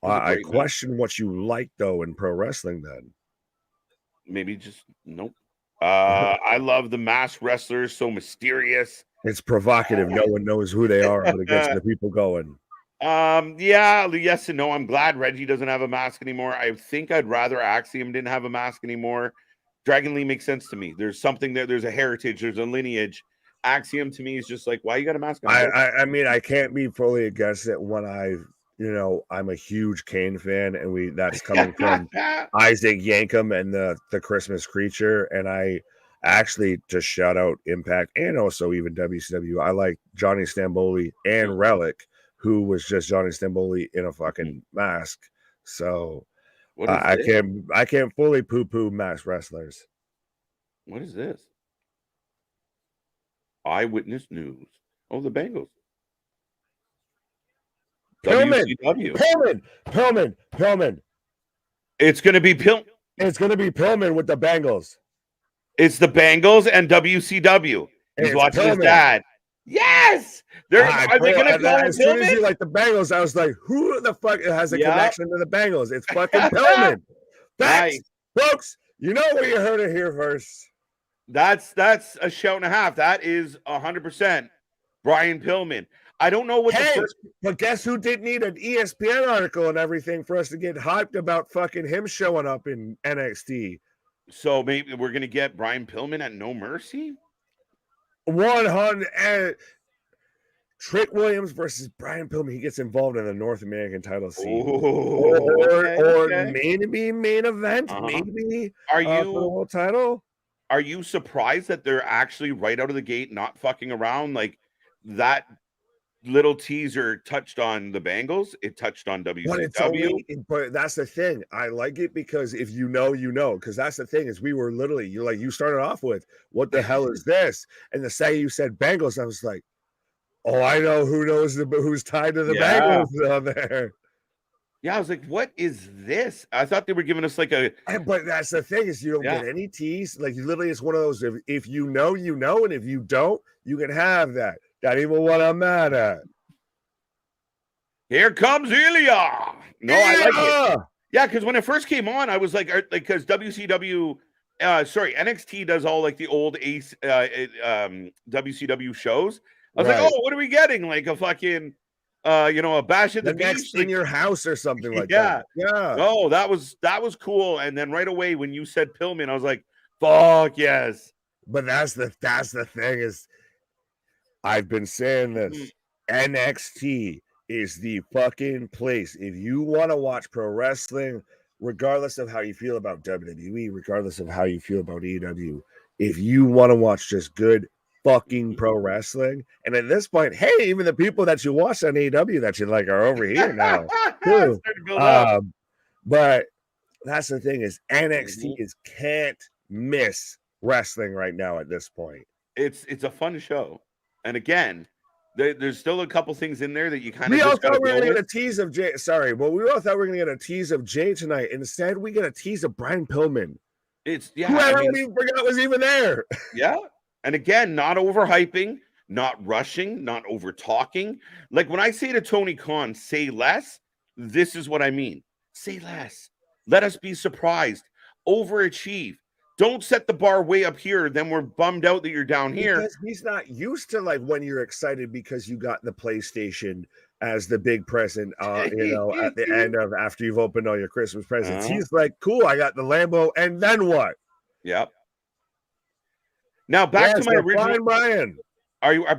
I question what you like, though, in pro wrestling then. Maybe just nope. I love the masked wrestlers, so mysterious. It's provocative. No one knows who they are, but it gets the people going. Yeah, yes and no. I'm glad Reggie doesn't have a mask anymore. I think I'd rather Axiom didn't have a mask anymore. Dragon Lee makes sense to me. There's something there. There's a heritage. There's a lineage. Axiom to me is just like, why you got a mask on? I mean, I can't be fully against it when I'm a huge Kane fan, and that's coming from Isaac Yankem and the Christmas Creature, and I actually just shout out Impact and also even WCW. I like Johnny Stamboli and Relic, who was just Johnny Stamboli in a fucking mask. So I can't fully poo-poo masked wrestlers. What is this? Eyewitness News. Oh, the Bengals. Pillman. It's going to be Pillman. It's going to be Pillman with the Bengals. It's the Bengals and WCW. He's watching his dad. Yes! Are they going to call him As soon as you like the Bengals, I was like, who the fuck has a connection to the Bengals? It's fucking Pillman. Facts, folks. You know where you heard it here first. That's a shout and a half. That is 100% Brian Pillman. I don't know what but guess who didn't need an ESPN article and everything for us to get hyped about fucking him showing up in NXT? So maybe we're gonna get Brian Pillman at No Mercy. 100 and Trick Williams versus Brian Pillman. He gets involved in the North American title scene, or maybe main event. Maybe are you for the world title? Are you surprised that they're actually right out of the gate not fucking around? Like that little teaser touched on the Bengals. It touched on WCW. But that's the thing. I like it because if you know, you know. Because that's the thing is we were literally you started off with what the hell is this? And the second you said Bengals, I was like, oh, I know who's tied to the Bengals on there. Yeah, I was like, what is this? I thought they were giving us like a. But that's the thing is you don't get any tease. Like literally, it's one of those. If you know, you know, and if you don't, you can have that. That even what I'm mad at. Here comes Ilya. No, I like it. Yeah, because when it first came on, I was like, because WCW, NXT does all like the old WCW shows. I was like, oh, what are we getting? Like a fucking, a Bash at the Beach next in your house or something like that. Yeah. No, that was cool. And then right away when you said Pillman, I was like, fuck yes. But that's the thing is, I've been saying this. NXT is the fucking place. If you want to watch pro wrestling, regardless of how you feel about WWE, regardless of how you feel about AEW, if you want to watch just good fucking pro wrestling, and at this point, hey, even the people that you watch on AEW that you like are over here now too. But that's the thing is NXT is can't miss wrestling right now at this point. It's a fun show. And again, there's still a couple things in there that you kind of. We all thought we were going to get a tease of Jay. Sorry, but we all thought we were going to get a tease of Jay tonight. Instead, we get a tease of Brian Pillman. Who I even forgot was even there. Yeah, and again, not overhyping, not rushing, not over talking. Like when I say to Tony Khan, "Say less," this is what I mean. Say less. Let us be surprised. Overachieve. Don't set the bar way up here. Then we're bummed out that you're down here. Because he's not used to like when you're excited because you got the PlayStation as the big present, at the end of after you've opened all your Christmas presents. He's like, cool, I got the Lambo, and then what? Yep. Now back to my original Brian.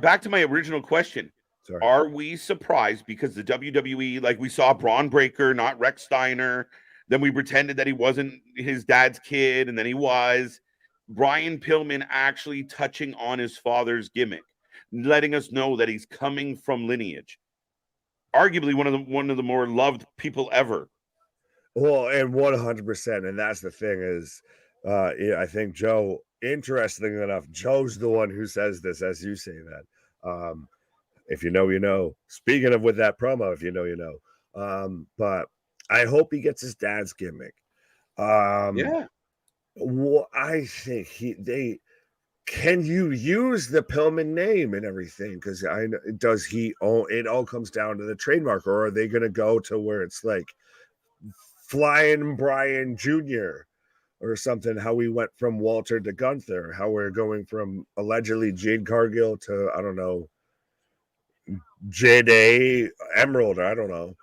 Back to my original question. Sorry. Are we surprised because the WWE, like we saw Braun Breaker, not Rex Steiner? Then we pretended that he wasn't his dad's kid, and then he was. Brian Pillman actually touching on his father's gimmick, letting us know that he's coming from lineage. Arguably one of the more loved people ever. Well, and 100%, and that's the thing is, I think Joe. Interesting enough, Joe's the one who says this, as you say that. If you know, you know. Speaking of with that promo, if you know, you know. But I hope he gets his dad's gimmick. Yeah. Well, I think they can you use the Pillman name and everything? Because I know, does he own it? All comes down to the trademark, or are they going to go to where it's like Flying Brian Jr. or something? How we went from Walter to Gunther, how we're going from allegedly Jade Cargill to I don't know Jade Emerald, or I don't know.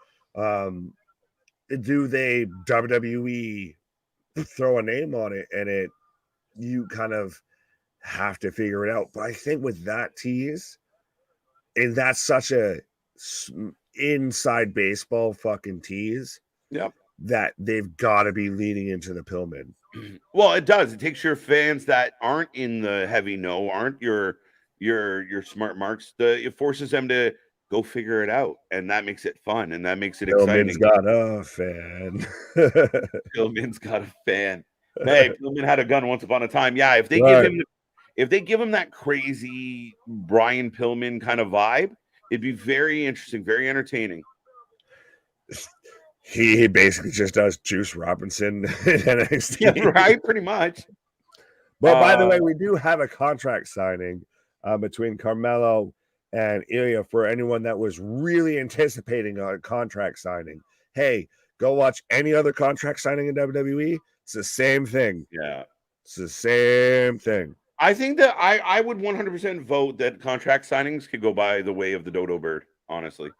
Do they WWE throw a name on it and it you kind of have to figure it out. But I think with that tease, and that's such a inside baseball fucking tease. Yep. That they've got to be leaning into the Pillman. Well, it does. It takes your fans that aren't in the heavy know, aren't your smart marks. It forces them to go figure it out, and that makes it fun, and that makes it Pillman's exciting. got a fan. Pillman's got a fan. Hey, Pillman had a gun once upon a time. Yeah, if they give him that crazy Brian Pillman kind of vibe, it'd be very interesting, very entertaining. He basically just does Juice Robinson in NXT. Yeah, right, pretty much. But by the way, we do have a contract signing between Carmelo and Ilya for anyone that was really anticipating a contract signing. Hey, go watch any other contract signing in WWE. It's the same thing. Yeah. It's the same thing. I think that I would 100% vote that contract signings could go by the way of the dodo bird, honestly.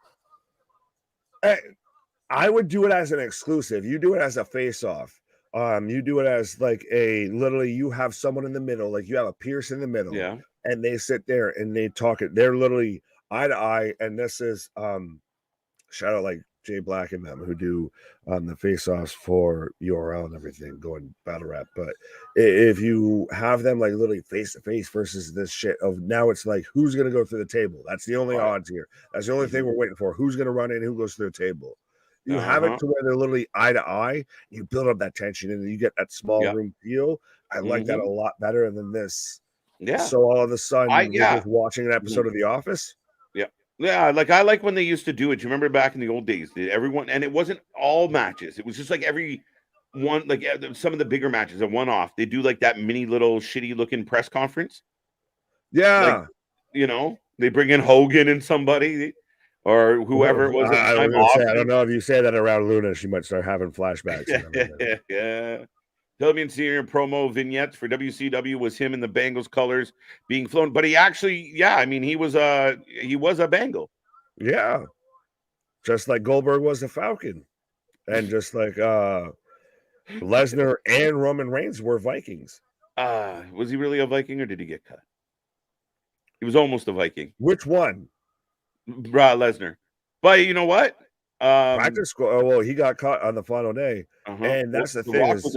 I would do it as an exclusive. You do it as a face-off. You do it as like literally you have someone in the middle, like you have a Pierce in the middle, Yeah, and they sit there and they talk it. They're literally eye to eye, and this is shout out like Jay Black and them who do the face-offs for URL and everything, going battle rap. But if you have them like literally face to face versus this shit of now, it's like who's gonna go through the table? That's the only odds here. That's the only thing we're waiting for. Who's gonna run in? Who goes through the table? You have it to where they're literally eye to eye. You build up that tension and you get that small room feel. I like that a lot better than this. Yeah. So all of a sudden, you're just watching an episode of The Office. Yeah. Yeah. Like I like when they used to do it. Do you remember back in the old days? Everyone, and it wasn't all matches. It was just like every one, like some of the bigger matches, a one off. They do like that mini little shitty looking press conference. Yeah. Like, they bring in Hogan and somebody. Or whoever it was at the time. I don't know if you say that around Luna, she might start having flashbacks. Yeah. Television senior promo vignettes for WCW was him in the Bengals colors being flown, but he actually, he was a Bengal. Yeah, just like Goldberg was a Falcon, and just like Lesnar and Roman Reigns were Vikings. Was he really a Viking or did he get cut? He was almost a Viking. Which one? Lesnar. But you know what? Practice squad. Well, he got caught on the final day, and that's the thing is,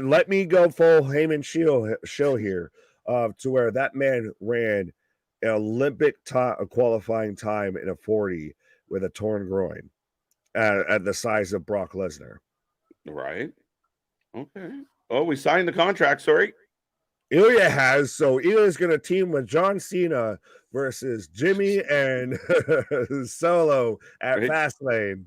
let me go full Heyman show here, to where that man ran an Olympic qualifying time in a 40 with a torn groin, at the size of Brock Lesnar. Right. Okay. Oh, we signed the contract. Sorry. Ilya has, so Ilya's going to team with John Cena versus Jimmy and Solo at Fastlane.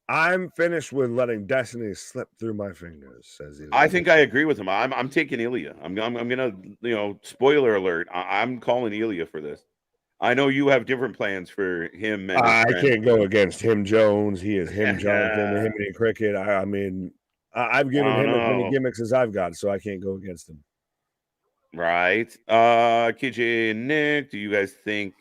I'm finished with letting destiny slip through my fingers, says Ilya. I think I agree with him. I'm taking Ilya. I'm gonna, spoiler alert. I'm calling Ilya for this. I know you have different plans for him. I can't go against him Jones. He is him Jonathan, him and Cricket. I mean, I've given him as many gimmicks as I've got, so I can't go against him. Right. KJ and Nick, do you guys think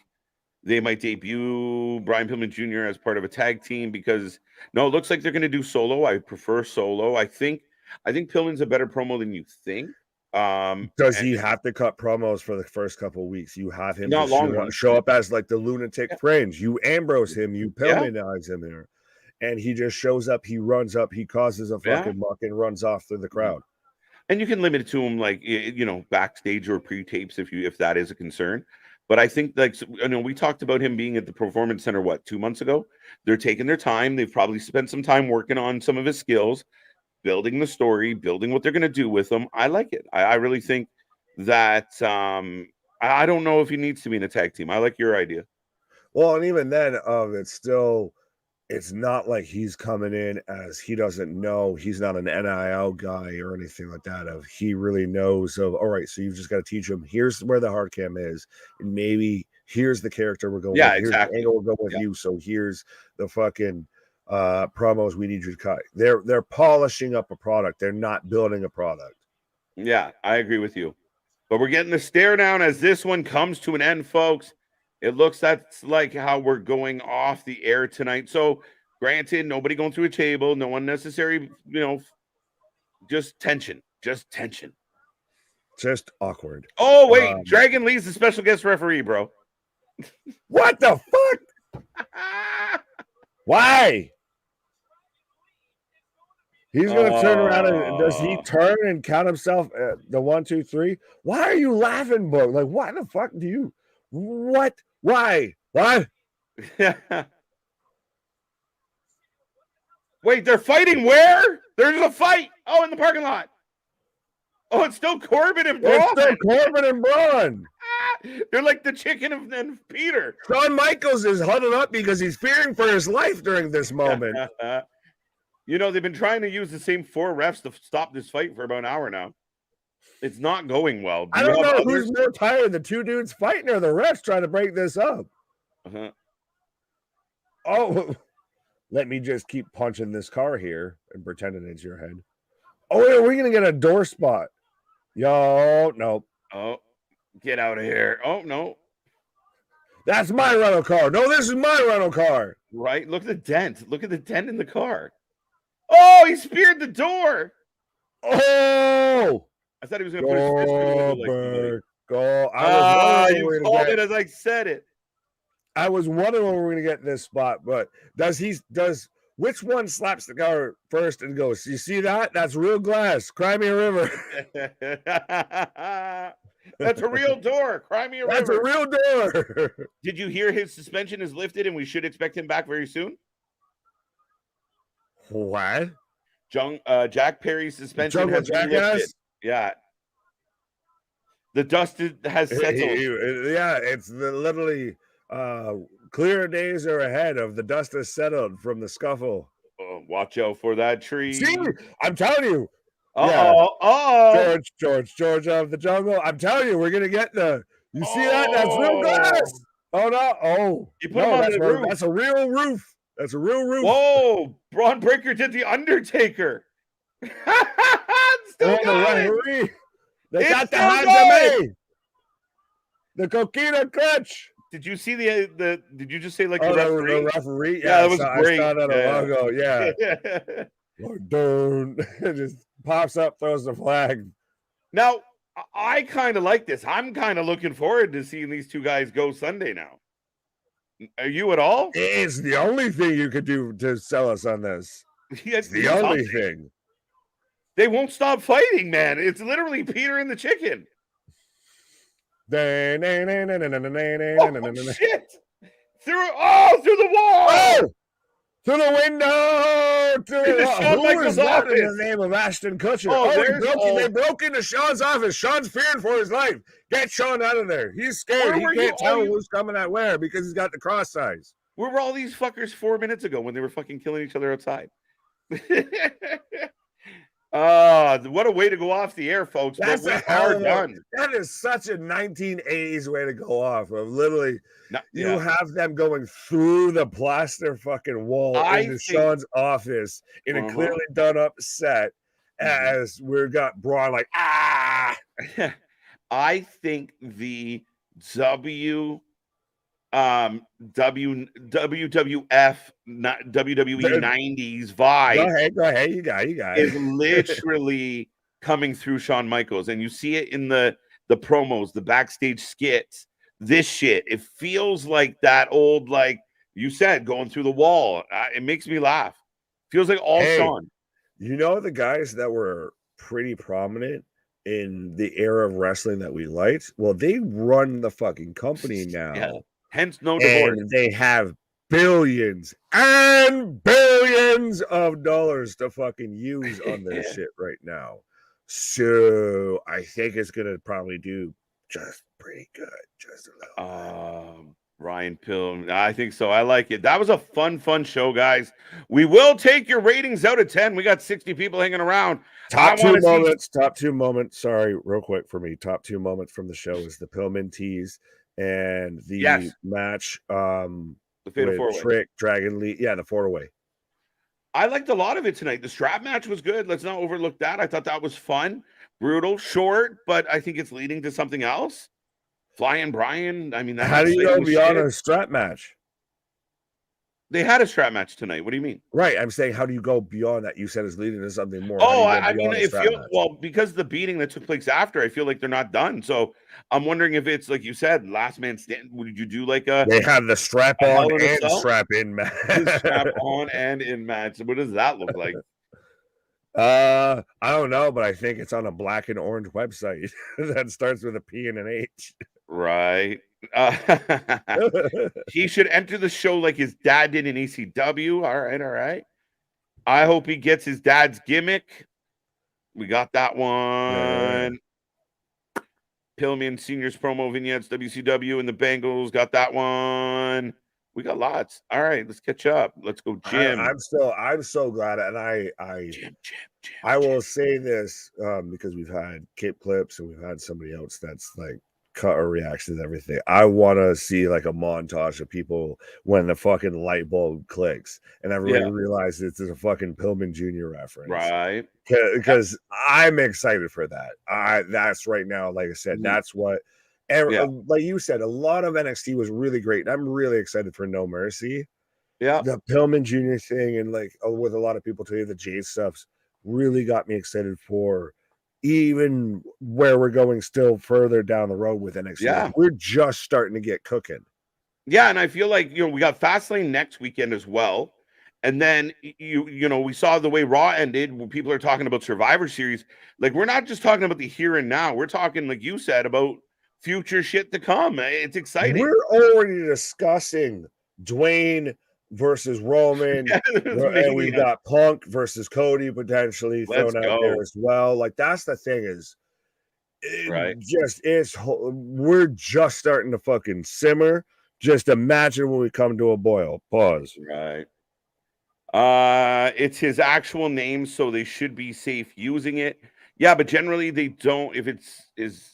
they might debut Brian Pillman Jr. as part of a tag team? Because no, it looks like they're going to do solo. I prefer solo. I think Pillman's a better promo than you think. Does he have to cut promos for the first couple of weeks? You have him show up as like the lunatic fringe. You Ambrose him, you Pillmanize him here. And he just shows up, he runs up, he causes a fucking muck and runs off through the crowd. And you can limit it to him, like, backstage or pre-tapes if that is a concern. But I think, we talked about him being at the Performance Center, 2 months ago? They're taking their time. They've probably spent some time working on some of his skills, building the story, building what they're going to do with him. I like it. I really think that I don't know if he needs to be in a tag team. I like your idea. Well, and even then, it's still it's not like he's coming in as he doesn't know. He's not an NIL guy or anything like that. Of he really knows of, all right, so you've just got to teach him. Here's where the hard cam is, and maybe here's the character we're going with. Here's the angle we're going with you. So here's the fucking promos we need you to cut. They're polishing up a product. They're not building a product. Yeah, I agree with you. But we're getting the stare down as this one comes to an end, folks. It looks that's like how we're going off the air tonight. So, granted, nobody going through a table, no unnecessary, just tension. Just tension. Just awkward. Oh, wait. Dragon Lee's the special guest referee, bro. What the fuck? Why? He's going to turn around and does he turn and count himself the 1, 2, 3? Why are you laughing, bro? Like, why the fuck do you? What? Why? What? Wait, they're fighting where? There's a fight. Oh, in the parking lot. Oh, it's still Corbin and Braun. It's still Corbin and Braun. They're like the chicken and Peter. Shawn Michaels is huddled up because he's fearing for his life during this moment. They've been trying to use the same 4 refs to stop this fight for about an hour now. It's not going well. I don't know who's more tired, the 2 dudes fighting or the refs trying to break this up. Oh, let me just keep punching this car here and pretending it's your head. Oh, are we going to get a door spot? Yo, no. Oh, get out of here. Oh, no. That's my rental car. No, this is my rental car. Right? Look at the dent. Look at the dent in the car. Oh, he speared the door. Oh. I thought he was going to put his fist through the window. Go. You called it as I said it. I was wondering when we were going to get this spot, but which one slaps the car first and goes, you see that? That's real glass. Cry me a river. That's a real door. Cry me a river. That's a real door. Did you hear his suspension is lifted and we should expect him back very soon? What? Jack Perry's suspension has been lifted. Yeah. The dust has settled. Yeah, it's literally clearer days are ahead of the dust has settled from the scuffle. Oh, watch out for that tree. See, I'm telling you. George of the jungle. I'm telling you, we're gonna get you see that? That's real glass. Oh no. Oh, you put him on the roof. That's a real roof. That's a real roof. Whoa, Braun Breaker did the Undertaker. Still referee. They got the hands of me. The coquina clutch. Did you see the? Did you just say like the referee? The referee. Yeah, that was great. I saw that a while ago. Yeah. Dude, it just pops up, throws the flag. Now, I kind of like this. I'm kind of looking forward to seeing these 2 guys go Sunday now. Are you at all? It's the only thing you could do to sell us on this. It's the only thing. They won't stop fighting, man. It's literally Peter and the chicken. Oh, shit! Through the wall! Oh! To the window! Shawn Michaels' office. In the name of Ashton Kutcher. They broke into Shawn's office. Shawn's fearing for his life. Get Shawn out of there. He's scared. He can't tell who's coming at where because he's got the cross size. Where were all these fuckers 4 minutes ago when they were fucking killing each other outside? What a way to go off the air, folks. That's a hell of done. That is such a 1980s way to go off. Of literally, you have them going through the plaster fucking wall into Shawn's office in a clearly done up set as we've got Braun like, ah. I think the WWF, WWE 90s vibe. Go ahead. You got it. Is literally coming through Shawn Michaels, and you see it in the promos, the backstage skits. This shit, it feels like that old, like you said, going through the wall. It makes me laugh. Feels like all Shawn. You know the guys that were pretty prominent in the era of wrestling that we liked? Well, they run the fucking company now. Yeah. Hence no divorce. And they have billions and billions of dollars to fucking use on this shit right now. So I think it's gonna probably do just pretty good. Just a little bit. Ryan Pill. I think so. I like it. That was a fun show, guys. We will take your ratings out of 10. We got 60 people hanging around. Top two moments. Sorry, real quick for me. Top 2 moments from the show is the Pillman tease and the match the Fatal with Four-Way. Trick, Dragon Lee. Yeah, the 4-way. I liked a lot of it tonight. The strap match was good. Let's not overlook that. I thought that was fun, brutal, short, but I think it's leading to something else. Flying Brian. I mean, that's how do you go beyond a strap match? They had a strap match tonight. What do you mean? Right. I'm saying, how do you go beyond that? You said it's leading to something more. Oh, I mean, because the beating that took place after, I feel like they're not done. So I'm wondering if it's like you said, last man stand. Would you do like a? They have the strap on and strap in match. Strap on and in match. What does that look like? I don't know, but I think it's on a black and orange website that starts with a P and an H. Right. He should enter the show like his dad did in ECW. All right. I hope he gets his dad's gimmick. We got that one. Pillman Seniors promo vignettes, WCW and the Bengals. Got that one. We got lots. All right, let's catch up. Let's go, Jim. I'm so glad, and Jim. I will say this because we've had Kip Clips and we've had somebody else that's like cut or reactions to everything. I want to see like a montage of people when the fucking light bulb clicks and everybody realizes it's a fucking Pillman Jr. reference, right? Because I'm excited for that. That's right now, like I said, that's what. And like you said, a lot of NXT was really great. And I'm really excited for No Mercy. Yeah. The Pillman Jr. thing and like with a lot of people today, the Jade stuff's really got me excited for even where we're going still further down the road with NXT. Yeah. Like, we're just starting to get cooking. Yeah. And I feel like, we got Fastlane next weekend as well. And then we saw the way Raw ended when people are talking about Survivor Series. Like, we're not just talking about the here and now. We're talking, like you said, about future shit to come. It's exciting. We're already discussing Dwayne versus Roman, and we've got Punk versus Cody potentially thrown out there as well. Like, that's the thing is, we're just starting to fucking simmer. Just imagine when we come to a boil. Pause. Right. It's his actual name, so they should be safe using it. Yeah, but generally they don't. If it's his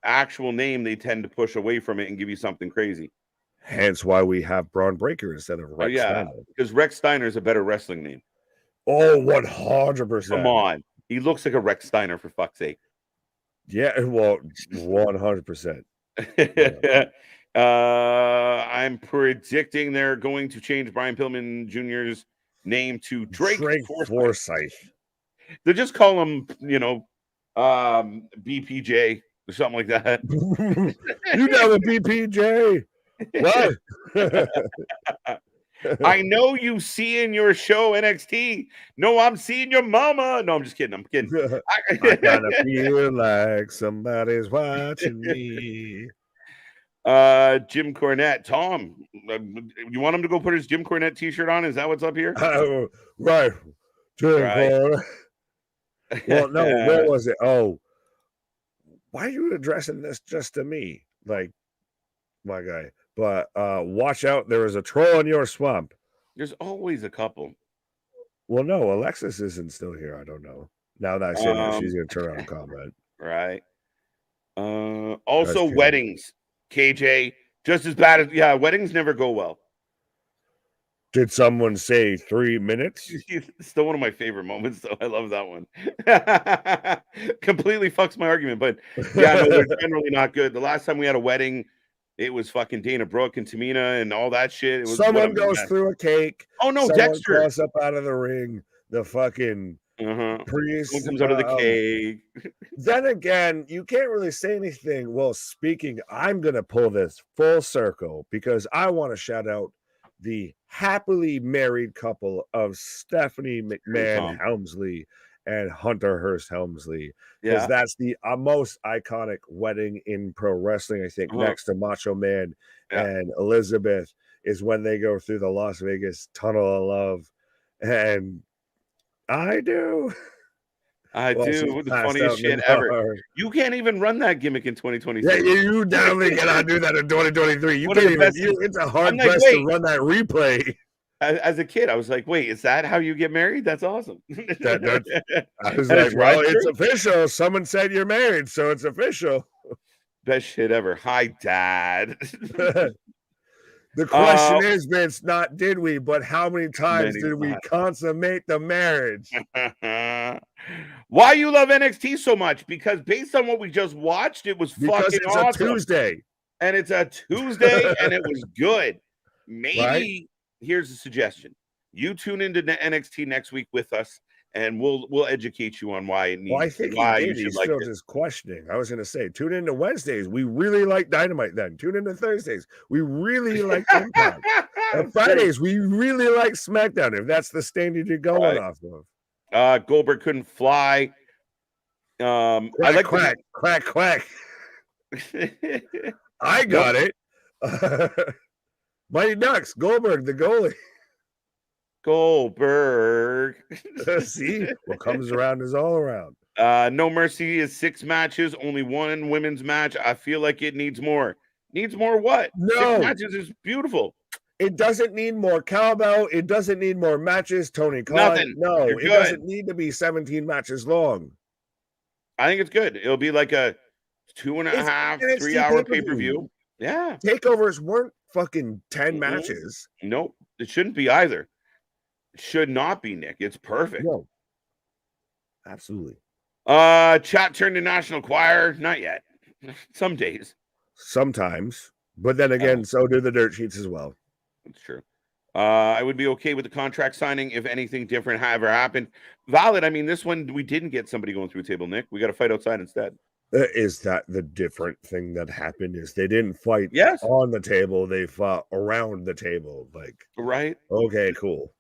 actual name, they tend to push away from it and give you something crazy. Hence why we have Braun Breaker instead of Rex Steiner. Because Rex Steiner is a better wrestling name. Oh, 100%. Come on. He looks like a Rex Steiner, for fuck's sake. Yeah, well, 100%. I'm predicting they're going to change Brian Pillman Jr.'s name to Drake Forsyth. They just call him, BPJ or something like that. You know the BPJ. What? I know you see in your show NXT. No, I'm seeing your mama. No, I'm just kidding. I kind of feel like somebody's watching me. Jim Cornette. Tom, you want him to go put his Jim Cornette t-shirt on? Is that what's up here? Right. Jim Cornette. Well, no, what was it? Oh, why are you addressing this just to me? Like, my guy. But watch out, there is a troll in your swamp. There's always a couple. Well, no, Alexis isn't still here. I don't know. Now that I say that, she's going to turn around and comment. Right. Also, weddings. KJ, just as bad as... weddings never go well. Did someone say 3 minutes? It's still one of my favorite moments, though. I love that one. Completely fucks my argument, but they're generally not good. The last time we had a wedding, it was fucking Dana Brooke and Tamina and all that shit. It was someone goes through a cake. Oh no, someone Dexter goes up out of the ring. The fucking priest comes out of the cake. Then again, you can't really say anything. Well, speaking, I'm gonna pull this full circle because I want to shout out the happily married couple of Stephanie McMahon Helmsley and Hunter Hearst Helmsley, because that's the most iconic wedding in pro wrestling, I think, next to Macho Man and Elizabeth, is when they go through the Las Vegas Tunnel of Love, and I do. I do. The Passed funniest out in shit the ever. car. You can't even run that gimmick in Yeah, 2023. you definitely cannot do that in 2023. You One of can't the even. best. It's a I'm hard like, press to wait. run that replay. As a kid, I was like, wait, is that how you get married? That's awesome. I was And a like, well, it's drive-through? official. Someone said you're married, so it's official. Best shit ever. Hi, Dad. The question is, Vince, not did we, but how many times Many did we times. consummate the marriage? Why you love NXT so much? Because based on what we just watched, it was Because fucking it's a awesome. Tuesday. And it's a Tuesday, and it was good. Maybe Right? here's a suggestion: you tune into NXT next week with us, and we'll educate you on why it Well, I needs think he why you did. should He's like still it. just questioning. I was going to say, tune into Wednesdays. We really like Dynamite then. Tune into Thursdays. We really like Impact. And Fridays, we really like SmackDown, if that's the standard you're going Right. off of. Goldberg couldn't fly. Quack, I like quack, quack, quack. I got it. Mighty Ducks, Goldberg, the goalie. Goldberg. See, what comes around is all around. No Mercy is 6 matches, only 1 women's match. I feel like it needs more. Needs more what? No. 6 matches is beautiful. It doesn't need more cowbell. It doesn't need more matches. Tony Khan. Nothing. No, You're it good. doesn't need to be 17 matches long. I think it's good. It'll be like a 2.5, 3 hour pay-per-view. Yeah. Takeovers weren't fucking 10 matches. Nope. It shouldn't be either. It should not be, Nick. It's perfect. No. Absolutely. Chat turned to National Choir. Not yet. Some days. Sometimes. But then again, so do the dirt sheets as well. That's true. I would be okay with the contract signing if anything different ever happened. Valid. I mean, this one, we didn't get somebody going through a table, Nick. We got to fight outside instead. Is that the different thing that happened? Is they didn't fight on the table, they fought around the table. Like, right? Okay, cool.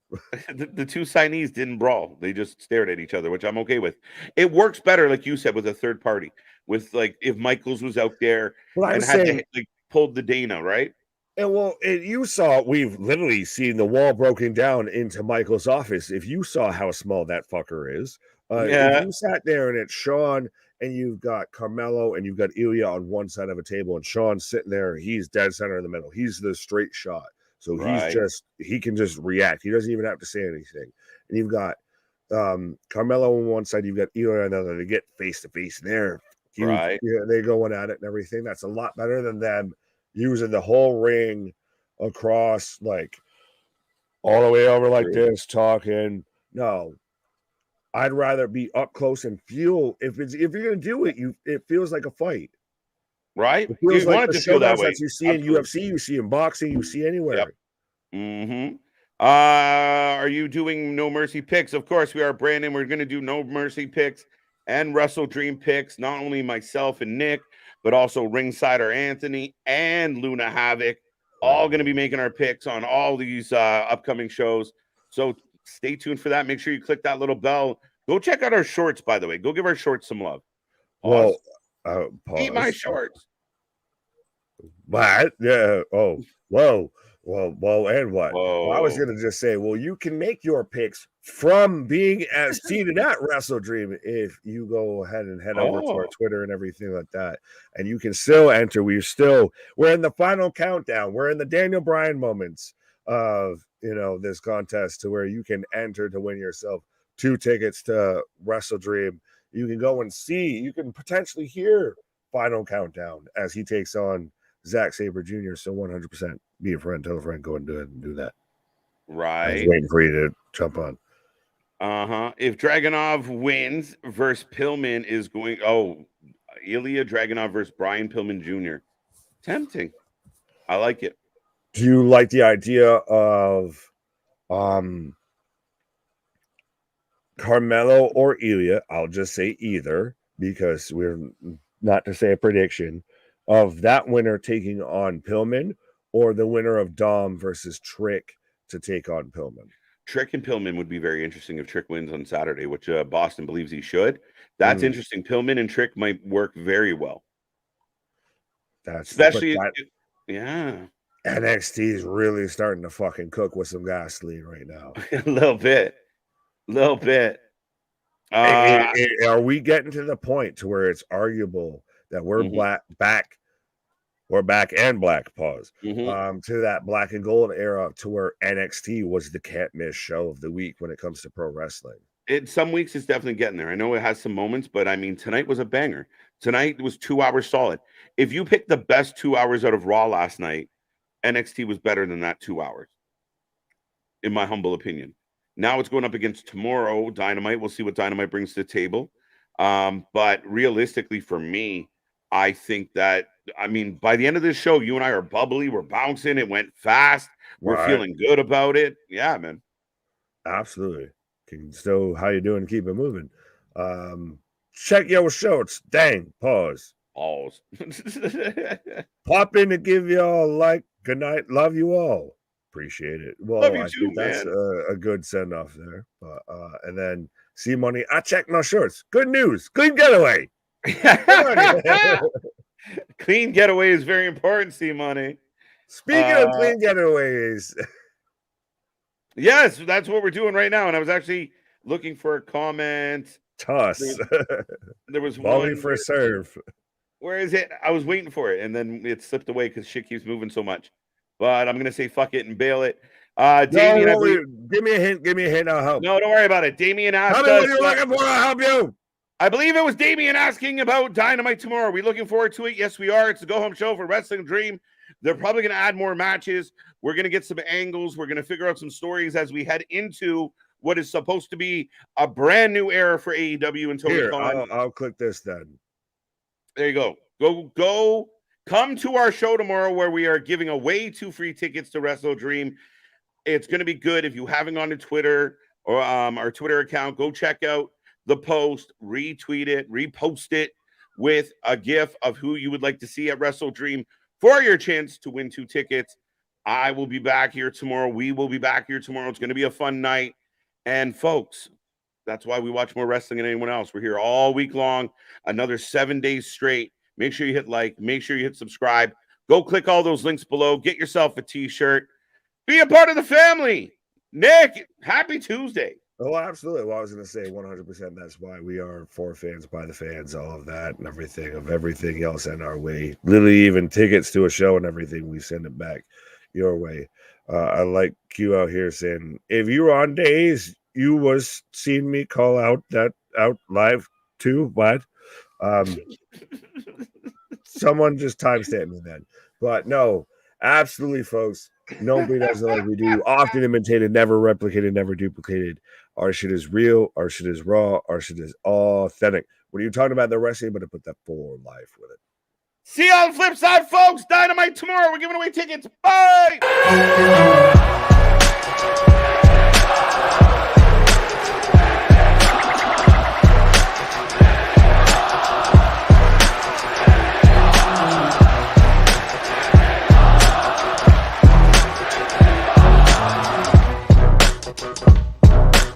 The two signees didn't brawl. They just stared at each other, which I'm okay with. It works better, like you said, with a third party. With like if Michaels was out there and had pulled the Dana, right? And well, you saw, we've literally seen the wall broken down into Michael's office. If you saw how small that fucker is, if you sat there and it's Sean and you've got Carmelo and you've got Ilya on one side of a table and Sean's sitting there, he's dead center in the middle. He's the straight shot. So he can just react. He doesn't even have to say anything. And you've got Carmelo on one side, you've got Ilya on the other. They get face to face there. They're going at it and everything. That's a lot better than them using the whole ring across, like all the way over like this, talking. No, I'd rather be up close and feel if you're gonna do it, it feels like a fight, right? It feels like the feel that way. That you see in UFC, you see in boxing, you see anywhere. Yep. Are you doing No Mercy picks? Of course we are, Brandon. We're gonna do No Mercy picks and Wrestle Dream picks. Not only myself and Nick, but also Ringsider Anthony and Luna Havoc, all going to be making our picks on all these upcoming shows. So stay tuned for that. Make sure you click that little bell. Go check out our shorts, by the way. Go give our shorts some love. Pause. Well, eat my shorts. What? Yeah. Oh, whoa. Well, and what? Well, I was going to just say, well, you can make your picks from being seated at Wrestle Dream if you go ahead and head over to our Twitter and everything like that. And you can still enter. We're in the final countdown. We're in the Daniel Bryan moments of, this contest to where you can enter to win yourself 2 tickets to Wrestle Dream. You can go and you can potentially hear Final Countdown as he takes on Zack Sabre Jr. So 100% be a friend, tell a friend, go and do it and do that. Right. I was waiting for you to jump on. If Dragunov wins versus Pillman is going, Ilya Dragunov versus Brian Pillman Jr. Tempting. I like it. Do you like the idea of Carmelo or Ilya? I'll just say either because we're not to say a prediction of that winner taking on Pillman or the winner of Dom versus Trick to take on Pillman. Trick and Pillman would be very interesting if Trick wins on Saturday, which Boston believes he should. That's interesting. Pillman and Trick might work very well. NXT is really starting to fucking cook with some gasoline right now. A little bit. Are we getting to the point to where it's arguable that we're back and black pause to that black and gold era, to where NXT was the can't miss show of the week when it comes to pro wrestling? Some weeks it's definitely getting there. I know it has some moments, but I mean, tonight was a banger. Tonight was 2 hours solid. If you pick the best 2 hours out of Raw last night, NXT was better than that 2 hours, in my humble opinion. Now it's going up against tomorrow Dynamite. We'll see what Dynamite brings to the table. But realistically, for me, I think that, I mean, by the end of this show, you and I are bubbly. We're bouncing. It went fast. We're feeling good about it. Yeah, man. Absolutely. Can still, how you doing? Keep it moving. Check your shorts. Dang. Pause. Pause. Pop in to give y'all a like. Good night. Love you all. Appreciate it. Well, Love you I too, think that's man. a good send off there. And then C Money. I checked my shorts. Good news. Clean getaway. Clean getaway is very important, C Money. Speaking of clean getaways. Yes, that's what we're doing right now. And I was actually looking for a comment. Toss. There was Volley one for serve. Where is it? I was waiting for it, and then it slipped away because shit keeps moving so much. But I'm gonna say fuck it and bail it. Damien, give me a hint. Give me a hint. I'll help. No, don't worry about it. Damien asked us. What are you looking for? I'll help you. I believe it was Damien asking about Dynamite tomorrow. Are we looking forward to it? Yes, we are. It's a go-home show for Wrestling Dream. They're probably going to add more matches. We're going to get some angles. We're going to figure out some stories as we head into what is supposed to be a brand new era for AEW until Here, I'll click this then. There you go. Go. Come to our show tomorrow where we are giving away 2 free tickets to Wrestle Dream. It's going to be good. If you haven't gone to Twitter or our Twitter account, go check out the post, retweet it, repost it with a GIF of who you would like to see at Wrestle Dream for your chance to win 2 tickets. I will be back here tomorrow. We will be back here tomorrow. It's going to be a fun night. And folks, that's why we watch more wrestling than anyone else. We're here all week long, another 7 days straight. Make sure you hit like, make sure you hit subscribe. Go click all those links below. Get yourself a t-shirt. Be a part of the family. Nick, happy Tuesday. Oh, absolutely. Well, I was going to say 100%. That's why we are for fans, by the fans, all of that and everything else in our way. Literally even tickets to a show and everything, we send it back your way. I like Q out here saying, if you were on days, you was seeing me call out that out live too. What? Someone just timestamp me then. But no, absolutely, folks. Nobody does it like we do. Often imitated, never replicated, never duplicated. Our shit is real. Our shit is raw. Our shit is authentic. When you're talking about the wrestling, but to put that full life with it. See you on the flip side, folks. Dynamite tomorrow. We're giving away tickets. Bye.